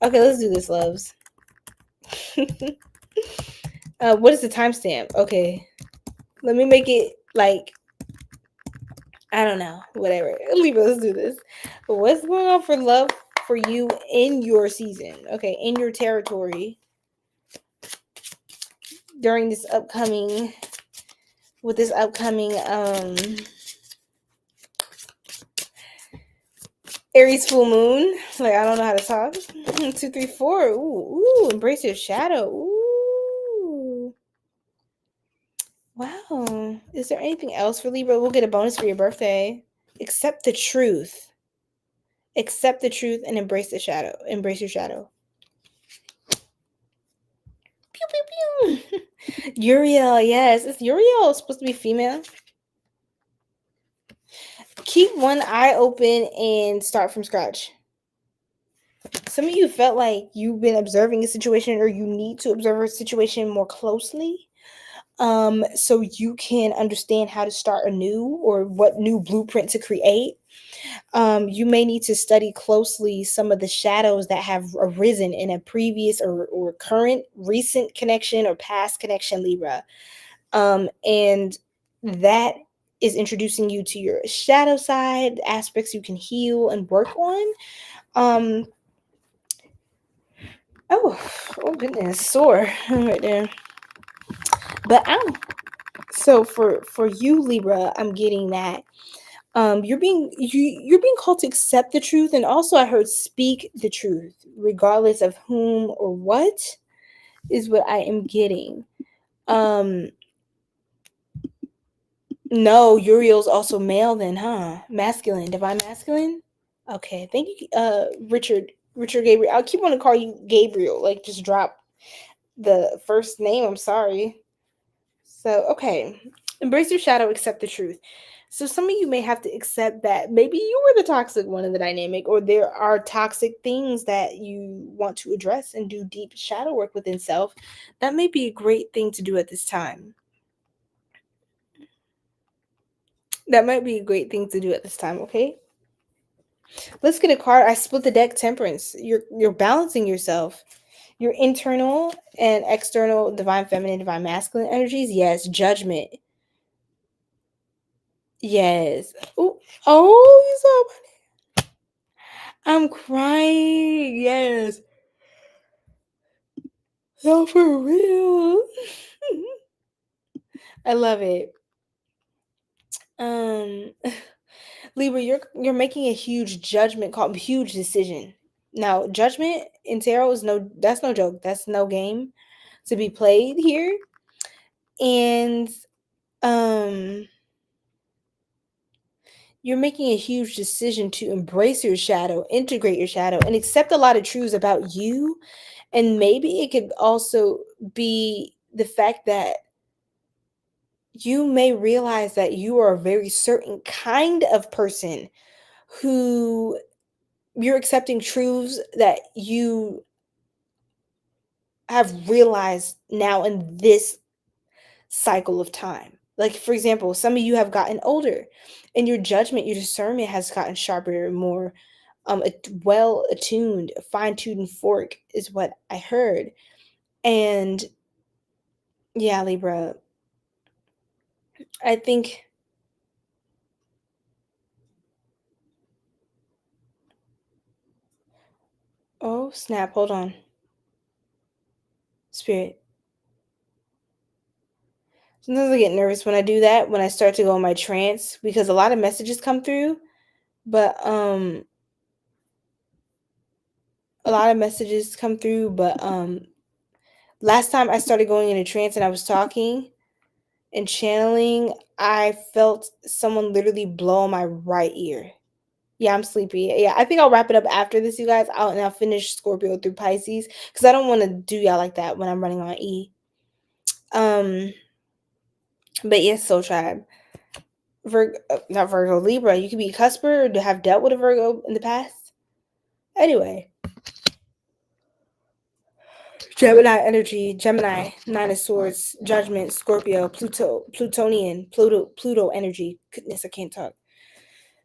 Okay, let's do this, loves. What is the timestamp? Okay, let me make it like, I don't know, whatever. Libra, let's do this. What's going on for love for you in your season? Okay, in your territory during this upcoming, with this upcoming Aries full moon. Like, I don't know how to talk. 2, 3, 4. Ooh, embrace your shadow. Ooh. Wow. Is there anything else for Libra? We'll get a bonus for your birthday. Accept the truth. Accept the truth and embrace the shadow. Embrace your shadow. Pew, pew, pew. Uriel, yes. Is Uriel supposed to be female? Keep one eye open and start from scratch. Some of you felt like you've been observing a situation, or you need to observe a situation more closely, so you can understand how to start anew or what new blueprint to create. You may need to study closely some of the shadows that have arisen in a previous or current recent connection or past connection, Libra. And that is introducing you to your shadow side, aspects you can heal and work on. Oh goodness, sore right there. But so for you, Libra, I'm getting that you're being called to accept the truth, and also I heard speak the truth, regardless of whom or what, is what I am getting. No, Uriel's also male then, huh? Masculine, divine masculine. Okay, thank you, Richard Gabriel. I'll keep on to call you Gabriel. Like, just drop the first name. I'm sorry. So, okay, embrace your shadow, accept the truth. So, some of you may have to accept that maybe you were the toxic one in the dynamic, or there are toxic things that you want to address and do deep shadow work within self. That may be a great thing to do at this time. That might be a great thing to do at this time, okay? Let's get a card. I split the deck, Temperance. You're balancing yourself. Your internal and external divine feminine, divine masculine energies. Yes, judgment. Yes. Ooh. Oh, you saw my name. I'm crying. Yes. No, for real. I love it. Um Libra, you're making a huge judgment call, huge decision. Now, judgment in tarot is that's no joke. That's no game to be played here. And um you're making a huge decision to embrace your shadow, integrate your shadow, and accept a lot of truths about you. And maybe it could also be the fact that you may realize that you are a very certain kind of person who you're accepting truths that you have realized now in this cycle of time. Like, for example, some of you have gotten older and your judgment, your discernment has gotten sharper, more well attuned, fine-tuned fork is what I heard. And yeah, Libra, I think, oh snap, hold on. Spirit. Sometimes I get nervous when I do that, when I start to go in my trance, because a lot of messages come through, but a lot of messages come through, but Last time I started going into trance and I was talking and channeling, I felt someone literally blow on my right ear. Yeah, I'm sleepy. Yeah, I think I'll wrap it up after this, you guys. I'll finish Scorpio through Pisces because I don't want to do y'all like that when I'm running on E. Um, but yes, Soul Tribe, Virgo, not Virgo, Libra. You could be a cusper or have dealt with a Virgo in the past. Anyway, Gemini energy, Gemini, Nine of Swords, Judgment, Scorpio, Pluto energy. Goodness, I can't talk.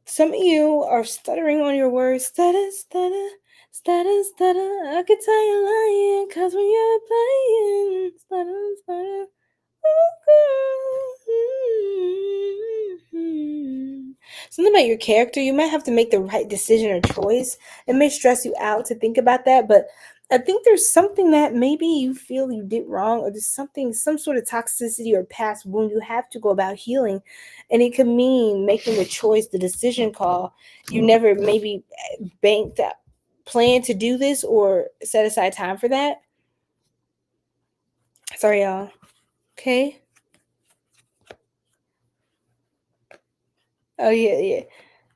Some of you are stuttering on your words. Stutter, stutter, stutter, stutter. I could tell you're lying, cause when you're playing, stutter, stutter. Something about your character, you might have to make the right decision or choice. It may stress you out to think about that, but I think there's something that maybe you feel you did wrong, or there's something, some sort of toxicity or past wound you have to go about healing. And it could mean making the choice, the decision call. You never maybe banked up, plan to do this or set aside time for that. Sorry, y'all. Okay. Oh yeah, yeah.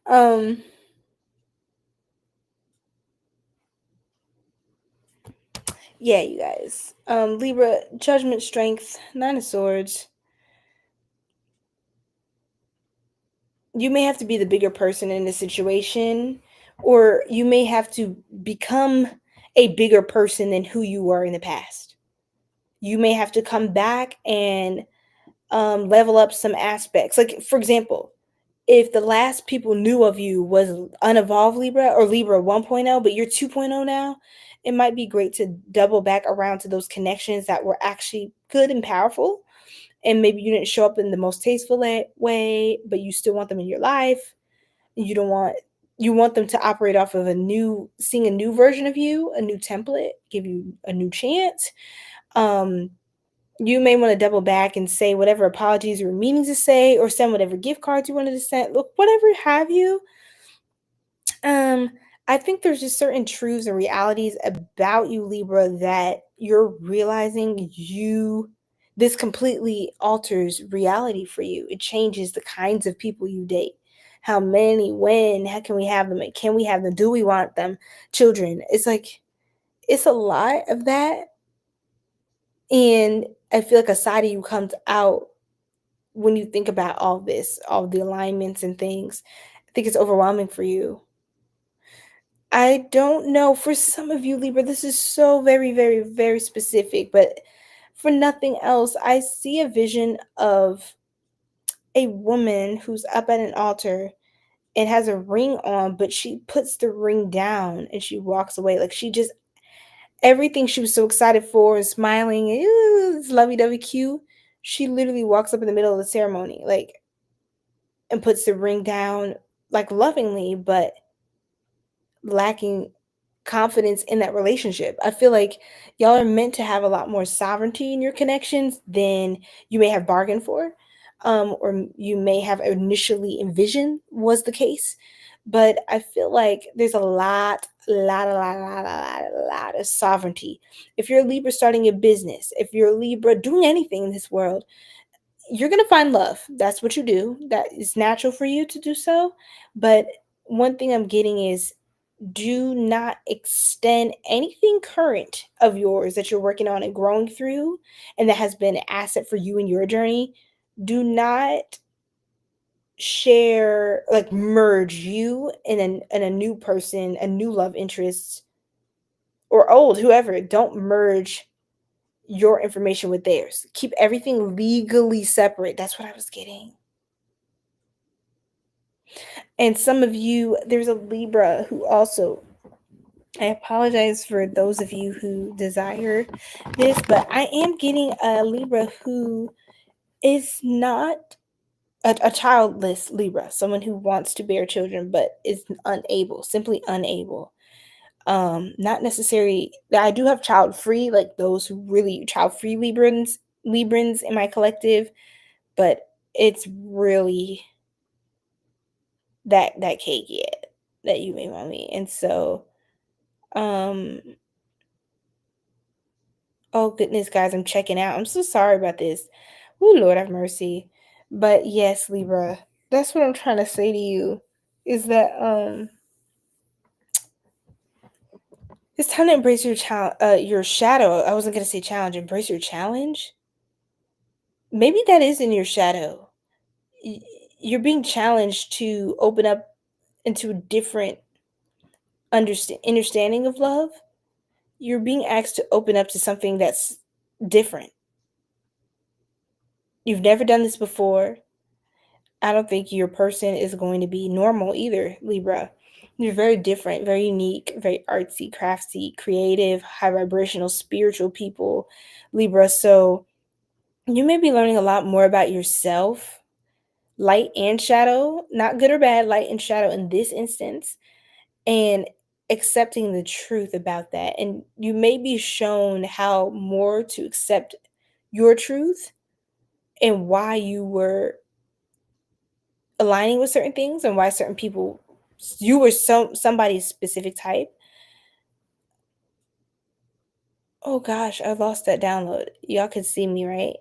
Um, yeah, you guys. Libra, Judgment, Strength, Nine of Swords. You may have to be the bigger person in the situation, or you may have to become a bigger person than who you were in the past. You may have to come back and level up some aspects. Like, for example, if the last people knew of you was unevolved Libra or Libra 1.0, but you're 2.0 now, it might be great to double back around to those connections that were actually good and powerful. And maybe you didn't show up in the most tasteful way, but you still want them in your life. You don't want you want them to operate off of seeing a new version of you, a new template, give you a new chance. Um, you may want to double back and say whatever apologies you were meaning to say, or send whatever gift cards you wanted to send. Look, whatever have you. Um, I think there's just certain truths and realities about you, Libra, that you're realizing this completely alters reality for you. It changes the kinds of people you date. How many, when, how can we have them? Can we have them? Do we want them? Children. It's like, it's a lot of that. And I feel like a side of you comes out when you think about all this, all the alignments and things. I think it's overwhelming for you. I don't know. For some of you, Libra, this is so very, very, very specific, but for nothing else, I see a vision of a woman who's up at an altar and has a ring on, but she puts the ring down and she walks away. Like, she just, everything she was so excited for and smiling, and it's lovey-dovey cute. She literally walks up in the middle of the ceremony, like, and puts the ring down, like, lovingly, but lacking confidence in that relationship. I feel like y'all are meant to have a lot more sovereignty in your connections than you may have bargained for, or you may have initially envisioned was the case. But I feel like there's a lot of sovereignty. If you're a Libra starting a business, if you're a Libra doing anything in this world, you're going to find love. That's what you do. That is natural for you to do so. But one thing I'm getting is, do not extend anything current of yours that you're working on and growing through and that has been an asset for you in your journey. Do not share, like, merge you in a new person, a new love interest, or old, whoever. Don't merge your information with theirs. Keep everything legally separate. That's what I was getting. And some of you, there's a Libra who also, I apologize for those of you who desire this, but I am getting a Libra who is not a childless Libra, someone who wants to bear children but is unable, simply unable. Not necessarily that I do have child free, like those who really child free Librans in my collective, but it's really that cake yet that you may want me. And so um Oh, goodness, guys, I'm checking out. I'm so sorry about this. Oh, Lord have mercy. But yes, Libra, that's what I'm trying to say to you is that it's time to embrace your shadow. I wasn't going to say challenge, embrace your challenge. Maybe that is in your shadow. You're being challenged to open up into a different understanding of love. You're being asked to open up to something that's different. You've never done this before. I don't think your person is going to be normal either, Libra. You're very different, very unique, very artsy, crafty, creative, high vibrational, spiritual people, Libra. So you may be learning a lot more about yourself, light and shadow, not good or bad, light and shadow in this instance, and accepting the truth about that. And you may be shown how more to accept your truth and why you were aligning with certain things and why certain people you were somebody's specific type. Oh gosh, I lost that download. Y'all can see me, right?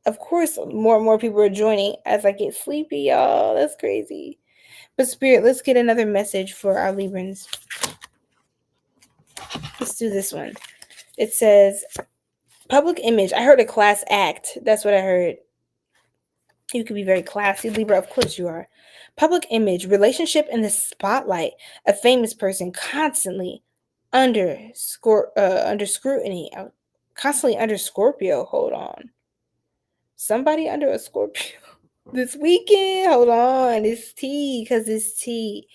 Of course, more and more people are joining as I get sleepy, y'all. That's crazy. But Spirit, let's get another message for our Librans. Let's do this one. It says public image. I heard a class act. That's what I heard. You could be very classy, Libra. Of course you are. Public image, relationship in the spotlight. A famous person constantly under scrutiny. Constantly under Scorpio. Hold on. Somebody under a Scorpio this weekend. Hold on. It's tea because it's tea.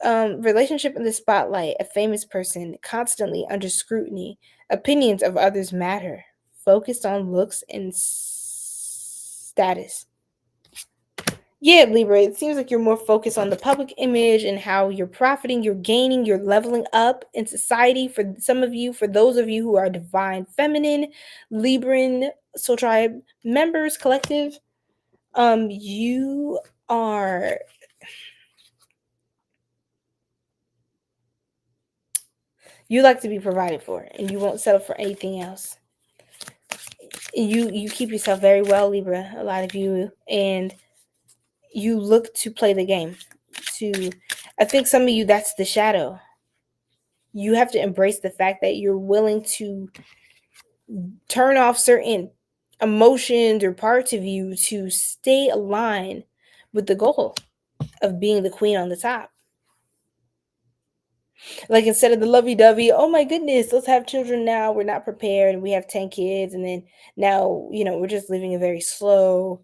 Relationship in the spotlight. A famous person constantly under scrutiny. Opinions of others matter. Focused on looks and status. Yeah, Libra, it seems like you're more focused on the public image and how you're profiting, you're gaining, you're leveling up in society. For some of you, for those of you who are divine feminine, Libran Soul Tribe members collective, you are you like to be provided for and you won't settle for anything else. You keep yourself very well, Libra, a lot of you, and you look to play the game. To I think some of you that's the shadow. You have to embrace the fact that you're willing to turn off certain emotions or parts of you to stay aligned with the goal of being the queen on the top. Like instead of the lovey-dovey, oh my goodness, let's have children now. We're not prepared. We have 10 kids. And then now, we're just living a very slow,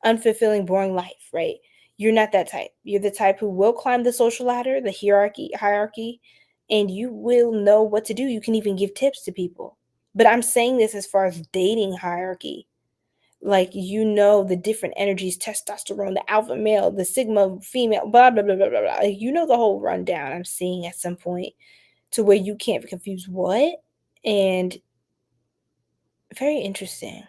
unfulfilling, boring life, right? You're not that type. You're the type who will climb the social ladder, the hierarchy, and you will know what to do. You can even give tips to people. But I'm saying this as far as dating hierarchy. Like, the different energies, testosterone, the alpha male, the sigma female, blah, blah, blah, blah, blah, blah. Like, the whole rundown I'm seeing at some point to where you can't confuse what. And very interesting.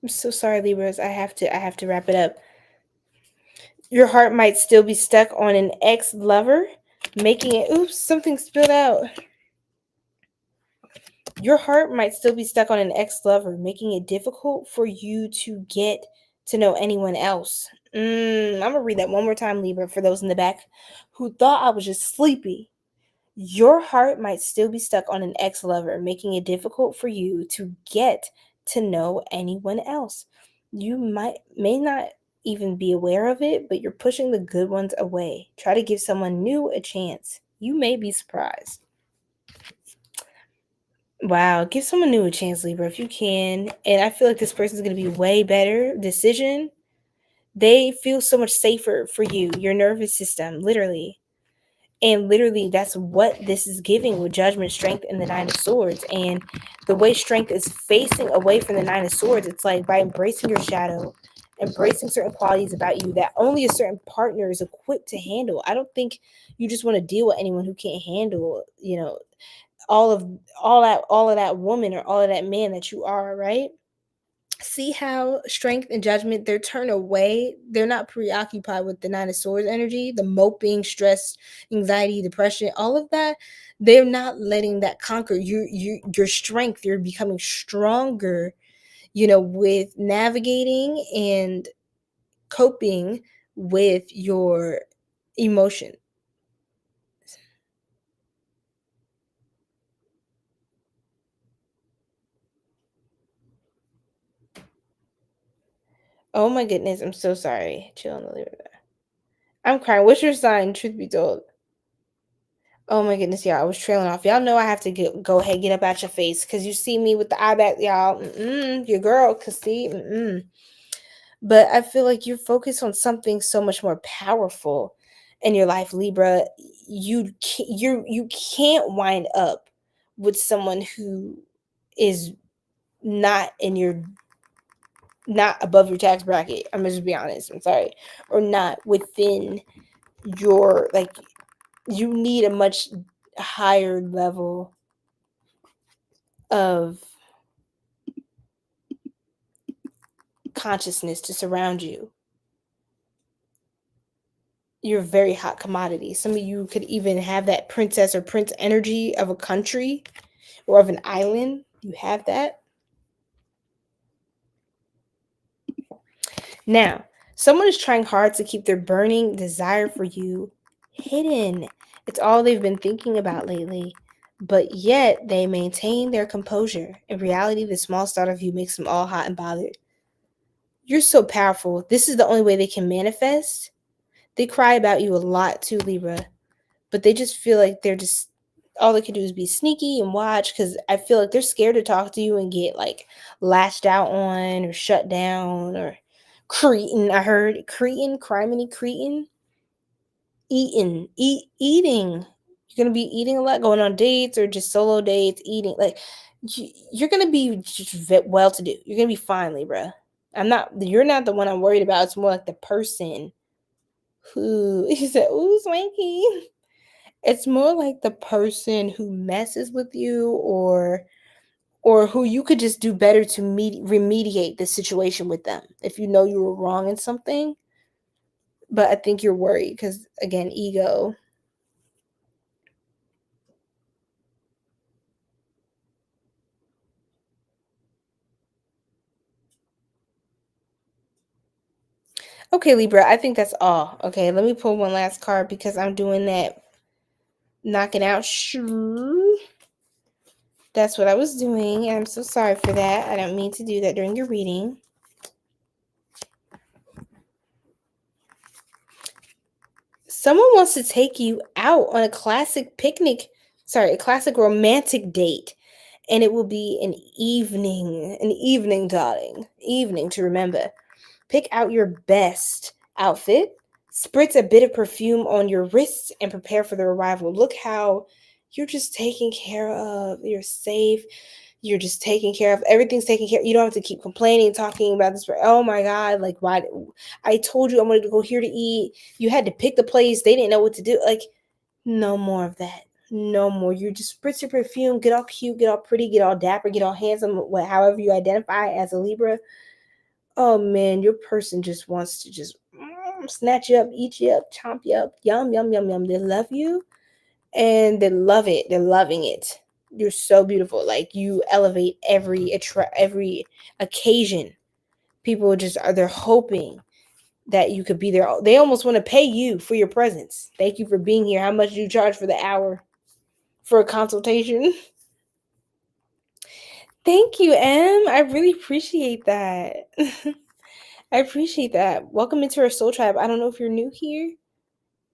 I'm so sorry, Libras. I have to wrap it up. Your heart might still be stuck on an ex-lover, making it oops, something spilled out. Your heart might still be stuck on an ex-lover, making it difficult for you to get to know anyone else. I'm gonna read that one more time, Libra, for those in the back who thought I was just sleepy. Your heart might still be stuck on an ex-lover, making it difficult for you to get to know anyone else. You may not even be aware of it, but you're pushing the good ones away. Try to give someone new a chance. You may be surprised. Wow, give someone new a chance, Libra, if you can. And I feel like this person's going to be way better decision. They feel so much safer for you, your nervous system, literally. And literally, that's what this is giving with judgment, strength, and the Nine of Swords. And the way strength is facing away from the Nine of Swords, it's like by embracing your shadow, embracing certain qualities about you that only a certain partner is equipped to handle. I don't think you just want to deal with anyone who can't handle, all of that woman or all of that man that you are, right? See how strength and judgment, they're turned away. They're not preoccupied with the Nine of Swords energy, the moping, stress, anxiety, depression, all of that. They're not letting that conquer your strength. You're becoming stronger, with navigating and coping with your emotion. Oh my goodness, I'm so sorry. Chill on the Libra. I'm crying. What's your sign, truth be told? Oh my goodness, y'all. I was trailing off. Y'all know I have to go ahead, get up out your face. Because you see me with the eye back, y'all. Your girl could see. But I feel like you're focused on something so much more powerful in your life, Libra. You can't wind up with someone who is not in your not above your tax bracket. I'm gonna just be honest. I'm sorry. Or not within your, like, you need a much higher level of consciousness to surround you. You're a very hot commodity. Some of you could even have that princess or prince energy of a country or of an island. You have that. Now, someone is trying hard to keep their burning desire for you hidden. It's all they've been thinking about lately. But yet they maintain their composure. In reality, the small start of you makes them all hot and bothered. You're so powerful. This is the only way they can manifest. They cry about you a lot too, Libra, but they just feel like they're just, all they can do is be sneaky and watch, because I feel like they're scared to talk to you and get like lashed out on or shut down or Cretan. I heard Cretan, criminy Cretan, eating. You're gonna be eating a lot, going on dates or just solo dates, eating. Like you're gonna be just well to do. You're gonna be fine, Libra. You're not the one I'm worried about. It's more like the person who, he said, ooh, swanky. It's more like the person who messes with you, or who you could just do better to remediate the situation with them if you know you were wrong in something. But I think you're worried because, again, ego. Okay, Libra, I think that's all. Okay, let me pull one last card because I'm doing that knocking out. That's what I was doing, and I'm so sorry for that. I don't mean to do that during your reading. Someone wants to take you out on a classic picnic, a classic romantic date. And it will be an evening, darling, evening to remember. Pick out your best outfit, spritz a bit of perfume on your wrists, and prepare for the arrival. Look how you're just taken care of. You're safe. You're just taken care of. Everything's taken care of. You don't have to keep complaining, talking about this. Oh my God, like, why? I told you I wanted to go here to eat. You had to pick the place. They didn't know what to do. Like, no more of that. No more. You just spritz your perfume, get all cute, get all pretty, get all dapper, get all handsome, however you identify as a Libra. Oh man, your person just wants to just snatch you up, eat you up, chomp you up, yum, yum, yum, yum. They love you and they love it. They're loving it. You're so beautiful. Like, you elevate every occasion. People just are, they're hoping that you could be there. They almost want to pay you for your presence. Thank you for being here. How much do you charge for the hour for a consultation? Thank you, Em. I really appreciate that. I appreciate that. Welcome into our soul tribe. I don't know if you're new here,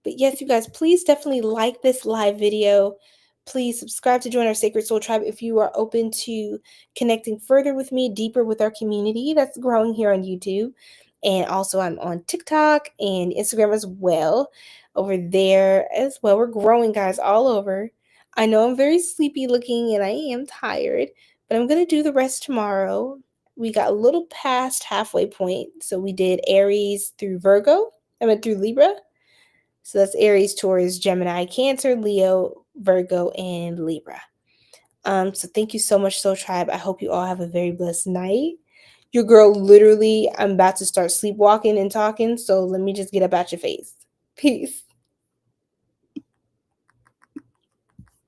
but yes, you guys, please definitely like this live video. Please subscribe to join our Sacred Soul Tribe if you are open to connecting further with me, deeper with our community that's growing here on YouTube. And also, I'm on TikTok and Instagram as well. Over there as well. We're growing, guys, all over. I know I'm very sleepy looking and I am tired, but I'm going to do the rest tomorrow. We got a little past halfway point. So we did Aries through Virgo. I went through Libra. So that's Aries, Taurus, Gemini, Cancer, Leo, Virgo, and Libra. So thank you so much, Soul Tribe. I hope you all have a very blessed night. Your girl literally, I'm about to start sleepwalking and talking, so let me just get up out your face. Peace.